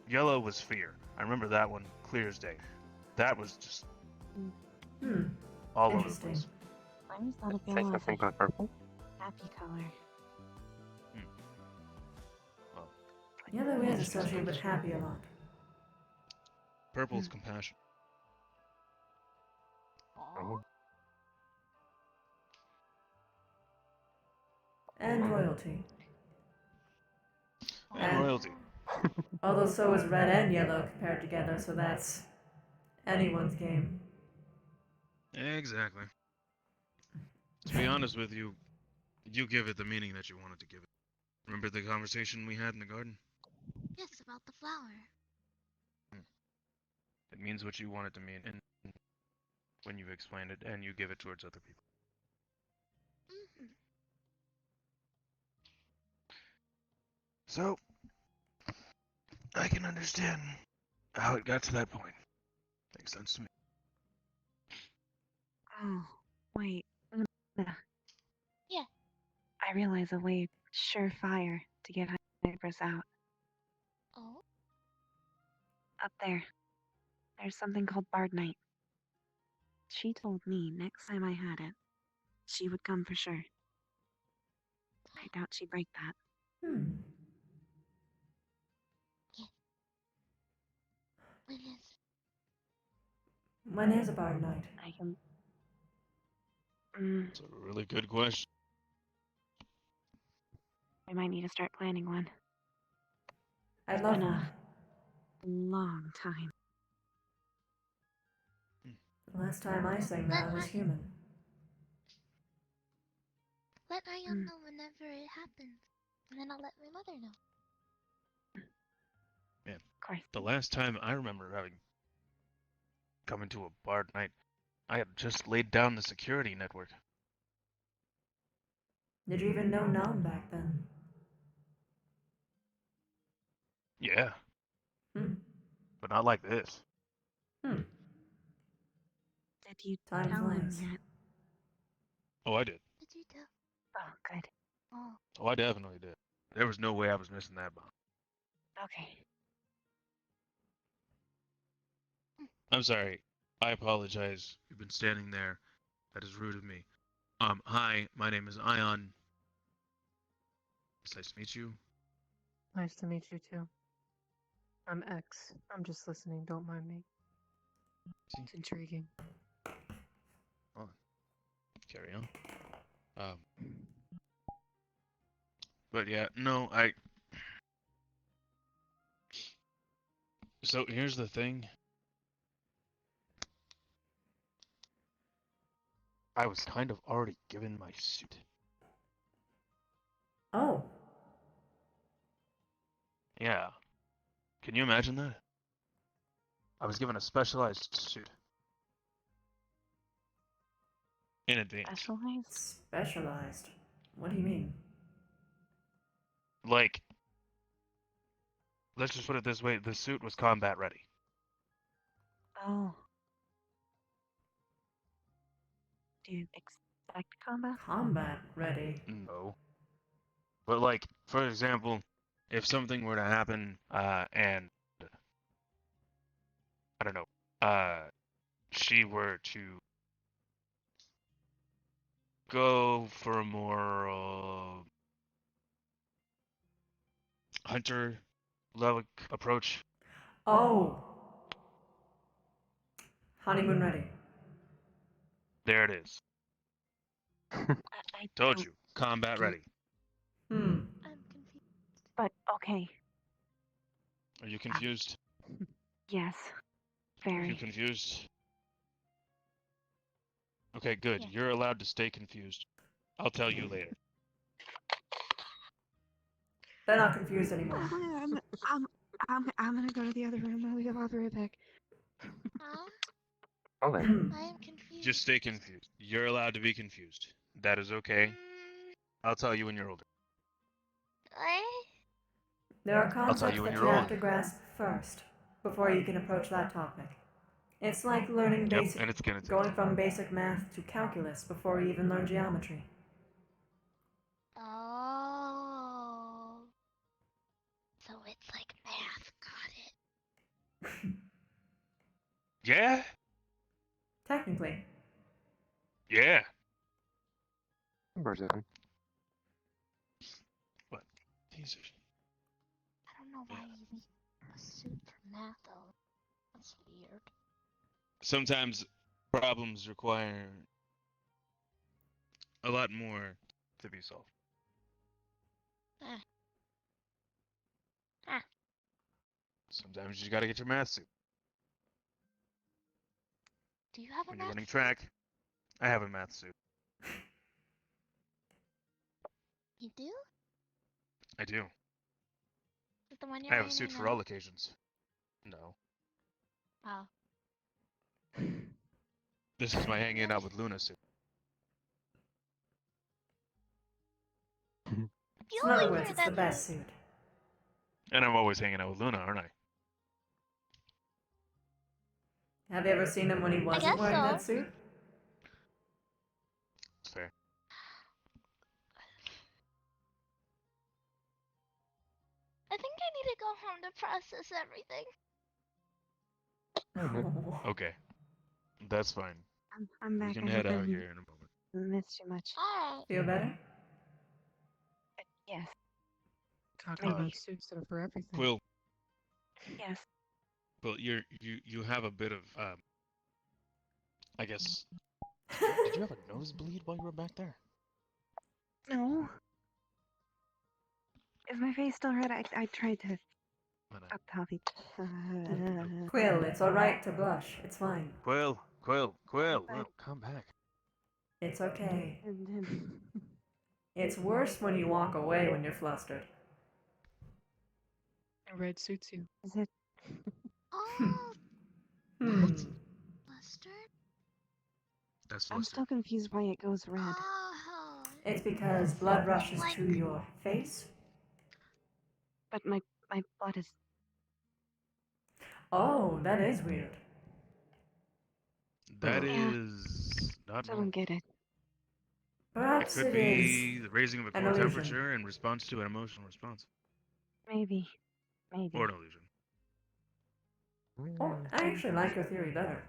Yellow was fear. I remember that one clear as day. That was just all over the place. I always thought of Say yellow as something a about purple. happy color. Well, Yellow is associated with happy a lot. purple's compassion. Oh. And royalty. And royalty. Although so is red and yellow compared together, so that's anyone's game. Exactly. To be honest with you, you give it the meaning that you wanted to give it. Remember the conversation we had in the garden? Yes, about the flower. It means what you want it to mean, and when you've explained it, and you give it towards other people. So, I can understand how it got to that point. Makes sense to me. Oh, wait. Yeah. I realize a way surefire to get Hypers out. Oh? Up there. There's something called Bard Night. She told me next time I had it, she would come for sure. I doubt she'd break that. When is? When is a Bard Night? I can. It's a really good question. I might need to start planning one. I'd love It's been one. a long time. The last time I sang that I was human. Let Ion know whenever it happens, and then I'll let my mother know. Man, the last time I remember having come into a bard night, I had just laid down the security network. Did you even know Nam back then? Yeah. But not like this. Did you Time tell him flies. yet? Oh, I did. Did you tell? Oh, good. Oh. Oh, I definitely did. There was no way I was missing that bomb. Okay. I'm sorry. I apologize. You've been standing there. That is rude of me. Hi, my name is Ion. It's nice to meet you. Nice to meet you too. I'm X. I'm just listening, don't mind me. It's intriguing. Hold on. carry on. But yeah, no, So here's the thing. I was kind of already given my suit. Oh. Yeah. Can you imagine that? I was given a specialized suit. In advance. Specialized? Specialized? What do you mean? Like, let's just put it this way, the suit was combat ready. Oh. Do you expect combat? Combat ready. No. But like, for example, if something were to happen, and I don't know, she were to go for a more hunter level approach. Oh. Honeymoon ready. There it is. I Told don't you, combat ready. Hmm. But okay. Are you confused? Yes. Are you Very. confused? Okay, good. You're allowed to stay confused. I'll tell you later. They're not confused anymore. I'm gonna go to the other room. I'll be right back. Oh, there. I am confused. Just stay confused. You're allowed to be confused. That is okay. I'll tell you when you're older. There are I'll tell concepts you when that you're you have older. to grasp first, before you can approach that topic. It's like learning Yep, basic, and it's gonna take going time. from basic math to calculus before you even learn geometry. Oh. So it's like math. Got it. Yeah? Technically. Yeah. Numbers in. What? These are... I don't know why you need a suit for math though. That's weird. Sometimes problems require a lot more to be solved. Eh. Ah. Sometimes you gotta get your math suit. Do you have a When you're math running suit? track, I have a math suit. You do? I do. Is it the one you're I have a wearing suit right for now? all occasions. No. Oh. This is my hanging out with Luna suit. You In other only words, wear it's the that best suit. suit. And I'm always hanging out with Luna, aren't I? Have you ever seen him when he wasn't guess wearing so. that suit? It's fair. I think I need to go home to process everything. Okay. That's fine. I'm back. We can I head hope I out didn't here in a moment. miss too much. Alright. Feel better? Yes. Talking Maybe. about suits that are for everything. Quill, Yes. you have a bit of I guess. Did you have a nosebleed while you were back there? No. Is my face still red? I tried to up topic. Quill, it's alright to blush. It's fine. Quill, come back. It's okay. It's worse when you walk away when you're flustered. A red suits you. Is it? Oh, Hmm. mustard? That's I'm still confused why it goes red. Oh. It's because blood rushes to your face. But my blood is. Oh, that is weird. That Yeah. is not Don't normal. get it. It Perhaps could it be is the raising of a an core illusion. temperature in response to an emotional response. Maybe. Or an illusion. Oh, I actually like your theory better.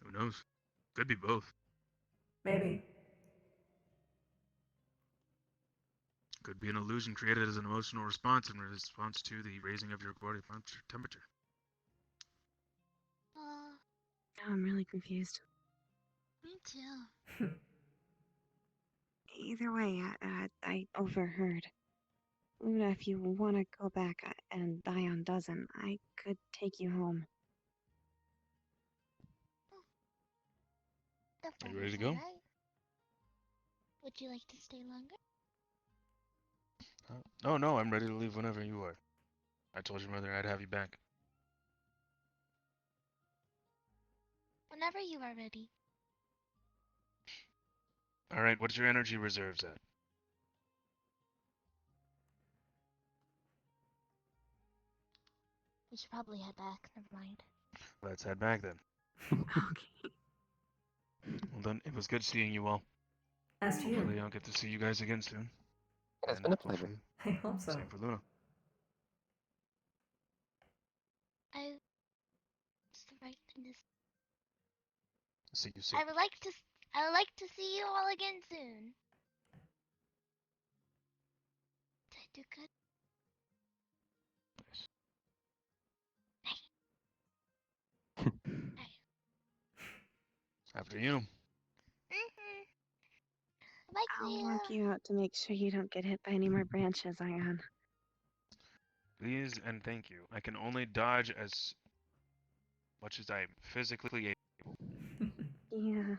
Who knows? Could be both. Maybe. Could be an illusion created as an emotional response in response to the raising of your body temperature. I'm really confused. Me too. Either way, I overheard. Luna, if you want to go back and Dion doesn't, I could take you home. The Are you fun ready is to go? alright. Would you like to stay longer? Oh no, I'm ready to leave whenever you are. I told your mother I'd have you back. Whenever you are ready. Alright, what's your energy reserves at? We should probably head back. Never mind. Let's head back then. Well then, it was good seeing you all. As to Hopefully you. I'll get to see you guys again soon. It's And been a pleasure. hopefully, I hope so. same for Luna. It's the right thing to See you soon. I would like to see you all again soon. Did I do good? After you. Bye, I'll walk you out to make sure you don't get hit by any more branches, Ion. Please and thank you. I can only dodge as much as I am physically able. Yeah.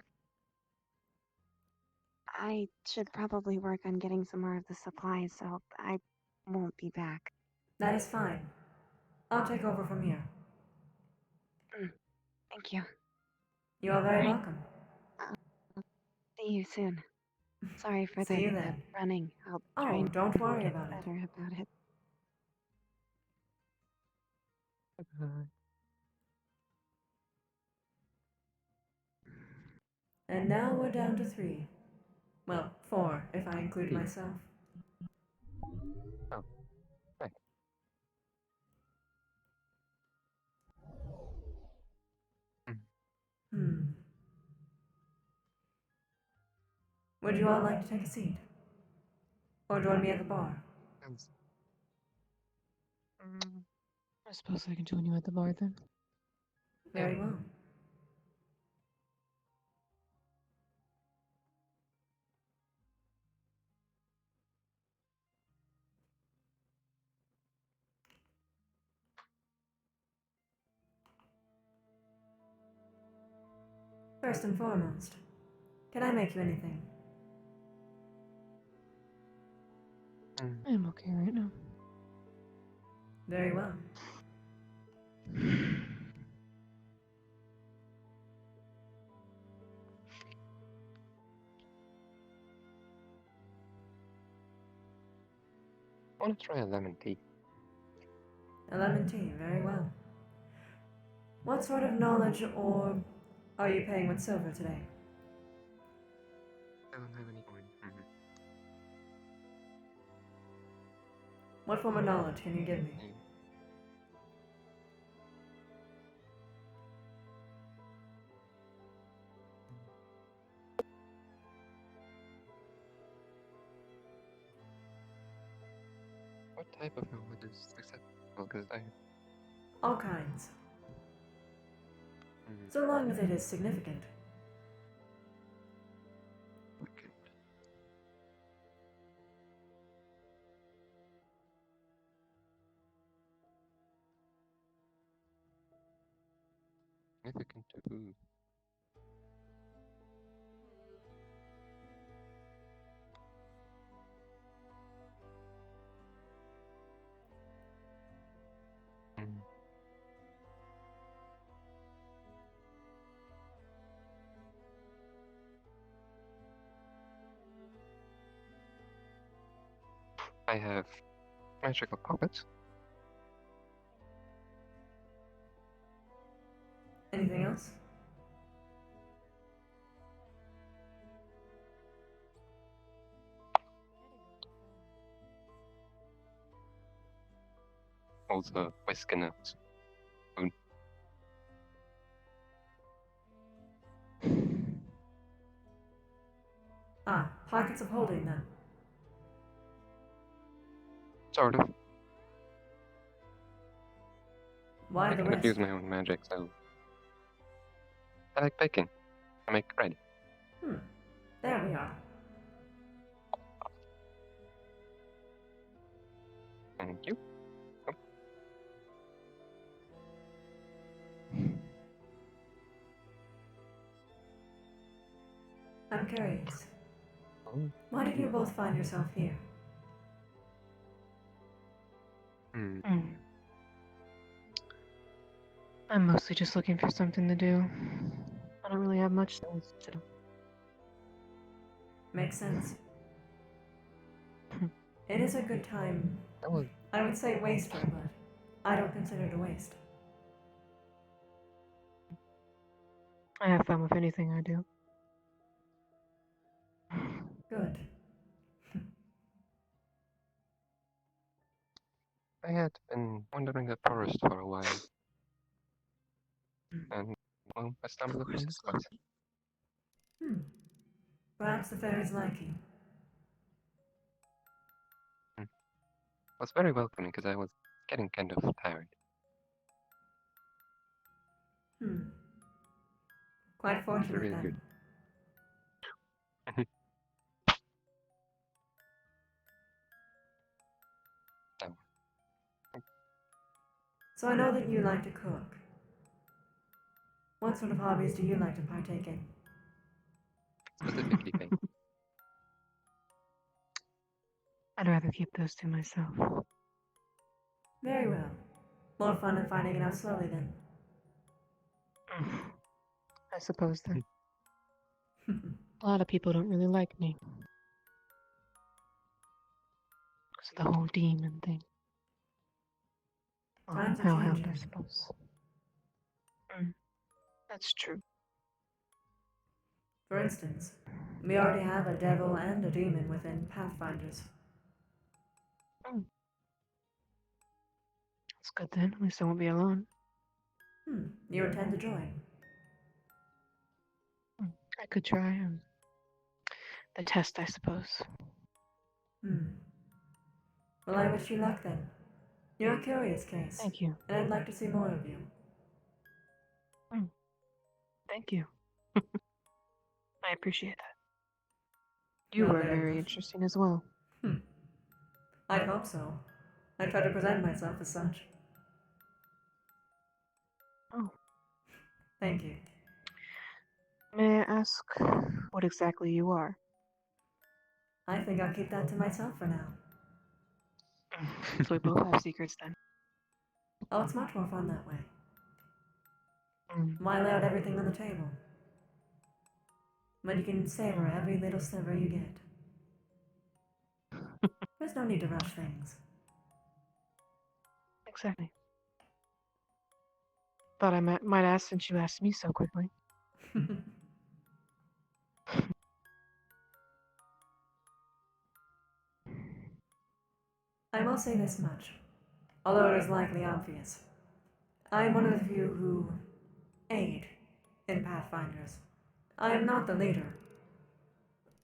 I should probably work on getting some more of the supplies, so I won't be back. That is fine. I'll take over from here. Thank you. You are very welcome. See you soon. Sorry for See the you then. running. I'll Oh, try and don't worry get about it. better about it. And now we're down to 3. Well, 4 if I include myself. Oh, right. Would you all like to take a seat? Or join me at the bar? I suppose I can join you at the bar then. Very well. First and foremost, can I make you anything? I'm okay right now. Very well. I want to try a lemon tea. A lemon tea, very well. What sort of knowledge or are you paying with silver today? I don't have any coin. What form of knowledge can you give me? What type of knowledge is acceptable? Because I... All kinds. So long as it is significant. Significant to who? I have magical pockets. Anything else? Also, whisk and a spoon. Ah, pockets of holding then. Sort of. Why I the cannot risk? use my own magic, so I like baking. I make bread. There we are. Thank you. I'm curious. Why did you both find yourself here? I'm mostly just looking for something to do. I don't really have much to do. Makes sense. It is a good time. I would say waster, but I don't consider it a waste. I have fun with anything I do. Good. I had been wandering the forest for a while. And, well, I stumbled upon this place. Perhaps the fairies like you. It was very welcoming because I was getting kind of tired. Quite fortunate Really then. good. So I know that you like to cook. What sort of hobbies do you like to partake in? Specifically baking. I'd rather keep those to myself. Very well. More fun than finding it out slowly then. I suppose then. A lot of people don't really like me. Because of the whole demon thing. Well, Times are hellhound, changing. I suppose. That's true. For instance, we already have a devil and a demon within Pathfinders. That's good then. At least I won't be alone. You intend to join? I could try the test, I suppose. Well, I wish you luck then. You're a curious case. Thank you. And I'd like to see more of you. Thank you. I appreciate that. You Not were very very much. interesting as well. I'd hope so. I try to present myself as such. Oh. Thank you. May I ask what exactly you are? I think I'll keep that to myself for now. So we both have secrets then. Oh, it's much more fun that way. Why lay out everything on the table? When you can savor every little sliver you get. There's no need to rush things. Exactly. Thought I might ask since you asked me so quickly. I will say this much, although it is likely obvious. I am one of the few who aid in Pathfinders. I am not the leader,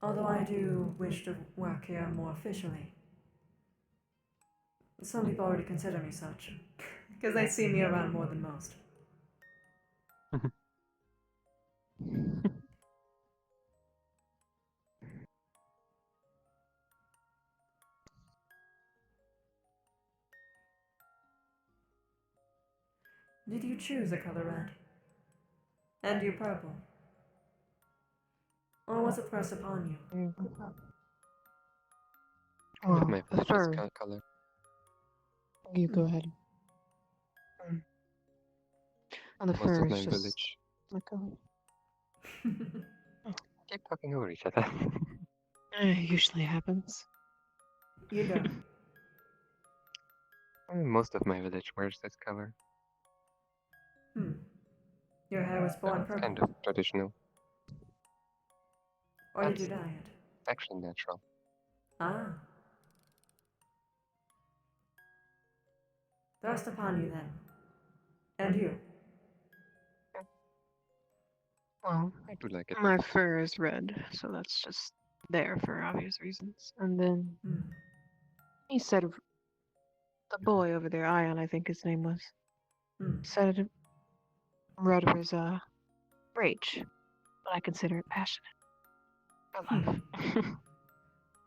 although I do wish to work here more officially. Some people already consider me such, because they see me around more than most. Did you choose the color red? And you purple? Or was it thrust upon you? Well, my the village's fur. color. You go ahead. On the Most fur of my is just village. my color. Keep talking over each other. It usually happens. You don't. Most of my village wears this color. Your hair was born It's purple. kind of traditional. Or did you dye it? Actually natural. Ah. Thrust upon you then. And you? Well, I do like it. my fur is red, so that's just there for obvious reasons. And then he said, the boy over there, Ion, I think his name was, said red was rage, but I consider it passionate. Or love.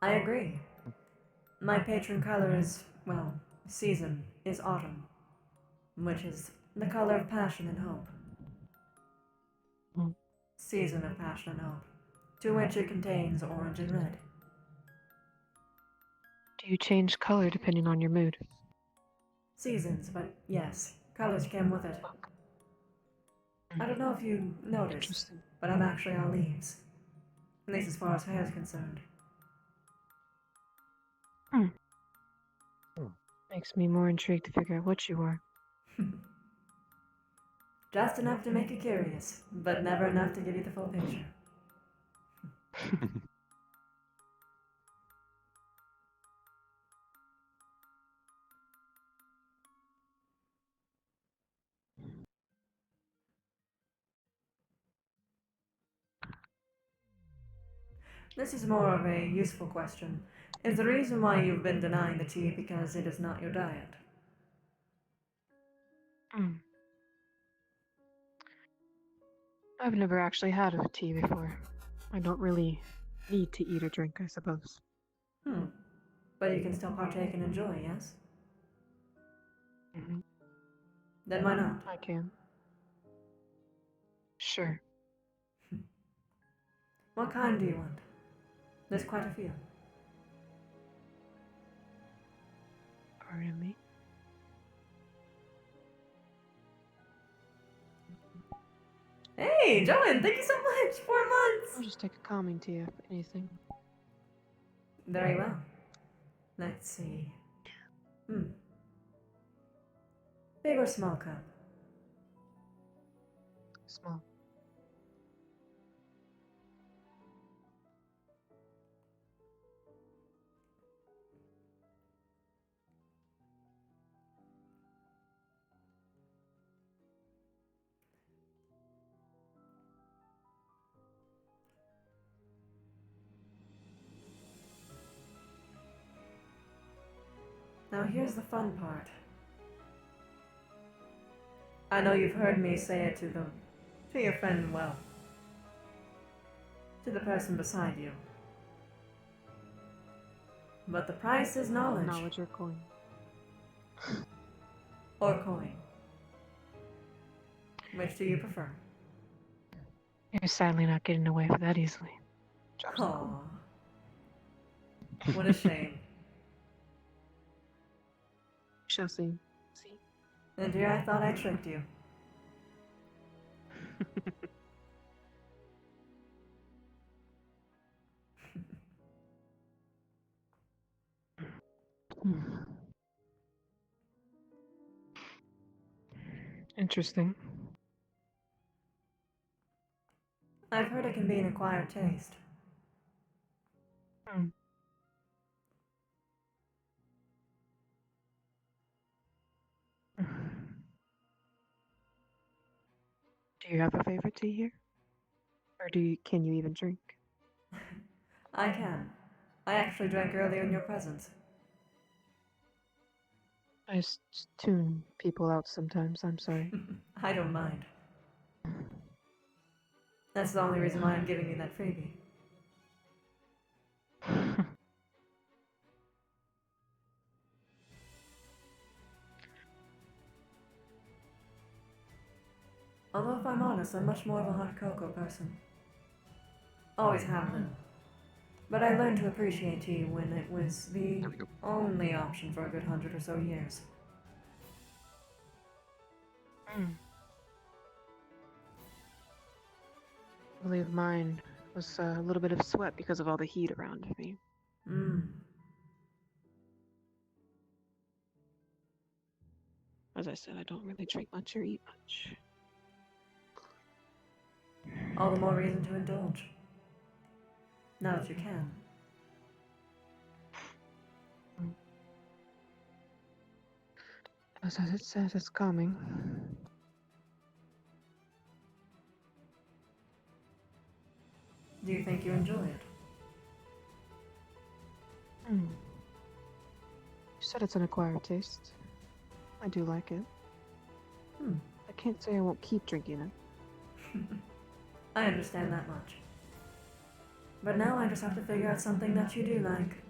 I agree. My patron color is, well, season is autumn, which is the color of passion and hope. Season of passion and hope, to which it contains orange and red. Do you change color depending on your mood? Seasons, but yes, colors came with it. I don't know if you noticed, but I'm actually all leaves. At least as far as hair is concerned. Makes me more intrigued to figure out what you are. Just enough to make you curious, but never enough to give you the full picture. This is more of a useful question. Is the reason why you've been denying the tea because it is not your diet? I've never actually had a tea before. I don't really need to eat or drink, I suppose. But you can still partake and enjoy, yes? Then why not? I can. Sure. What kind do you want? There's quite a few. Pardon me? Hey, Joanne, thank you so much! 4 months! I'll just take a calming tea, if anything. Very well. Let's see. Big or small cup? Small. Now here's the fun part. I know you've heard me say it to your friend, well, to the person beside you. But the price is knowledge. Knowledge or coin. Or coin. Which do you prefer? You're sadly not getting away with that easily. Aww. What a shame. Shall see. And dear, I thought I tricked you. Interesting. I've heard it can be an acquired taste. Do you have a favorite tea here? Or can you even drink? I can. I actually drank earlier in your presence. I just tune people out sometimes, I'm sorry. I don't mind. That's the only reason why I'm giving you that freebie. Although if I'm honest, I'm much more of a hot cocoa person. Always have been. But I learned to appreciate tea when it was the only option for a good 100 or so years. I believe mine was a little bit of sweat because of all the heat around me. As I said, I don't really drink much or eat much. All the more reason to indulge. Now that you can. As it says, it's calming. Do you think you enjoy it? You said it's an acquired taste. I do like it. I can't say I won't keep drinking it. I understand that much. But now I just have to figure out something that you do like.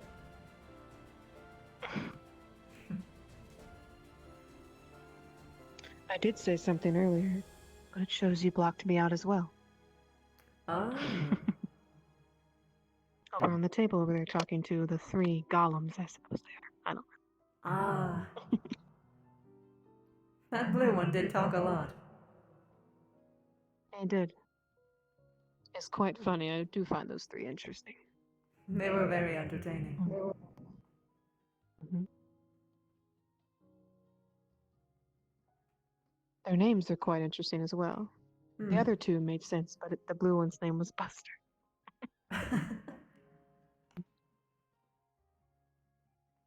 I did say something earlier, but it shows you blocked me out as well. Oh. Over on the table over there talking to the 3 golems, I suppose they are. I don't know. Ah. That blue one did talk a lot. He did. It's quite funny. I do find those 3 interesting. They were very entertaining. Mhm. Their names are quite interesting as well. The other 2 made sense, but the blue one's name was Buster.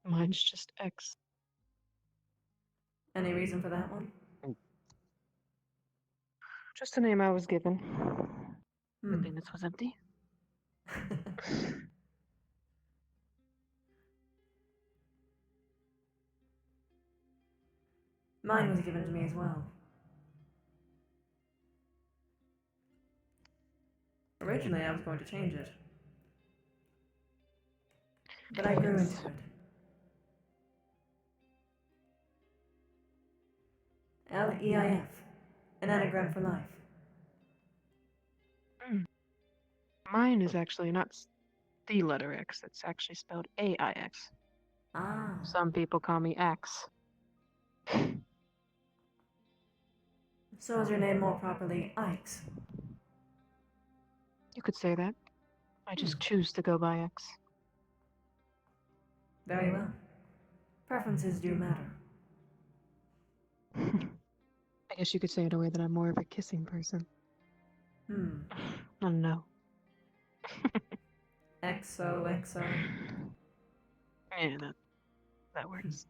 Mine's just X. Any reason for that one? Just a name I was given. Good thing this was empty. Mine was given to me as well. Originally, I was going to change it. But I grew into it. Leif. An anagram for life. Mine is actually not the letter X. It's actually spelled AIX. Ah. Some people call me X. So is your name more properly Ix? You could say that. I just choose to go by X. Very well. Preferences do matter. I guess you could say it a way that I'm more of a kissing person. I don't know. XOXO. Yeah, that works.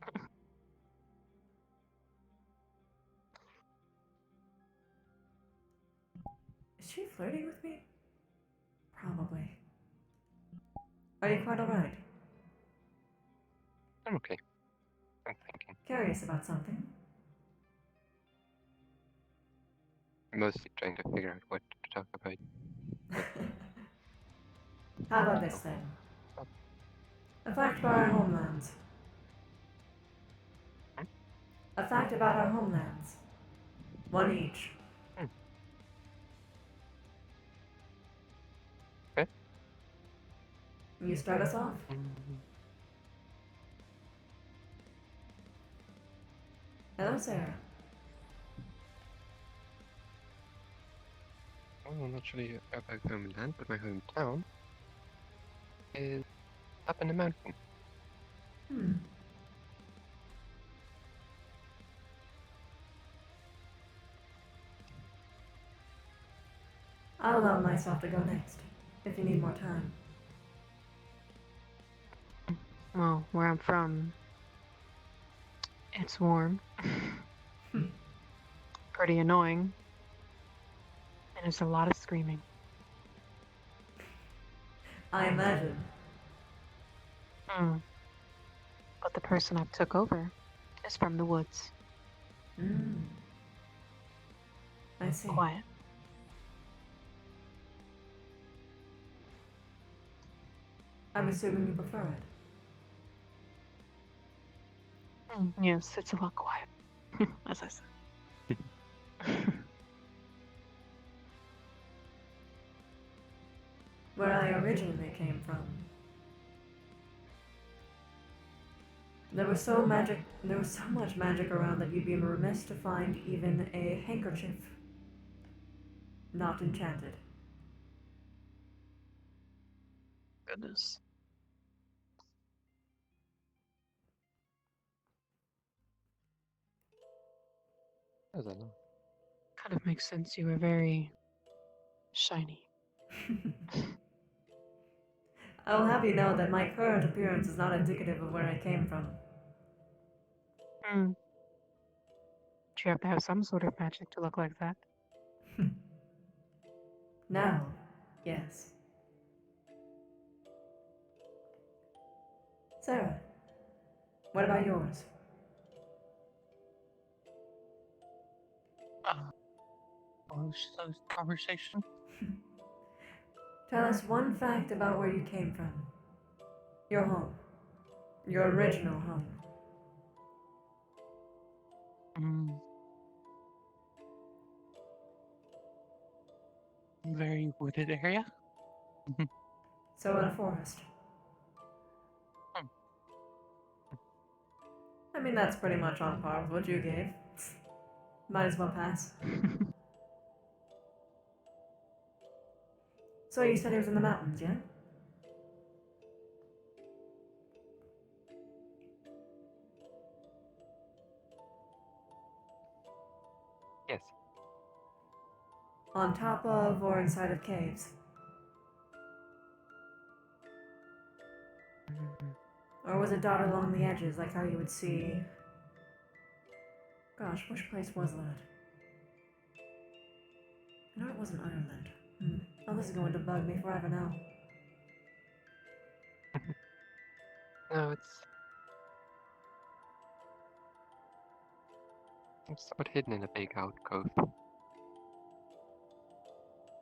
Is she flirting with me? Probably. Are you quite alright? I'm okay. I'm thinking. Curious about something? I'm mostly trying to figure out what to talk about. How about this then? A fact about our homelands. A fact about our homelands. One each. Okay. You start us off? Hello, Sarah. Well, I'm not really about homeland, but my hometown is up in the mountain. I'll allow myself to go next, if you need more time. Well, where I'm from, it's warm. Pretty annoying. And there's a lot of screaming. I imagine. But the person I took over is from the woods. I see. Quiet. I'm assuming you prefer it. Yes, it's a lot quiet, as I said. Where I originally came from. There was so much magic around that you'd be remiss to find even a handkerchief not enchanted. Goodness. I don't know. Kind of makes sense. You were very shiny. I'll have you know that my current appearance is not indicative of where I came from. Do you have to have some sort of magic to look like that? Now, yes. Sarah, what about yours? Conversation? Tell us one fact about where you came from. Your home. Your original home. Very wooded area. So in a forest. I mean, that's pretty much on par with what you gave. Might as well pass. So you said it was in the mountains, yeah? Yes. On top of or inside of caves? Or was it dotted along the edges, like how you would see... Gosh, which place was that? I know it wasn't Ireland. Oh, this is going to bug me forever now. No, it's somewhat hidden in a big alcove,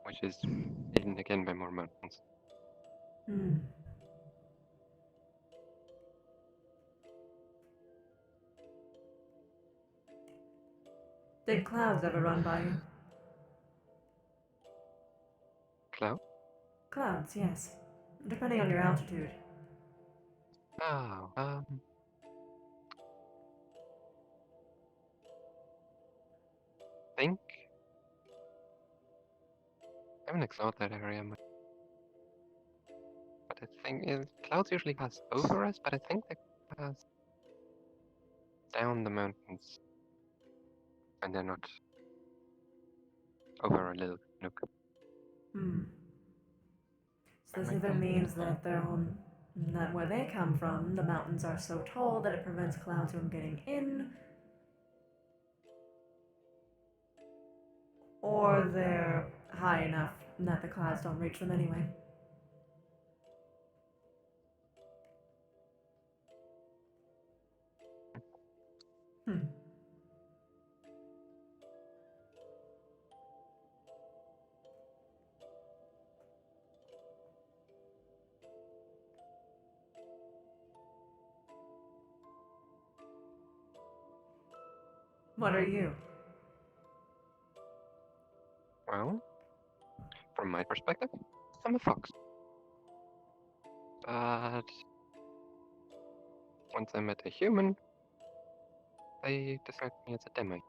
which is hidden again by more mountains. Did clouds ever run by you? Cloud? Clouds, yes. Depending on your altitude. Oh, think I haven't explored that area much. But I think clouds usually pass over us, but I think they pass down the mountains. And they're not over a little nook. So this either means that they're on... that where they come from, the mountains are so tall that it prevents clouds from getting in, or they're high enough that the clouds don't reach them anyway. What are you? Well, from my perspective, I'm a fox. But once I met a human, they described me as a demi.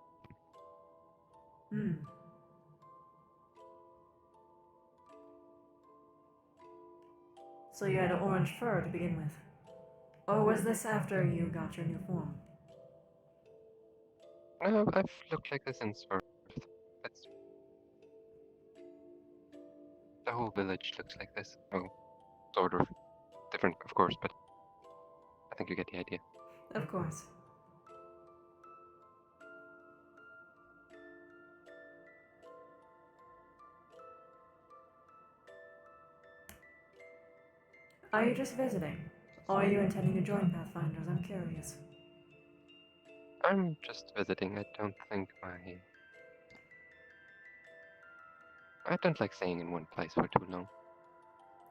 So you had orange fur to begin with? Or was this after you got your new form? No, I've looked like this since birth. That's... The whole village looks like this. Oh, sort of. Different, of course, but I think you get the idea. Of course. Are you just visiting? Or are you intending to join Pathfinders? I'm curious. I'm just visiting. I don't like staying in one place for too long.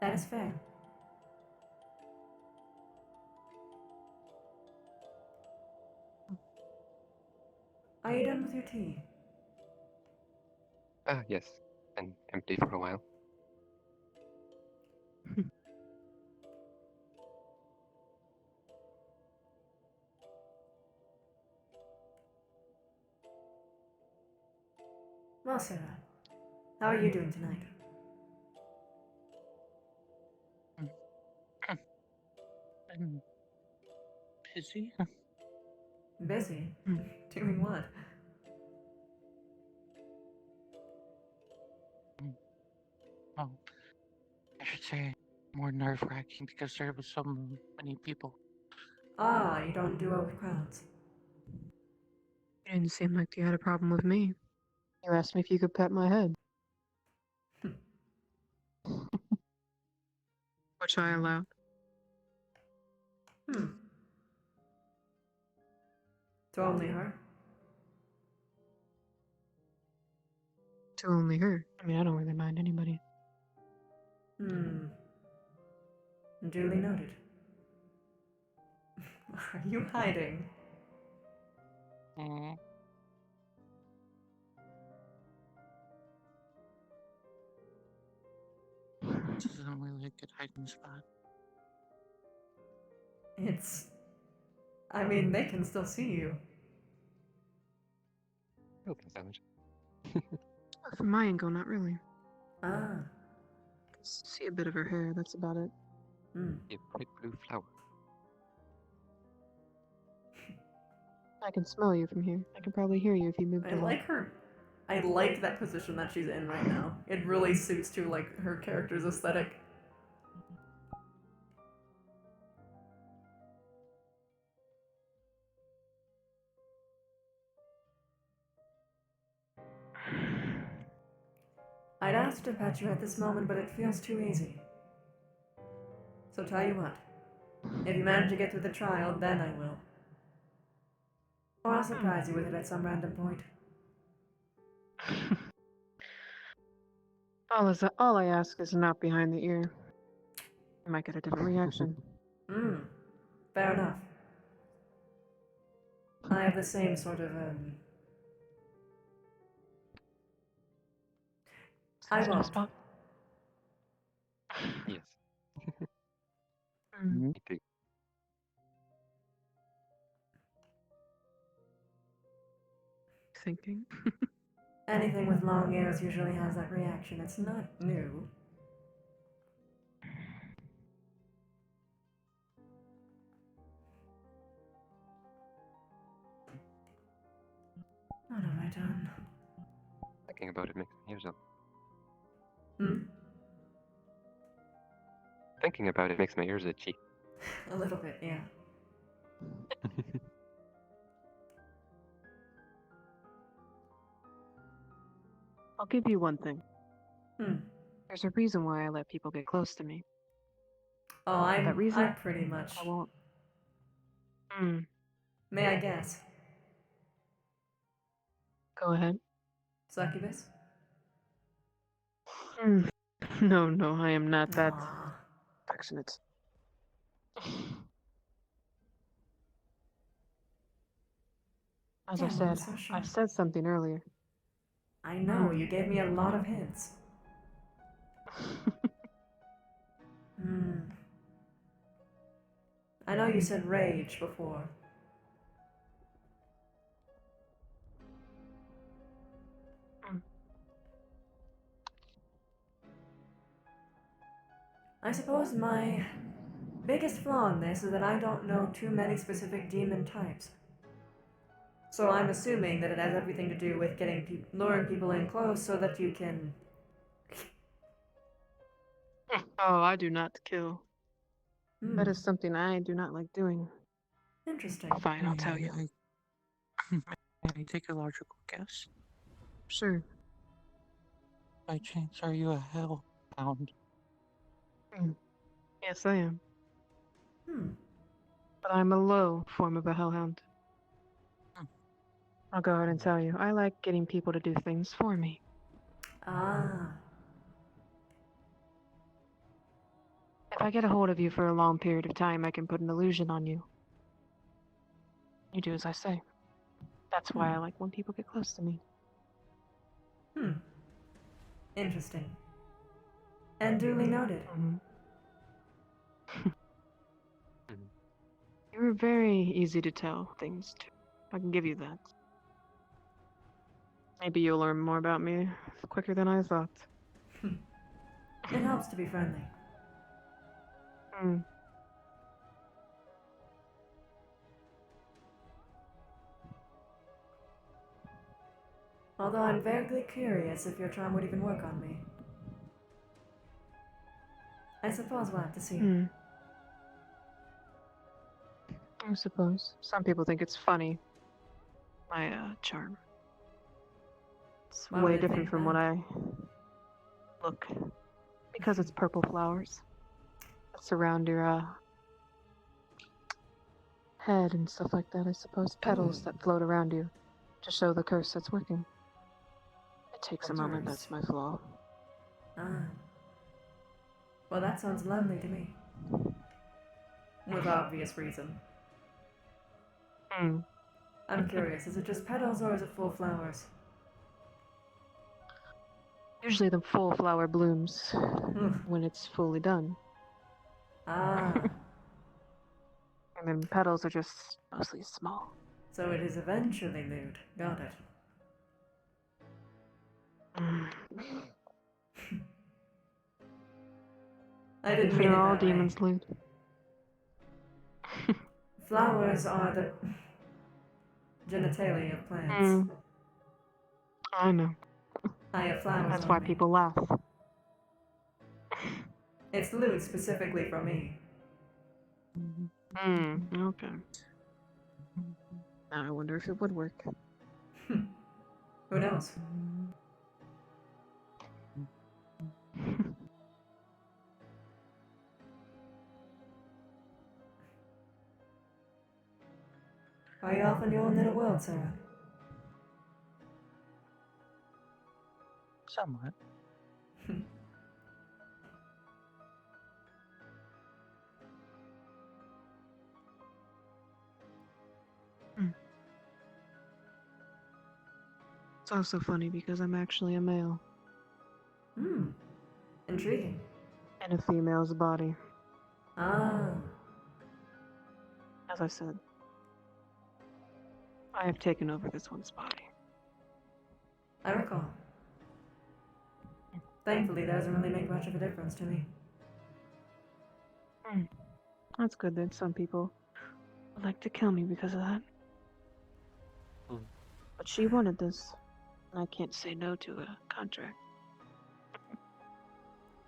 That is fair. Are you done with your tea? Ah, yes. And empty for a while. Well, Sarah, how are you doing tonight? I'm busy. Busy? Doing what? Oh, I should say more nerve-wracking because there was so many people. Ah, you don't do well with crowds. You didn't seem like you had a problem with me. You asked me if you could pet my head. Which I allowed. To only her? To only her. I mean, I don't really mind anybody. Hmm. Duly noted. Are you hiding? This isn't really a good hiding spot. It's... I mean, they can still see you. From my angle, not really. Ah. See a bit of her hair, that's about it. Hmm. A bright blue flower. I can smell you from here. I can probably hear you if you moved I a lot. like her... I like that position that she's in right now. It really suits to, like, her character's aesthetic. I'd ask to pet you at this moment, but it feels too easy. So tell you what. If you manage to get through the trial, then I will. Or I'll surprise you with it at some random point. All I ask is not behind the ear. I might get a different reaction. Fair enough. I have the same sort of, I won't. Yes. Mm. Me too. Thinking. Anything with long ears usually has that reaction. It's not new. What have I done? Thinking about it makes my ears up. Thinking about it makes my ears itchy. A little bit, yeah. I'll give you one thing. Hmm. There's a reason why I let people get close to me. Oh, That reason? I'm pretty much... I won't. May I guess? Go ahead. Succubus? No, I am not that affectionate. As I said, I said something earlier. I know, you gave me a lot of hints. I know you said rage before. I suppose my biggest flaw in this is that I don't know too many specific demon types. So I'm assuming that it has everything to do with luring people in close so that you can... Oh, I do not kill. That is something I do not like doing. Interesting. Fine, I'll tell you. Can I take a logical guess? Sure. By chance, are you a hellhound? Yes, I am. But I'm a low form of a hellhound. I'll go ahead and tell you, I like getting people to do things for me. Ah. If I get a hold of you for a long period of time, I can put an illusion on you. You do as I say. That's why I like when people get close to me. Interesting. And duly noted. You're very easy to tell things to. I can give you that. Maybe you'll learn more about me quicker than I thought. It helps to be friendly. Although I'm vaguely curious if your charm would even work on me. I suppose we'll have to see. I suppose. Some people think it's funny. My charm. It's Why would way they different think from that? what I look. Because it's purple flowers that surround your head and stuff like that, I suppose. Petals that float around you to show the curse that's working. It takes a moment, that's my flaw. Ah. Well, that sounds lovely to me. With obvious reason. Hmm. I'm curious, is it just petals or is it full flowers? Usually the full flower blooms when it's fully done. Ah, And then petals are just mostly small. so it is eventually lewd. Got it. I didn't mean it all that way. demons lewd. Flowers are the genitalia of plants. Mm. I know. I have flowers That's on why me. people laugh. It's lewd specifically for me. Okay. Now I wonder if it would work. Who knows? Are you off in your own little world, Sarah? Somewhat. It's also funny because I'm actually a male. Intriguing. In a female's body. Ah. As I said, I have taken over this one's body. I recall. Thankfully, that doesn't really make much of a difference to me. That's good that some people would like to kill me because of that. But she wanted this, and I can't say no to a contract.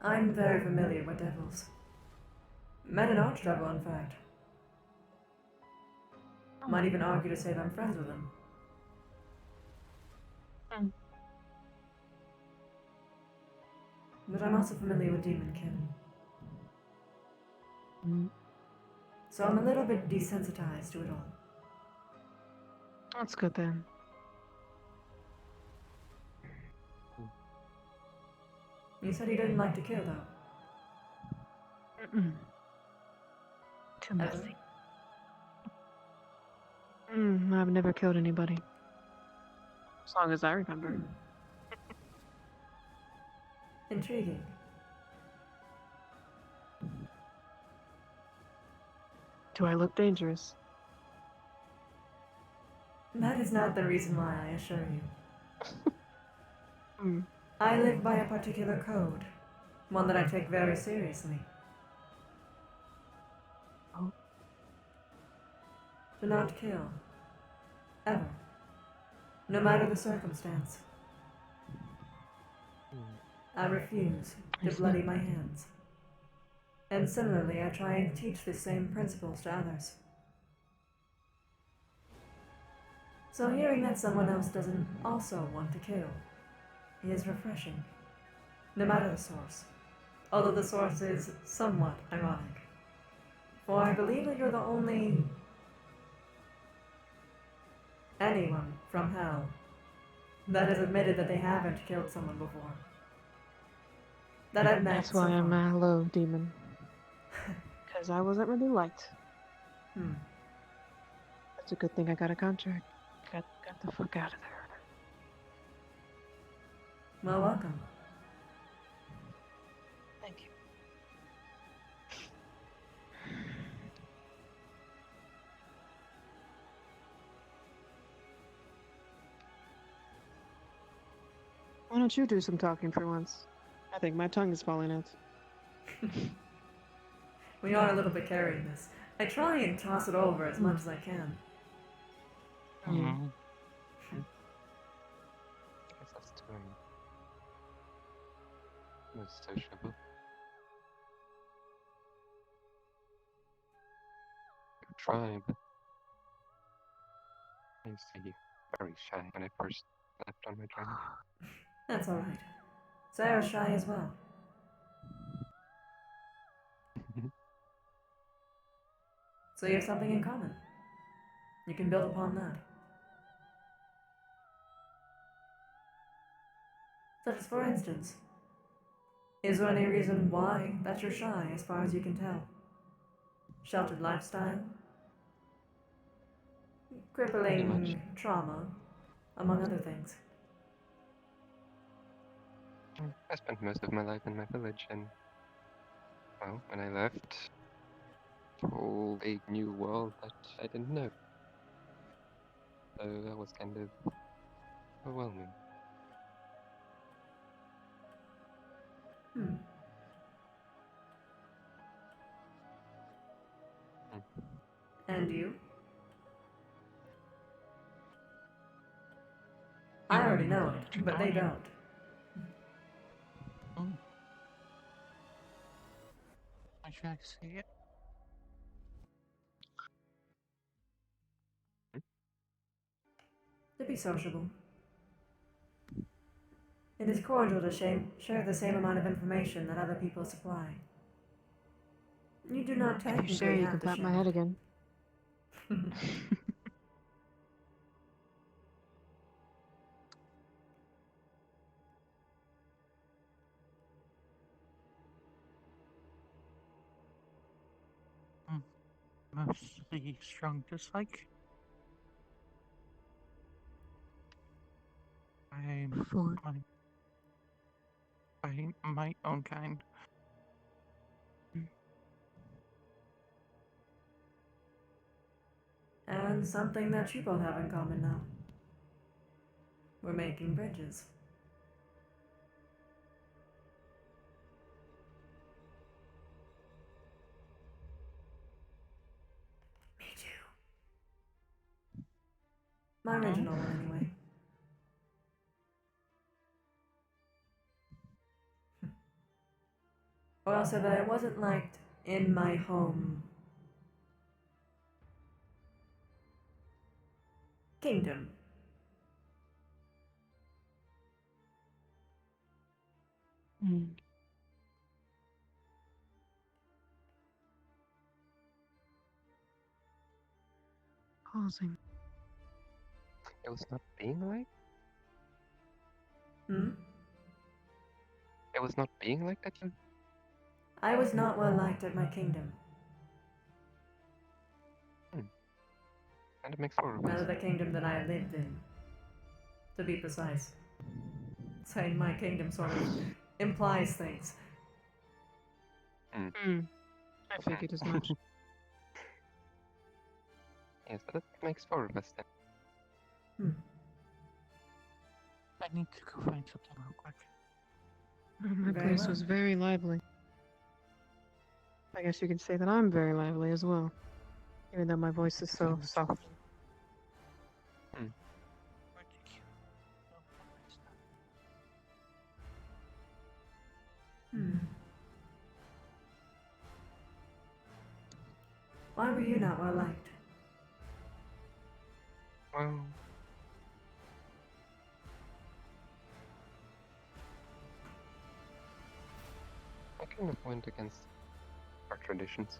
I'm very familiar with devils. Met an archdevil, in fact. Might even argue to say that I'm friends with him. But I'm also familiar with demonkin. So I'm a little bit desensitized to it all. That's good then. You said you didn't like to kill, though. Too messy. I've never killed anybody. As long as I remember. Intriguing. Do I look dangerous? That is not the reason why, I assure you. I live by a particular code. One that I take very seriously. Do not kill. Ever. No matter the circumstance. I refuse to bloody my hands. And similarly, I try and teach the same principles to others. So hearing that someone else doesn't also want to kill is refreshing. No matter the source. Although the source is somewhat ironic. For I believe that you're the only anyone from hell that has admitted that they haven't killed someone before. That I've met. That's why I'm a low demon. Because I wasn't really liked. That's a good thing I got a contract. Got the fuck out of there. Well, welcome. Thank you. Why don't you do some talking for once? I think my tongue is falling out. We are a little bit carrying this. I try and toss it over as much as I can. I guess that's doing most sociable. Good tribe. I used to be very shy when I first left on my journey. That's alright. Sarah's shy as well. So you have something in common. You can build upon that. Such as, for instance, Is there any reason why that you're shy, as far as you can tell? Sheltered lifestyle? Crippling trauma, among other things. I spent most of my life in my village, and well, when I left, a whole big new world that I didn't know. So that was kind of overwhelming. Hmm. And you? I already know it, but they don't. Why should I say it? To be sociable. It is cordial to share the same amount of information that other people supply. You do not If you technically share, you have can to pat my share. head again. Mostly strong dislike. By my own kind. And something that you both have in common now. We're making bridges. Me too. My original one, anyway. Or also that I wasn't liked in my home kingdom. Pausing. It was not being like? Hmm? It was not being like that, you? I was not well liked at my kingdom. And it makes 4 of Out us. of the kingdom that I lived in. To be precise. Saying my kingdom sort of implies things. I figured as much. Yes, but that makes 4 of us then. I need to go find something real quick. My Very place well. was very lively. I guess you could say that I'm very lively as well. Even though my voice is so soft. Why were you not well liked? Well, I kind of went against our traditions.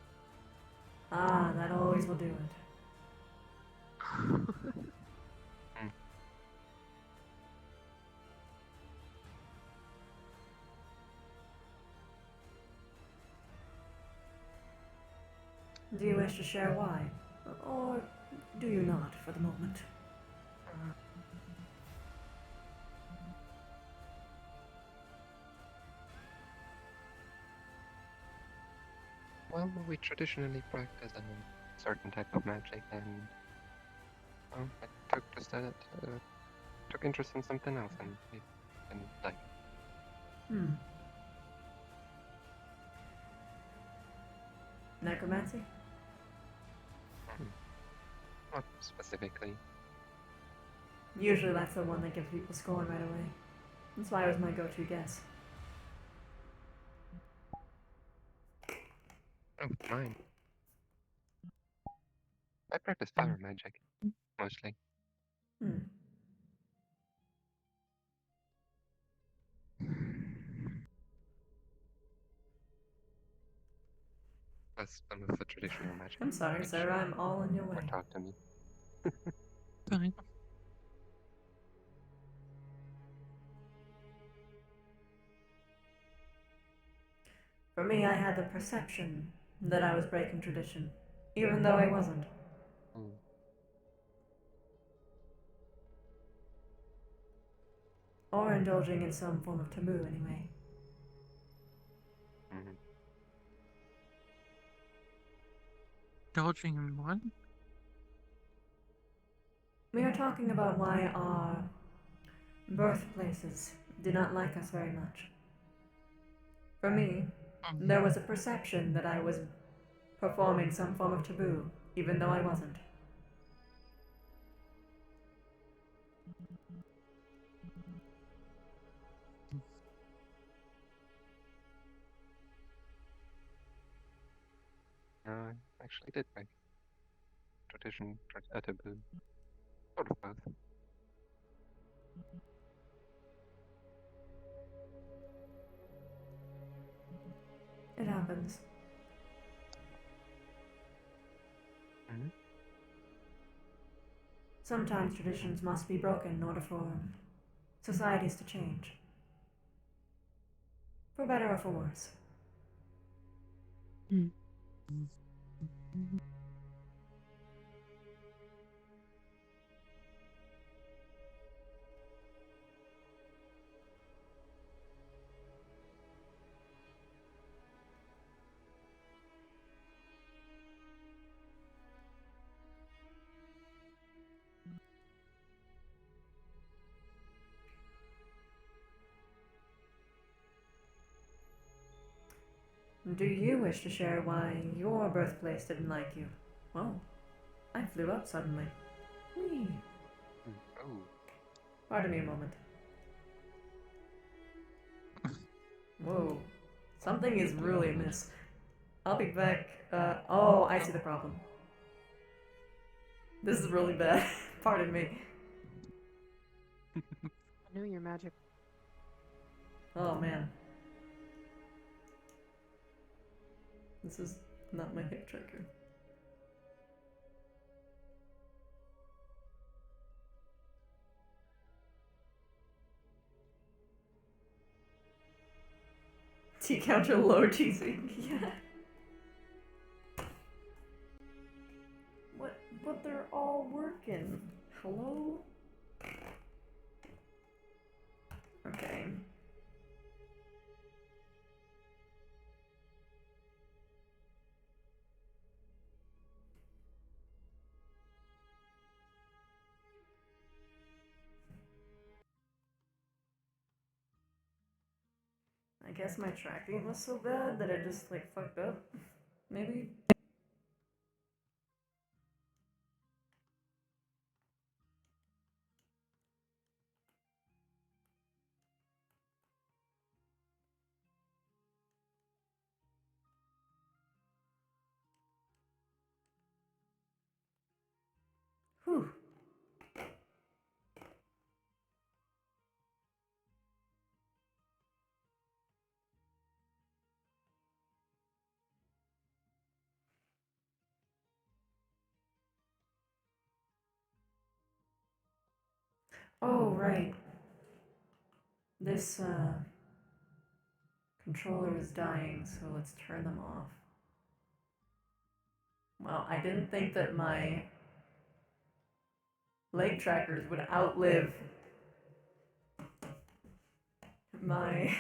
Ah, that always will do it. Do you wish to share why? Or do you not for the moment? Well, we traditionally practice a certain type of magic, and well, I took interest in something else, and it didn't like it. Necromancy? Not specifically. Usually that's the one that gives people scorn right away. That's why it was my go-to guess. Oh, mine. I practice fire magic, mostly. That's some of the traditional magic. I'm sorry, sir, I'm all in your way. Or talk to me. Fine. For me, I had the perception that I was breaking tradition, even though I wasn't. Or indulging in some form of taboo, anyway. Indulging in what? We are talking about why our birthplaces did not like us very much. For me, there was a perception that I was performing some form of taboo, even though I wasn't. No, I actually did break tradition, a taboo. Sort of both. It happens. Sometimes traditions must be broken in order for societies to change. For better or for worse. Do you wish to share why your birthplace didn't like you? Whoa, I flew up suddenly. Whee. Pardon me a moment. Whoa, something is really amiss. I'll be back. Oh, I see the problem. This is really bad. Pardon me. I knew your magic. Oh man. This is not my hip tracker. T counter low TC. Yeah. What? But they're all working. Hello? Okay. I guess my tracking was so bad that it just like fucked up. Maybe? Whew. Oh, right. This, controller is dying, so let's turn them off. Well, I didn't think that my leg trackers would outlive my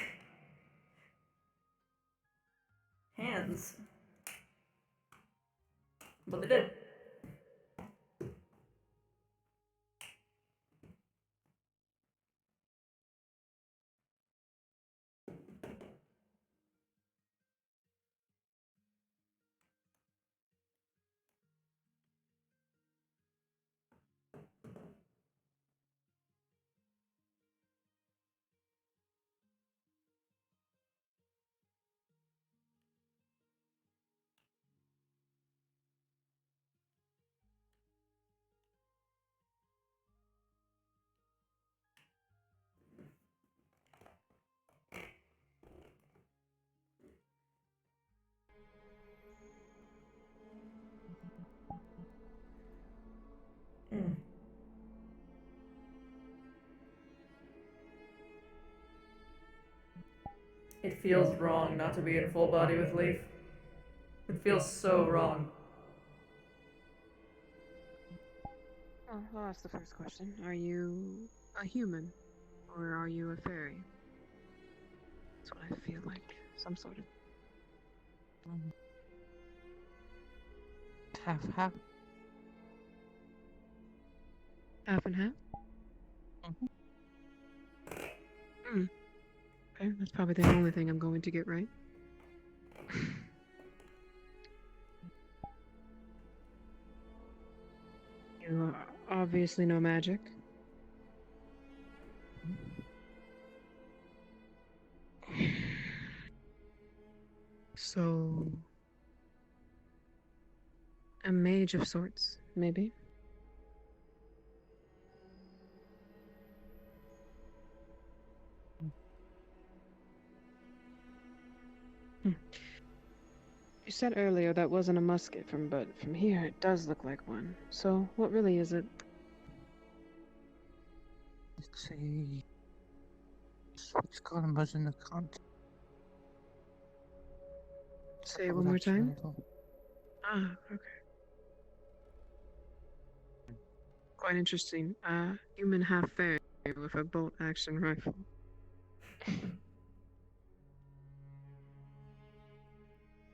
hands. But they did. It feels wrong not to be in full body with Leaf. It feels so wrong. Oh, I'll ask the first question. Are you a human? Or are you a fairy? That's what I feel like. Some sort of. Half. Half and half? Okay, that's probably the only thing I'm going to get right. You obviously know magic. So, a mage of sorts, maybe? You said earlier that wasn't a musket but from here it does look like one. So, what really is it? It's a switch column was in the context. Say it one more time. Ah, okay. Quite interesting. Human half fairy with a bolt action rifle.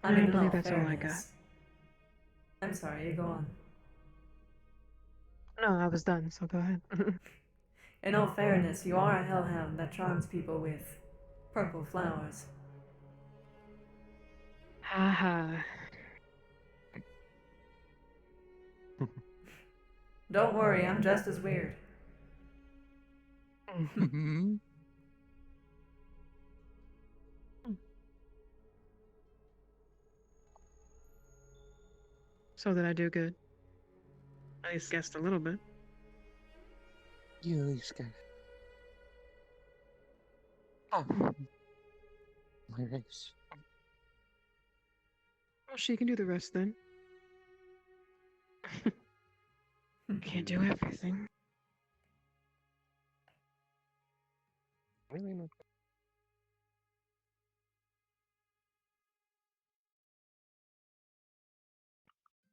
I mean, I believe that's all I got. I'm sorry, you go on. No, I was done, so go ahead. In all fairness, you are a hellhound that charms people with purple flowers. Haha. Don't worry, I'm just as weird. So did I do good? At least guessed a little bit. You at least guessed. Oh. My race. Well, she can do the rest then. Can't do everything. Really not.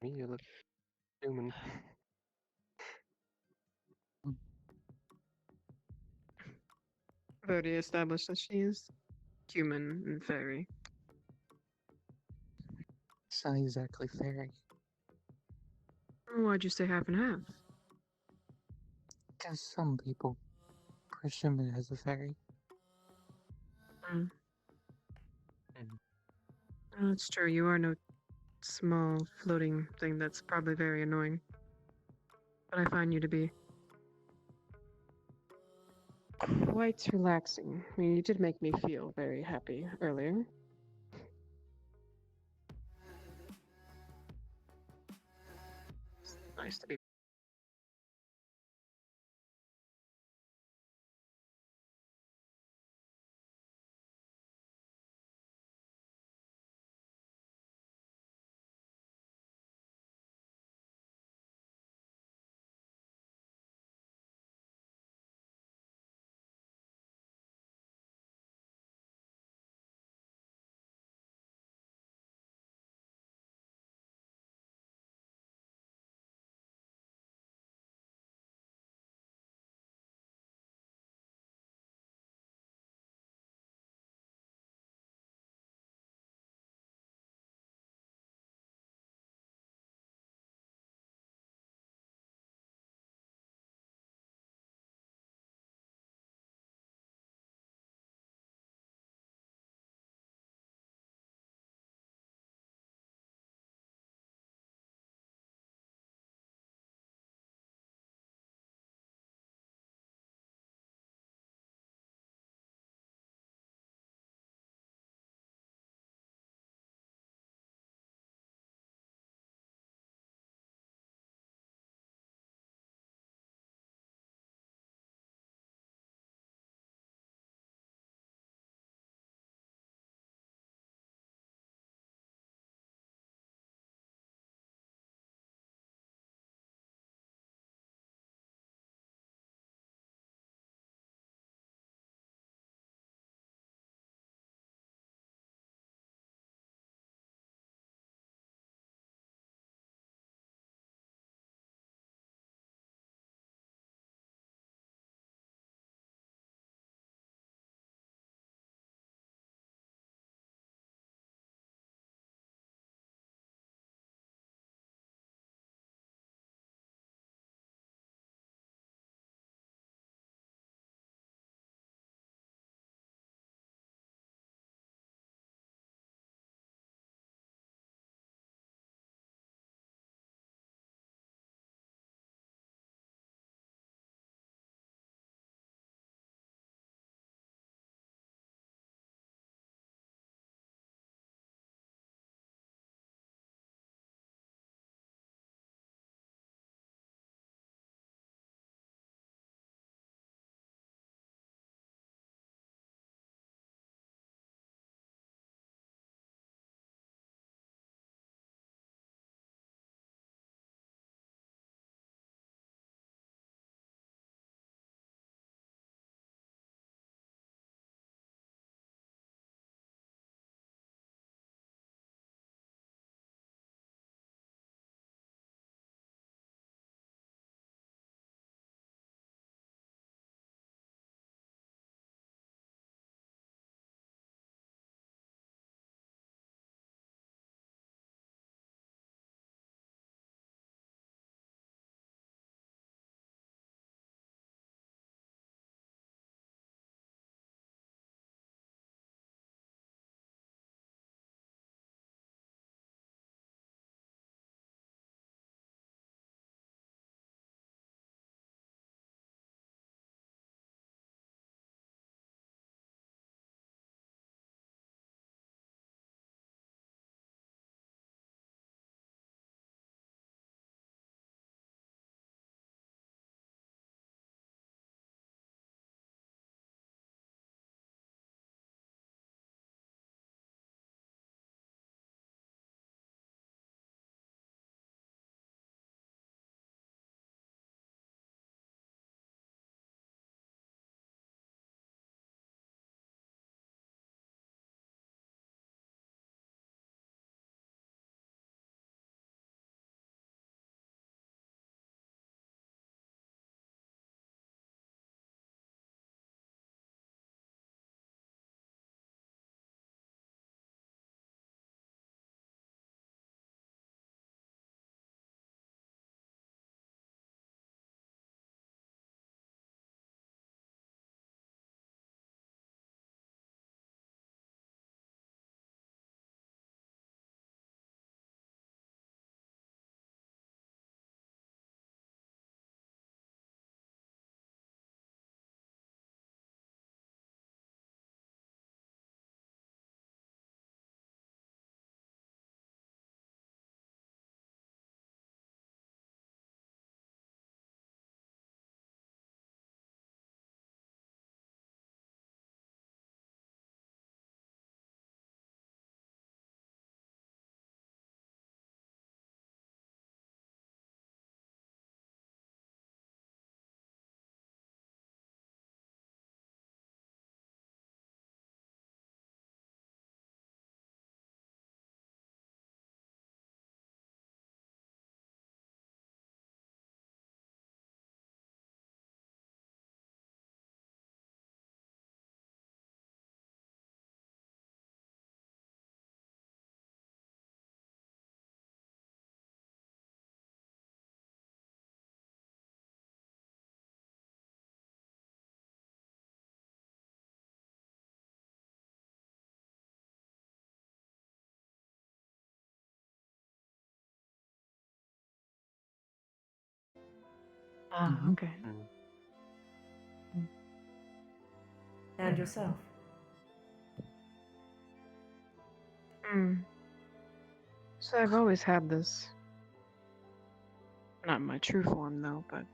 Me, you look human. I've already established that she is human and fairy. It's not exactly fairy. Why'd you say half and half? Because some people presume it as a fairy. Oh, that's true. You are no small floating thing that's probably very annoying. But I find you to be quite relaxing. I mean, you did make me feel very happy earlier. It's nice to be Ah, okay. And yourself. So I've always had this. Not in my true form, though, but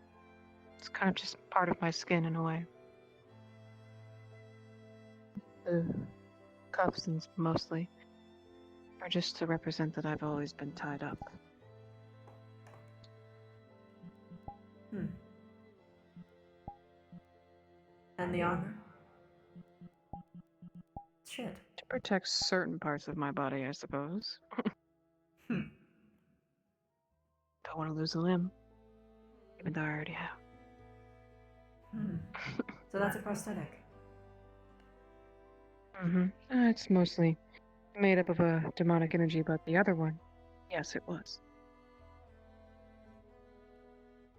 it's kind of just part of my skin in a way. The cuffs, and mostly, are just to represent that I've always been tied up. And the armor? Shit. To protect certain parts of my body, I suppose. Don't want to lose a limb, even though I already have. So that's a prosthetic. It's mostly made up of a demonic energy, but the other one, yes, it was.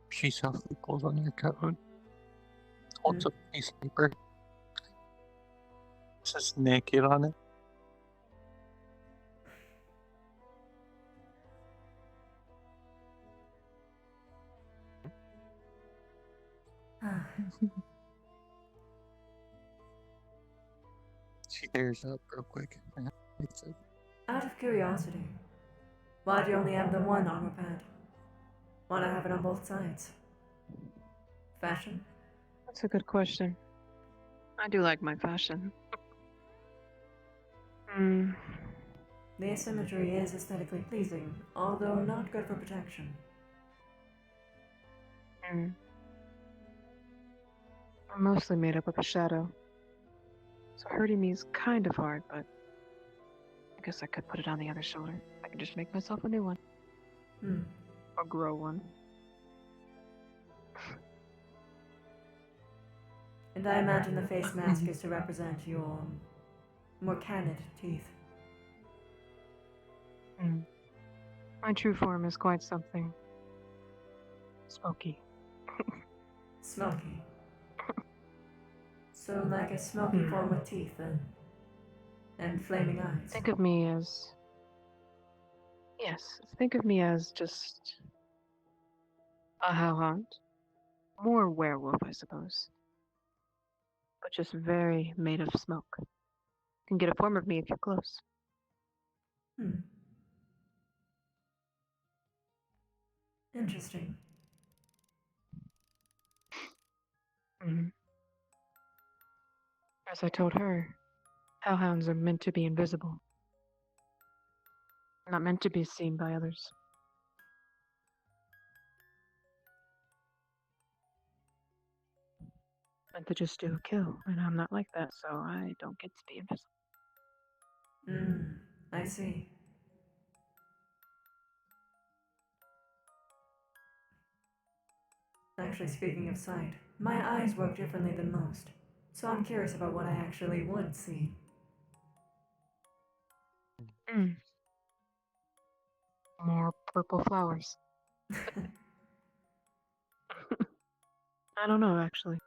She softly pulls on your coat, holds up a piece of paper, says naked on it. She tears up real quick. Out of curiosity, why do you only have the one armor pad? Why not have it on both sides? Fashion? That's a good question. I do like my fashion. The asymmetry is aesthetically pleasing, although not good for protection. I'm mostly made up of a shadow. So hurting me is kind of hard, but I guess I could put it on the other shoulder. I can just make myself a new one. Or grow one. And I imagine the face mask is to represent your more candid teeth. My true form is quite something. Smoky. Smoky. So like a smoky form with teeth then. And flaming eyes. Think of me as... Yes, think of me as just... a hellhound. More werewolf, I suppose. But just very made of smoke. You can get a form of me if you're close. Interesting. As I told her, hellhounds are meant to be invisible. Not meant to be seen by others. Meant to just do a kill, and I'm not like that, so I don't get to be invisible. I see. Actually, speaking of sight, my eyes work differently than most, so I'm curious about what I actually would see. More purple flowers. I don't know, actually.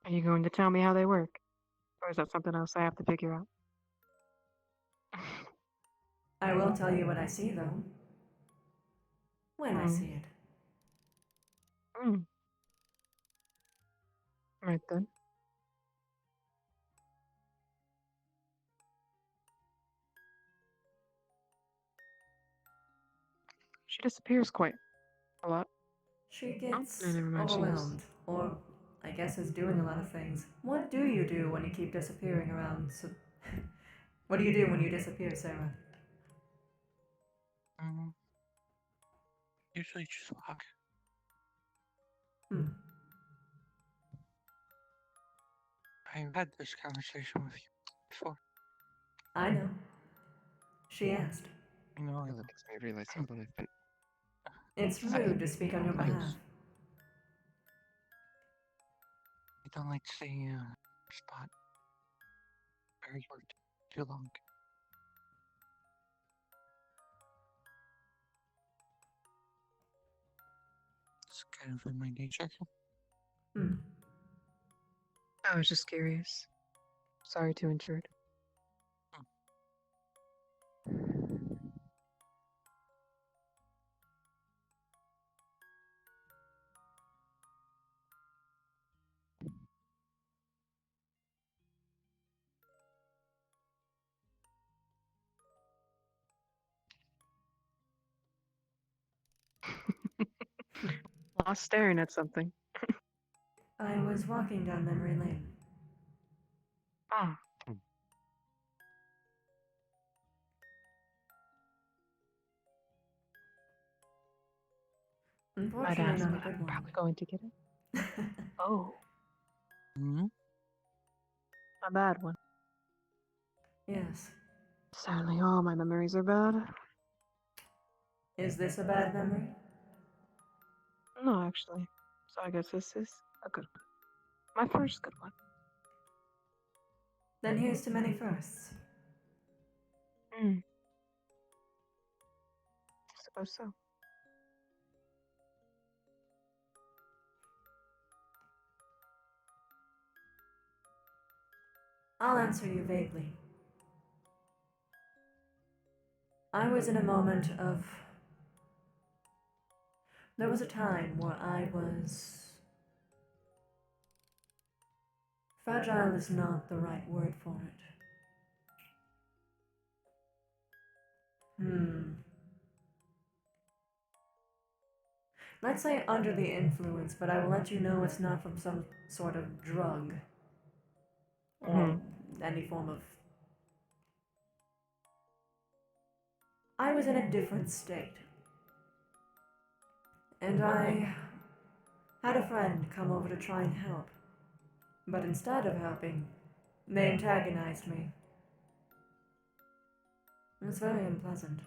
Are you going to tell me how they work? Or is that something else I have to figure out? I will tell you what I see, though. When I see it. Right then. She disappears quite a lot. She gets never mind, overwhelmed, or I guess is doing a lot of things. What do you do when you keep disappearing around? What do you do when you disappear, Sarah? Usually just walk. I've had this conversation with you before. I know. She asked. I know. That makes me realize how long I've been. It's rude to speak on your behalf. I don't like staying in a spot very short, too long. It's kind of in my nature. I was just curious. Sorry to intrude. Lost staring at something. I was walking down memory lane. Ah. I'd Unfortunately, ask, not a but good I'm one. probably going to get it. Oh. Hmm? A bad one. Yes. Sadly, all my memories are bad. Is this a bad memory? No, actually. So I guess this is a good one. My first good one. Then here's to many firsts. Hmm. Suppose so. I'll answer you vaguely. I was in a moment of... There was a time where I was... Fragile is not the right word for it. Let's say under the influence, but I will let you know it's not from some sort of drug. Or any form of... I was in a different state. And I had a friend come over to try and help. But instead of helping, they antagonized me. It was very unpleasant.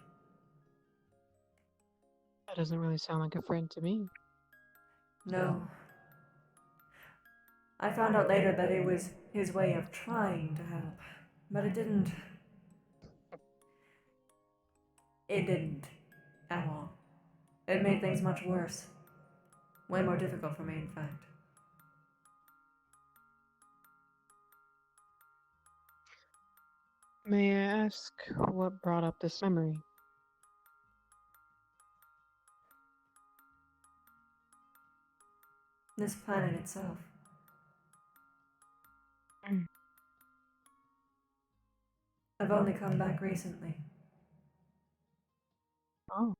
That doesn't really sound like a friend to me. No. I found out later that it was his way of trying to help, but it didn't. It didn't at all. It made things much worse. Way more difficult for me, in fact. May I ask what brought up this memory? This planet itself. I've only come back recently. Oh.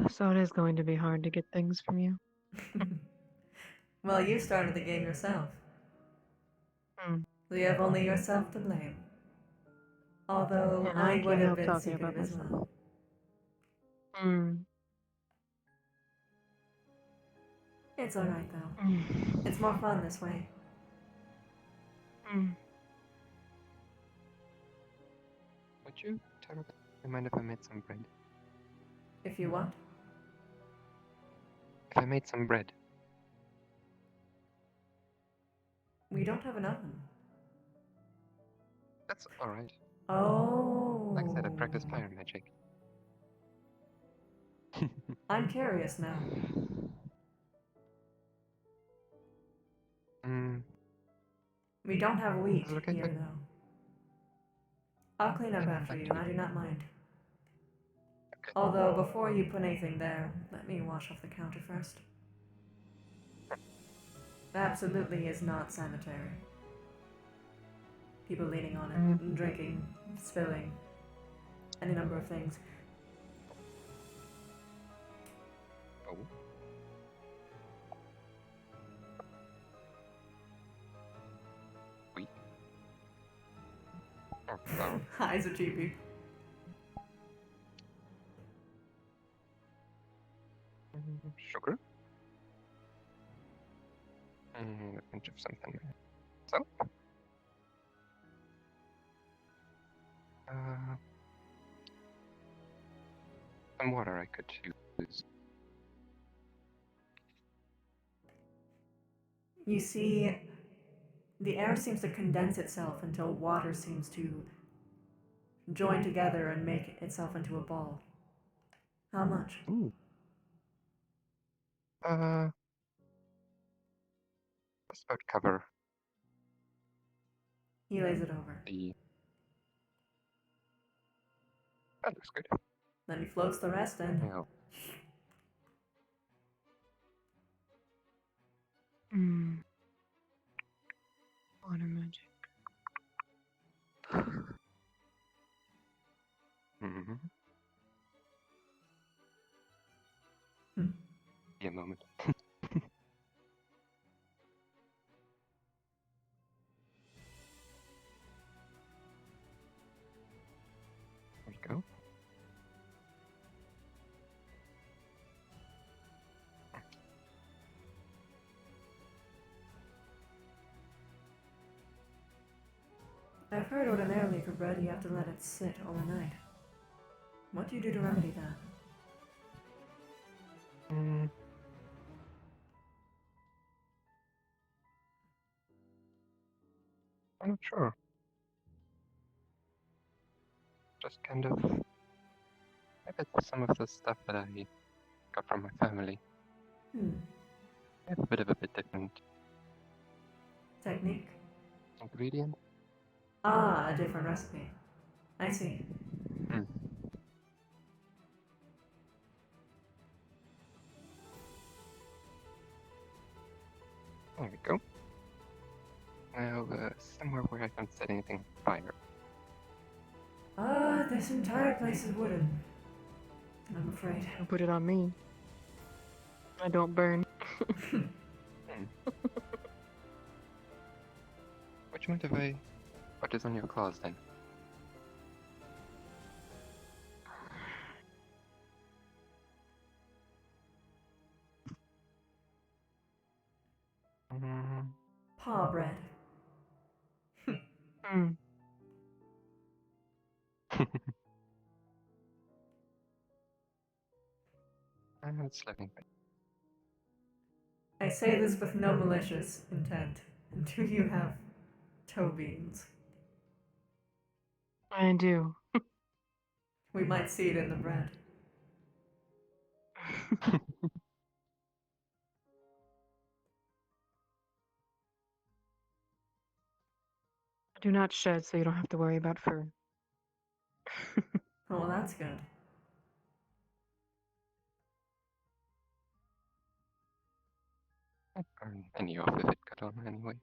So it is going to be hard to get things from you. Well, you started the game yourself. So you have only yourself to blame. Although And I I would can't have help been talking about secretive as myself. well. It's alright though. It's more fun this way. Would you mind if I made some bread? If you want. If I made some bread. We don't have an oven. That's alright. Oh. Like I said, I practice fire magic. I'm curious now. We don't have wheat here, though. I'll clean up after you, I do not mind. Although, before you put anything there, let me wash off the counter first. Absolutely is not sanitary. People leaning on it, drinking, spilling, any number of things. Oh. Wheat. Oh, flour. Eyes are cheapy. Sugar. And a bunch of something. So. Some water I could use. You see, the air seems to condense itself until water seems to join together and make itself into a ball. How much? Ooh. Just about cover. He lays it over. That looks good. Then he floats the rest in. Yeah. Hmm. Water magic. Mm-hmm. Be a moment. There we go. I've heard ordinarily for bread you have to let it sit overnight. What do you do to remedy that? Mm. I'm not sure. Just kind of. I bet some of the stuff that I got from my family. Hmm. I have a bit of a bit different Technique? ingredient. Ah, a different recipe. I see. Hmm. There we go. Now, somewhere where I don't set anything on fire. Ah, this entire place is wooden. I'm afraid. Don't put it on me. I don't burn. Which one have I... What is on your claws then? Mm. Paw bread. Hmm. It's living. I say this with no malicious intent. Do you have toe beans? I do. We might see it in the bread. I do not shed, so you don't have to worry about fur. Oh, well, that's good. I'd burn any off if it got on anyway.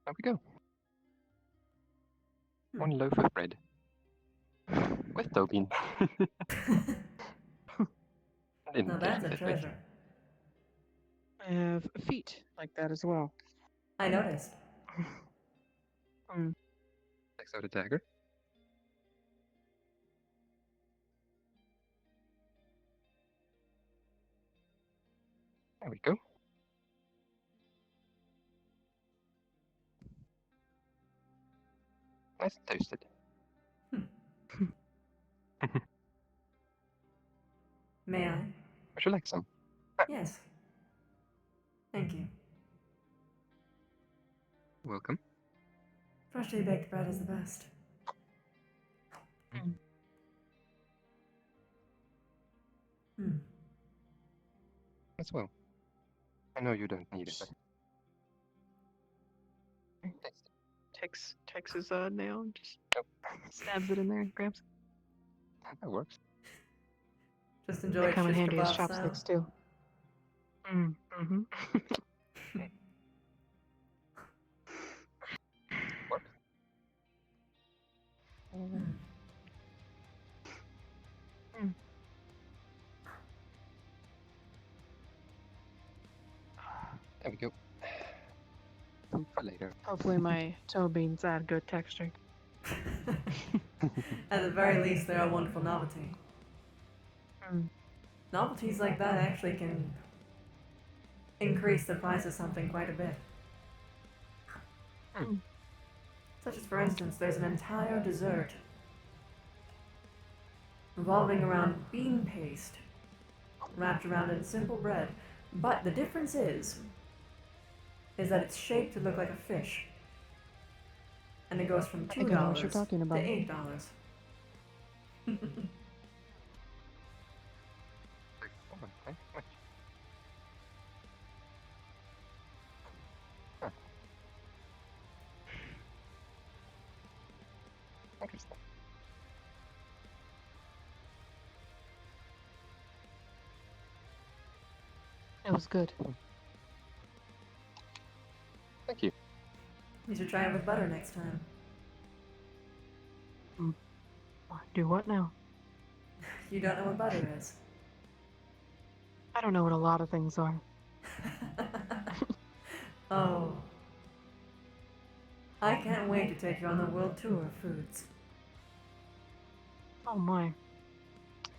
There we go. One loaf of bread. With dough bean. Now that's a treasure. I have feet like that as well. I noticed. Takes out a dagger. There we go. Nice and toasted. May I? Would you like some? Yes. Thank you. Welcome. Freshly baked bread is the best. As well. I know you don't need it. Takes his nail and just stabs it in there and grabs it. That works. Just enjoy They it come in shish handy as kebab chopsticks style. too. Mm-hmm. There we go. Food for later. Hopefully my toe beans add good texture. At the very least, they're a wonderful novelty. Novelties like that actually can increase the price of something quite a bit. Such as, for instance, there's an entire dessert revolving around bean paste wrapped around in simple bread. But the difference is that it's shaped to look like a fish. And it goes from $2 think I know what you're talking about. to $8. Interesting. It was good. Thank you. You should try it with butter next time. Do what now? You don't know what butter is. I don't know what a lot of things are. Oh. I can't wait to take you on the world tour of foods. Oh my.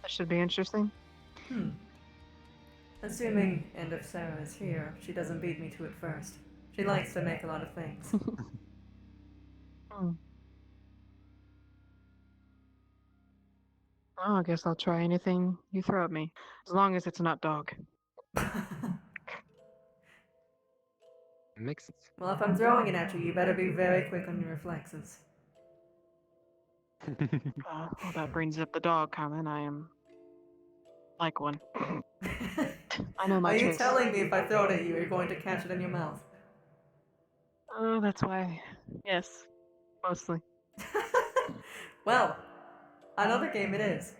That should be interesting. Assuming, and if Sarah is here, she doesn't beat me to it first. She likes to make a lot of things. Oh, I guess I'll try anything you throw at me, as long as it's not dog. Makes sense. Well, if I'm throwing it at you, you better be very quick on your reflexes. Well, that brings up the dog comment. I am like one. I know my Are you tricks. telling me if I throw it at you, you're going to catch it in your mouth? Oh, that's why. Yes, mostly. Well, another game it is.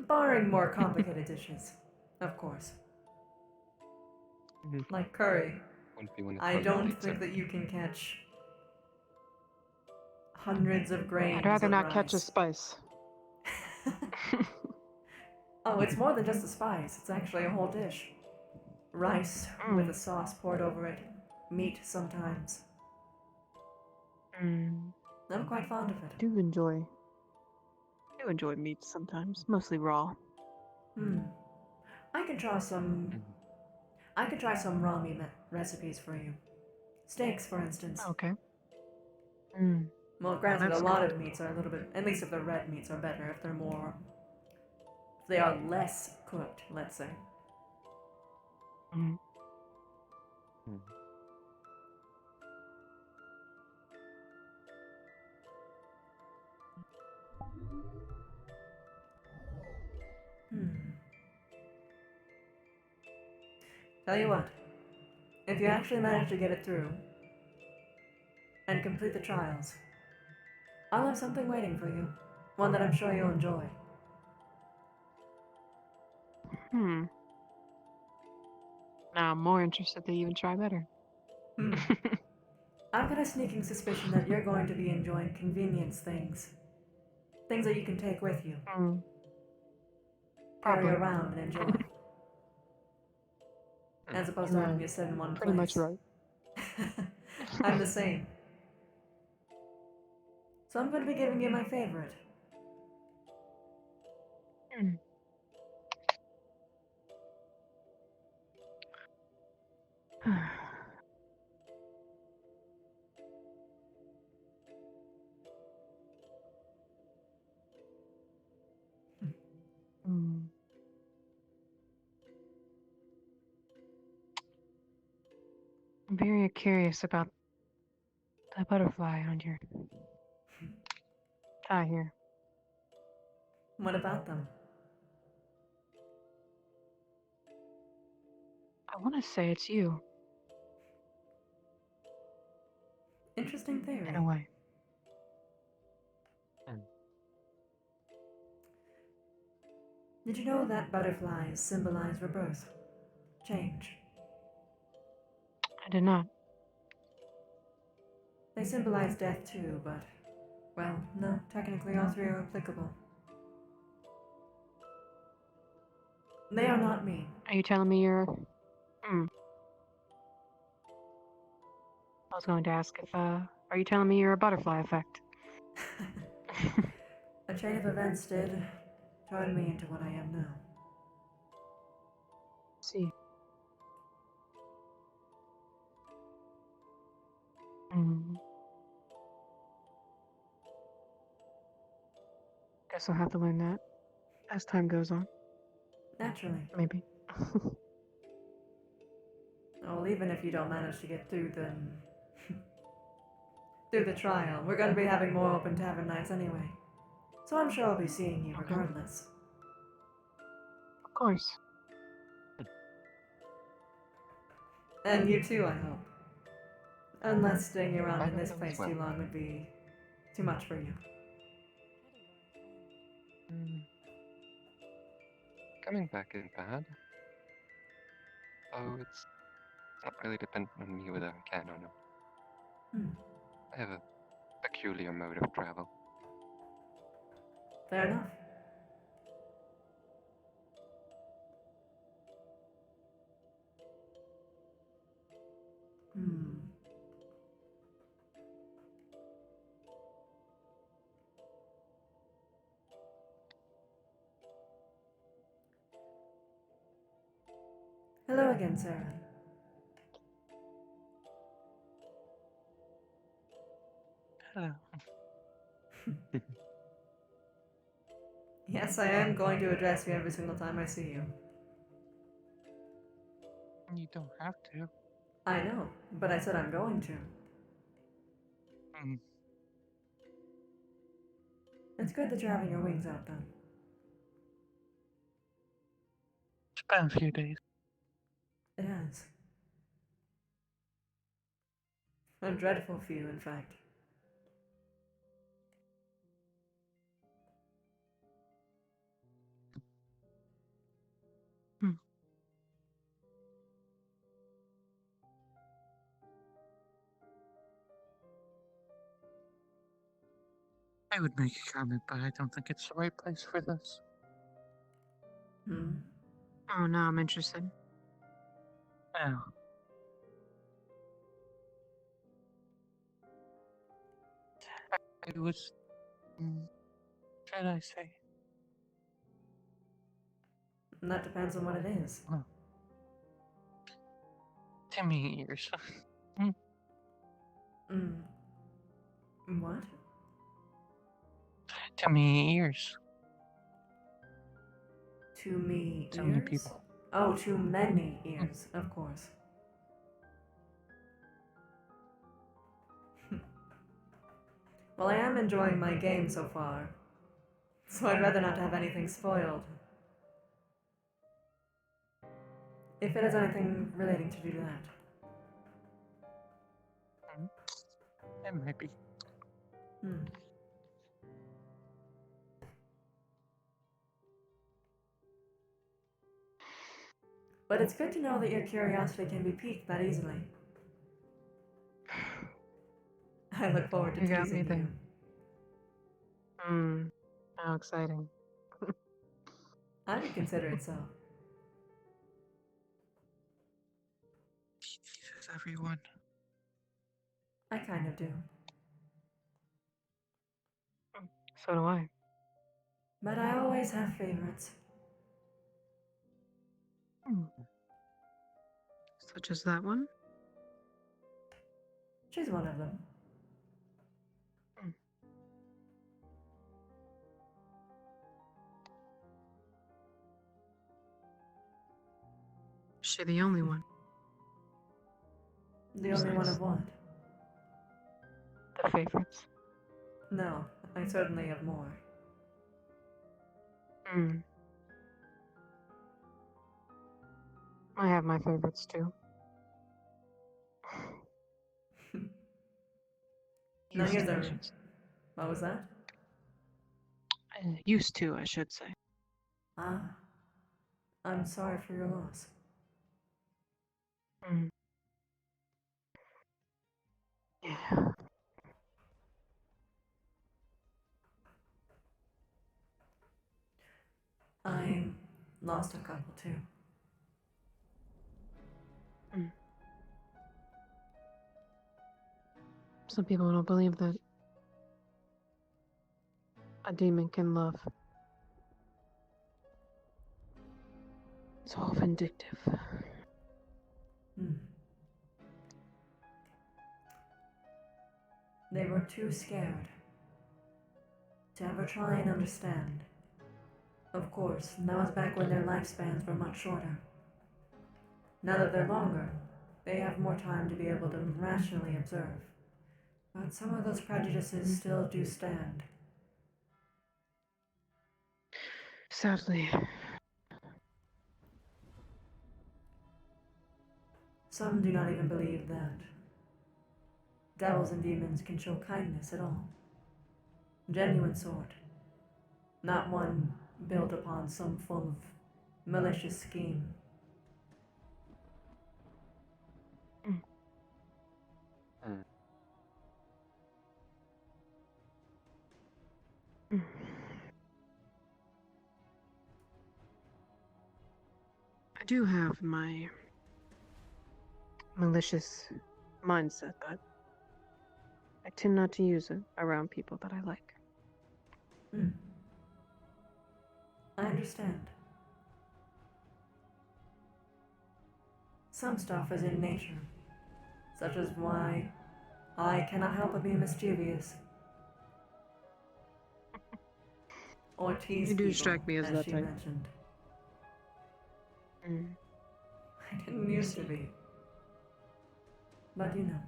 Barring more complicated dishes, of course. Like curry. I don't think that you can catch hundreds of grains I'd rather of not rice. catch a spice. Oh, it's more than just a spice. It's actually a whole dish. Rice with a sauce poured over it. Meat sometimes. I'm quite fond of it. Do enjoy meat sometimes, mostly raw. I could try some raw meat recipes for you. Steaks, for instance. Okay. Well, granted, that's a lot good. of meats are a little bit, at least if they're red meats, are better. If they are less cooked, let's say. Tell you what, if you actually manage to get it through and complete the trials, I'll have something waiting for you. One that I'm sure you'll enjoy. Now I'm more interested to even try better. I've got a sneaking suspicion that you're going to be enjoying convenience things. Things that you can take with you. Carry Probably. around and enjoy. As opposed to having to sit in one Pretty place. much right. I'm the same. So I'm going to be giving you my favorite. I'm very curious about the butterfly on your tie here. What about them? I want to say it's you, Interesting theory. in a way. Did you know that butterflies symbolize rebirth? Change. I did not. They symbolize death too, but... well, no, technically all three are applicable. They are not me. Are you telling me you're... I was going to ask if, are you telling me you're a butterfly effect? A chain of events did turn me into what I am now. See. Guess I'll have to learn that as time goes on. Naturally. Maybe. Well, even if you don't manage to get through the trial, we're going to be having more open tavern nights anyway. So I'm sure I'll be seeing you regardless. Of course. And you too, I hope. Unless staying around in this place too long would be too much for you. coming back in bad. Oh, it's not really dependent on me whether I can or not. Hmm. I have a peculiar mode of travel. Fair enough. Hmm. Hello again, Sarah. Hello. Yes, I am going to address you every single time I see you. You don't have to. I know, but I said I'm going to. Mm. It's good that you're having your wings out then. It's been a few days. It has. A dreadful few, in fact. Hmm. I would make a comment, but I don't think it's the right place for this. Hmm. Oh, now I'm interested. Oh. It was. Should I say? And that depends on what it is. Oh. Timmy ears. Hmm. What? Timmy ears. Too many Too many ears? people. Oh, too many ears, of course. Well, I am enjoying my game so far, so I'd rather not have anything spoiled. If it has anything relating to do that. It might be. Hmm. But it's good to know that your curiosity can be piqued that easily. I look forward to You got me teasing there. you. How exciting. I would consider it so. He teases everyone. I kind of do. So do I. But I always have favorites. Such as that one? She's one of them. Is she the only one? The only one of what? The favorites. No, I certainly have more. I have my favorites too. Now Used here's to, I a... should say. What was that? Used to, I should say. Ah. I'm sorry for your loss. Yeah. I lost a couple too. Some people don't believe that a demon can love. It's all vindictive. They were too scared to ever try and understand. Of course, that was back when their lifespans were much shorter. Now that they're longer, they have more time to be able to rationally observe. But some of those prejudices still do stand. Sadly. Some do not even believe that devils and demons can show kindness at all. Genuine sort. Not one built upon some form of malicious scheme. I do have my malicious mindset, but I tend not to use it around people that I like. I understand. Some stuff is in nature, such as why I cannot help but be mischievous. Or tease You do people, strike me as that she type. mentioned. I didn't used to be. But you know,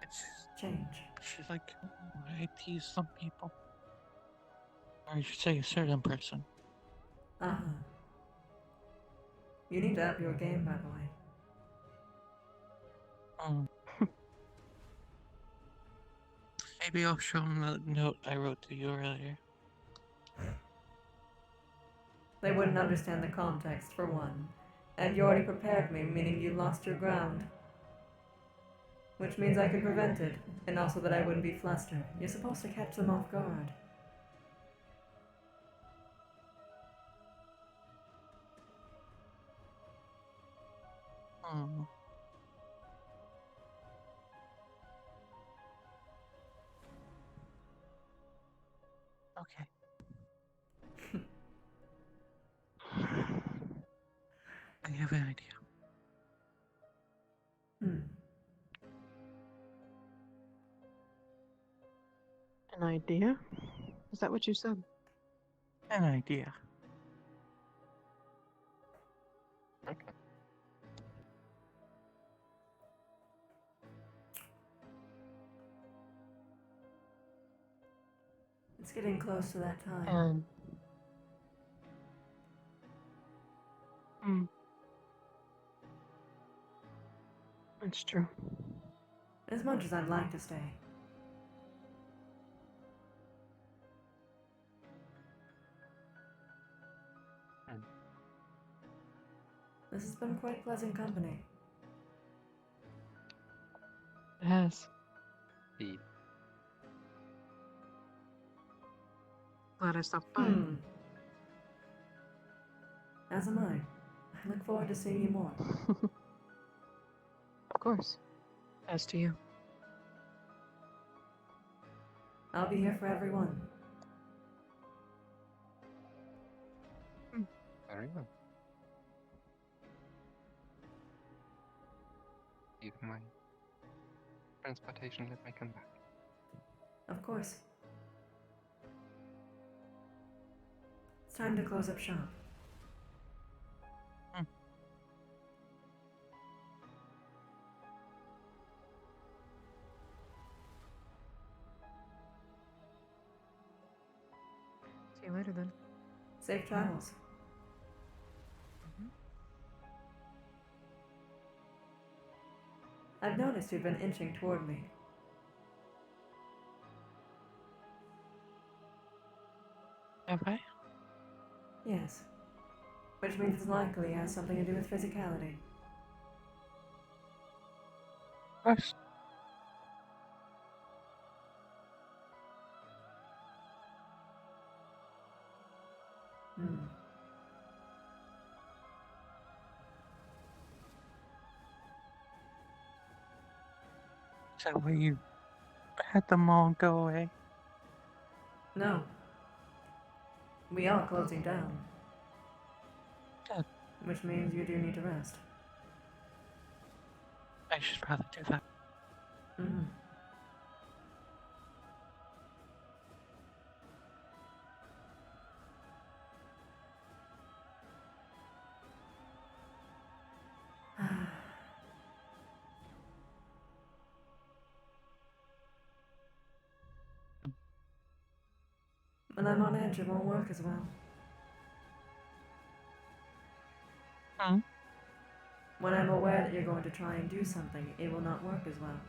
It's change. she's like, I tease some people. Or I should say a certain person. Uh-huh. You need to up your game, by the way. Maybe I'll show him the note I wrote to you earlier. They wouldn't understand the context, for one. And you already prepared me, meaning you lost your ground. Which means I could prevent it, and also that I wouldn't be flustered. You're supposed to catch them off guard. Okay. I have an idea. An idea? Is that what you said? An idea. Okay. It's getting close to that time. That's true. As much as I'd like to stay. This has been quite pleasant company. It has. Glad I stopped by. As am I. I look forward to seeing you more. Of course. As to you. I'll be here for everyone. Very well. Give my transportation, let me come back. Of course. It's time to close up shop. See you later then. Safe travels. I've noticed you've been inching toward me. Have I? Yes. Which means it's likely it has something to do with physicality. Of course. So will you had them all go away? No. We are closing down. Good. Which means you do need to rest. I should rather do that. When I'm on edge, it won't work as well. When I'm aware that you're going to try and do something, it will not work as well.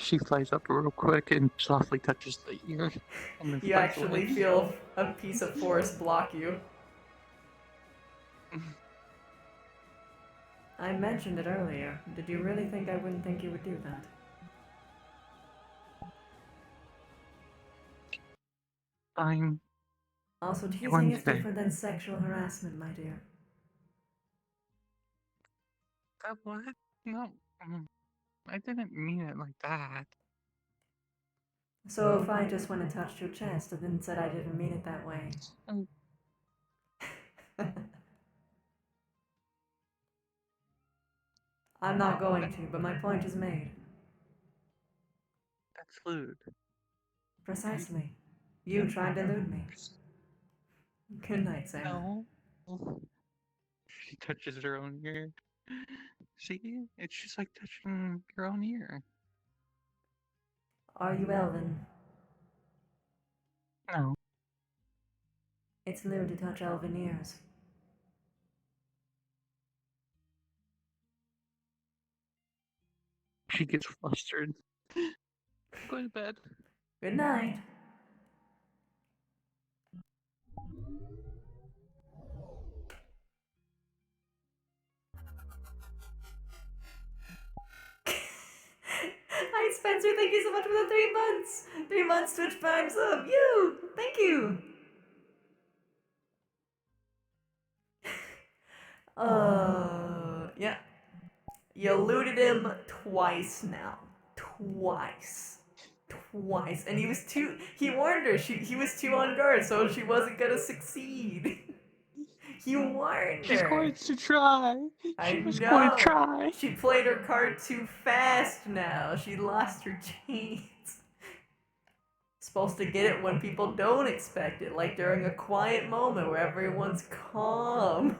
She flies up real quick and softly touches the ear, and then You flies actually away. feel a piece of forest block you. I mentioned it earlier. Did you really think I wouldn't think you would do that? Fine. Also, teasing One is day. different than sexual harassment, my dear. What? No, I didn't mean it like that. So if I just went and touched your chest and then said I didn't mean it that way. I'm not going to, but my point is made. That's lewd. Precisely. You tried to elude me. Good night, Sam. No. She touches her own ear. See? It's just like touching your own ear. Are you Elven? No. It's lewd to touch elven ears. She gets flustered. Go to bed. Good night. Hi, Spencer. Thank you so much for the 3 months. 3 months Twitch Prime sub. You. Thank you. Yeah. You eluded him twice now. Twice. And he warned her, he was too on guard, so she wasn't gonna succeed. He warned her. She's going to try. I was know. going to try. She played her card too fast now. She lost her chance. Supposed to get it when people don't expect it, like during a quiet moment where everyone's calm.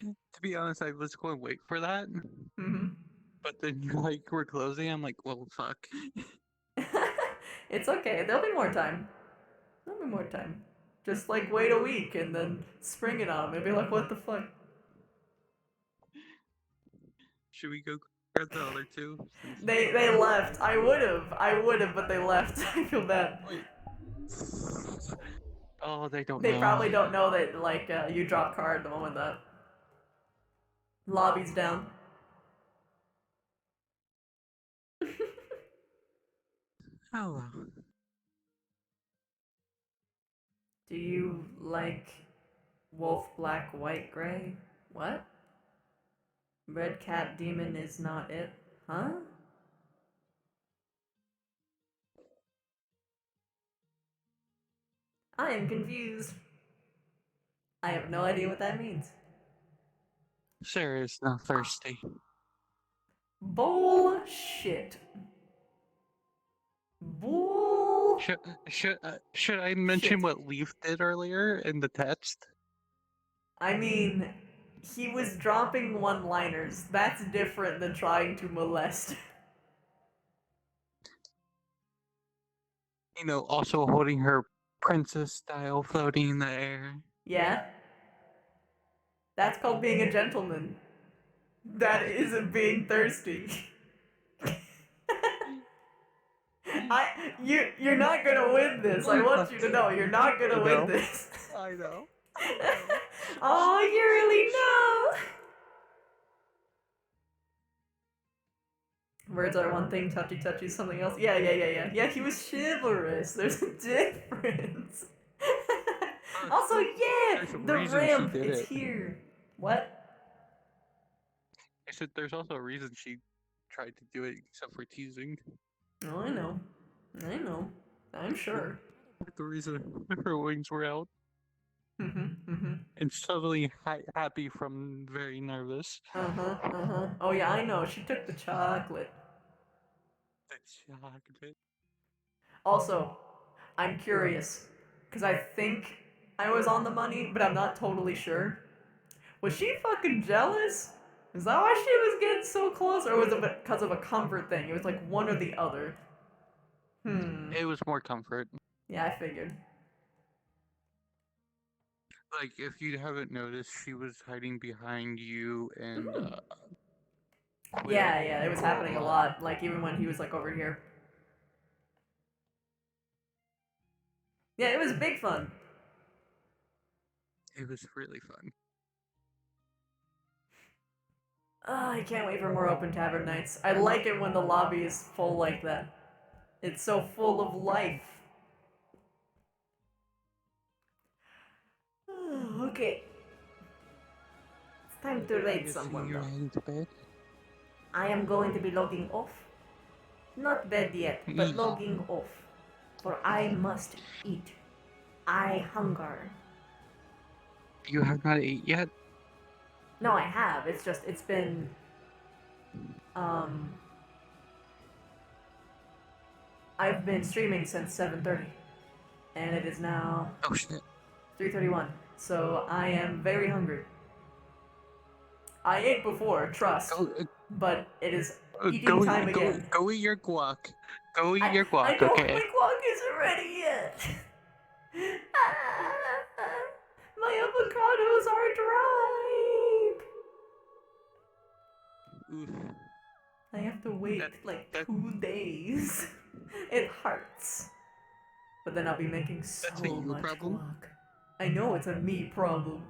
To be honest, I was going to wait for that. Mm-hmm. But then we're closing. I'm like, well, fuck. It's okay. There'll be more time. Just wait a week and then spring it on them and be like, what the fuck? Should we go grab the other two? They left. I would've, but they left. I feel bad. Wait. Oh, they don't know. They probably don't know that, you drop card the moment that lobby's down. Oh, well. Do you like wolf, black, white, gray? What? Red cat demon is not it? Huh? I am confused. I have no idea what that means. Sarah is not thirsty. Bullshit. Should I mention what Leaf did earlier in the text? I mean, he was dropping one-liners. That's different than trying to molest. You know, also holding her princess style floating in the air. Yeah? That's called being a gentleman. That isn't being thirsty. You're not gonna win this. I want you to know, you're not gonna win this. I know. Oh, you really know. Words are one thing, touchy something else. Yeah. Yeah, he was chivalrous. There's a difference. Also, yeah, the ramp is here. What? I said there's also a reason she tried to do it except for teasing. Oh, I know. I'm sure. The reason her wings were out. And suddenly happy from very nervous. Oh yeah, I know. She took the chocolate. The chocolate. Also, I'm curious, because I think I was on the money, but I'm not totally sure. Was she fucking jealous? Is that why she was getting so close, or was it because of a comfort thing? It was like one or the other. It was more comfort. Yeah, I figured. Like, if you haven't noticed, she was hiding behind you and quit. Yeah, it was happening a lot. Like even when he was like over here. Yeah, it was big fun. It was really fun. I can't wait for more open tavern nights. I like it when the lobby is full like that. It's so full of life. Okay. It's time to raid someone though. I am going to be logging off. Not bed yet, but logging off. For I must eat. I hunger. You have not ate yet? No, I have. It's just, it's been, I've been streaming since 7:30. And it is now... Oh shit. 3:31. So I am very hungry. I ate before, trust. But it is eating time again. Go eat your guac. Go eat your guac, I don't, okay? my guac isn't ready yet. My avocados are dry. I have to wait like 2 days. It hurts. But then I'll be making so much guac. I know it's a me problem.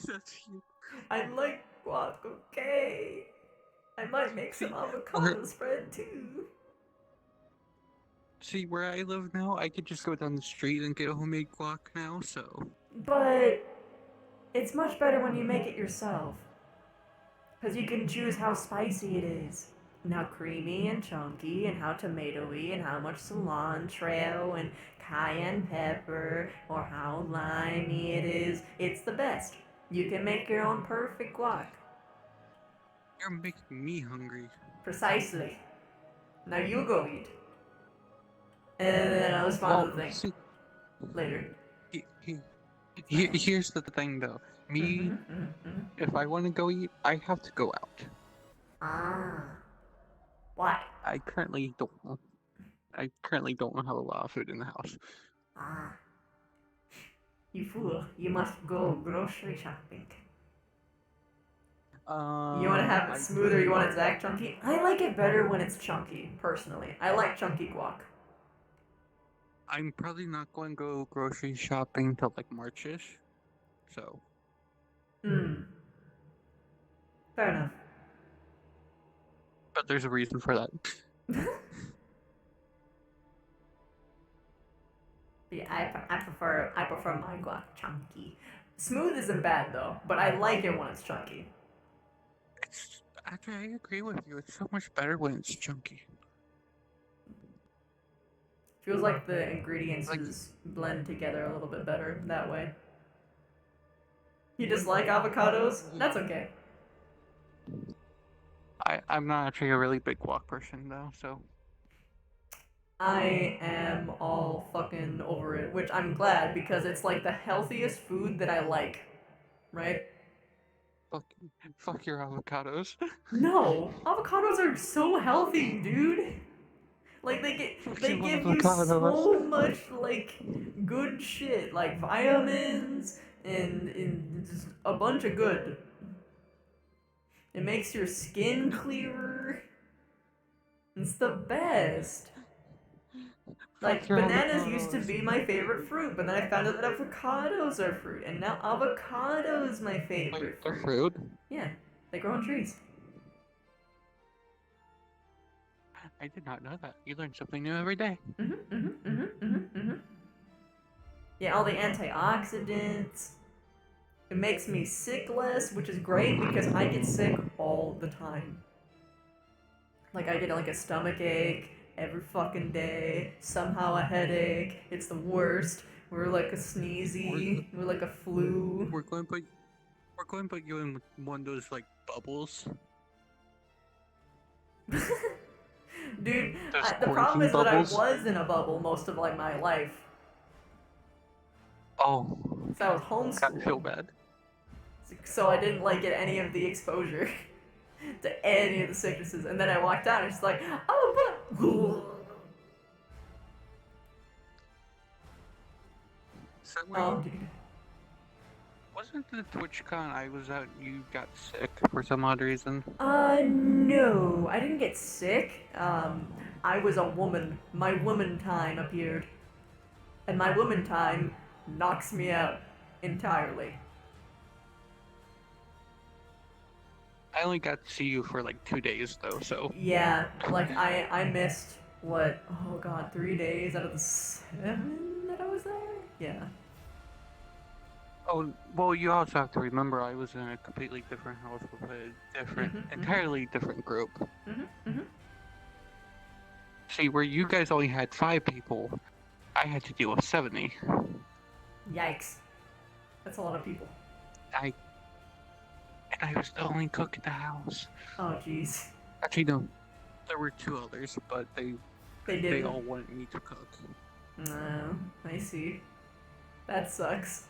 That's you. I like guac, okay? I might make some avocado spread too. See, where I live now, I could just go down the street and get a homemade guac now, so... But it's much better when you make it yourself. Because you can choose how spicy it is, and how creamy and chunky, and how tomatoey, and how much cilantro, and cayenne pepper, or how limey it is. It's the best. You can make your own perfect guac. You're making me hungry. Precisely. Now you go eat. And then I'll respond to the thing. Later. Here's the thing though. Me, if I want to go eat, I have to go out. Ah. Why? I currently don't have a lot of food in the house. Ah. You fool. You must go grocery shopping. You want to have it smooth or you want it exact chunky? I like it better when it's chunky, personally. I like chunky guac. I'm probably not going to go grocery shopping till like March-ish, so. Fair enough. But there's a reason for that. Yeah, I prefer my guac chunky. Smooth isn't bad though, but I like it when it's chunky. Actually, I agree with you. It's so much better when it's chunky. Feels like the ingredients blend together a little bit better that way. You dislike avocados? That's okay. I'm not actually a really big guac person though, so. I am all fucking over it, which I'm glad because it's like the healthiest food that I like, right? Fuck your avocados. No, avocados are so healthy, dude. Like they give you so much like good shit, like vitamins and just a bunch of good. It makes your skin clearer. It's the best. Like bananas used to be my favorite fruit, but then I found out that avocados are fruit, and now avocado is my favorite fruit. Yeah, they grow on trees. I did not know that. You learn something new every day. Yeah, all the antioxidants. It makes me sick less, which is great because I get sick all the time. Like I get like a stomach ache every fucking day, somehow a headache. It's the worst. We're like a sneezy. We're like a flu. We're going to put you in one of those like bubbles. Dude, the problem is that I was in a bubble most of like my life. Oh. So I was homeschooled. I feel bad. So I didn't like get any of the exposure to any of the sicknesses, and then I walked out and it's like, oh, but. So Oh, dude. Wasn't the TwitchCon I was at, you got sick for some odd reason? No, I didn't get sick. I was a woman. My woman time appeared. And my woman time knocks me out entirely. I only got to see you for like 2 days though, so. Yeah, like I missed what? Oh god, 3 days out of the 7 that I was there. Yeah. Oh, well, you also have to remember I was in a completely different house with a different, entirely different group. See, where you guys only had 5 people, I had to deal with 70. Yikes. That's a lot of people. And I was the only cook in the house. Oh jeez. Actually, no, there were 2 others, but they didn't. all wanted me to cook. Oh, I see. That sucks.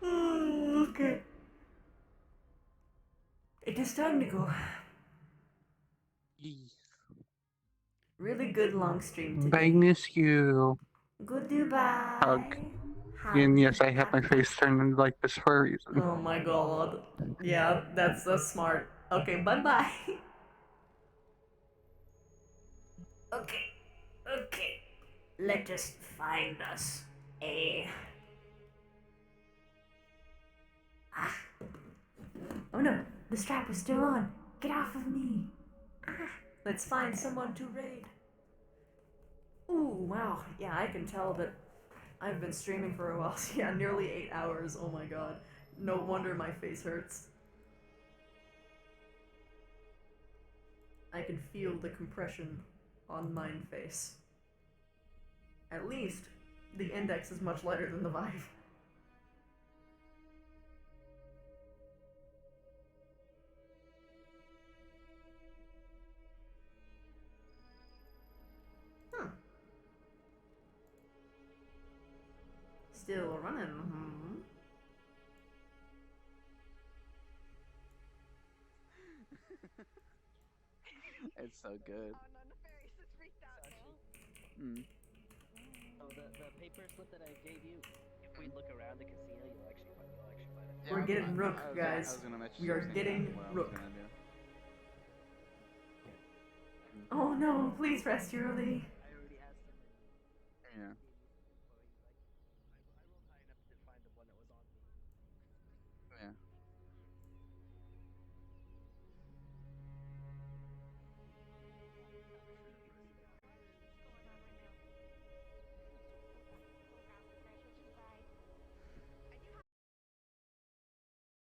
Okay. It is time to go. Really good long stream today. I miss you. Goodbye. Hug. And yes, I have my face turned like this for a reason. Oh my god. Yeah, that's so smart. Okay, bye-bye. Okay. Let us find us a... Oh no, the strap was still on. Get off of me. Let's find someone to raid. Ooh, wow. Yeah, I can tell that I've been streaming for a while. Yeah, nearly 8 hours. Oh my god. No wonder my face hurts. I can feel the compression on mine face. At least, the index is much lighter than the Vive. Still running, It's so good. Oh, the paper slip that I gave you, if we look around the casino, you'll actually find it. We're getting rook, guys. We are getting rook. Oh no, please rest early.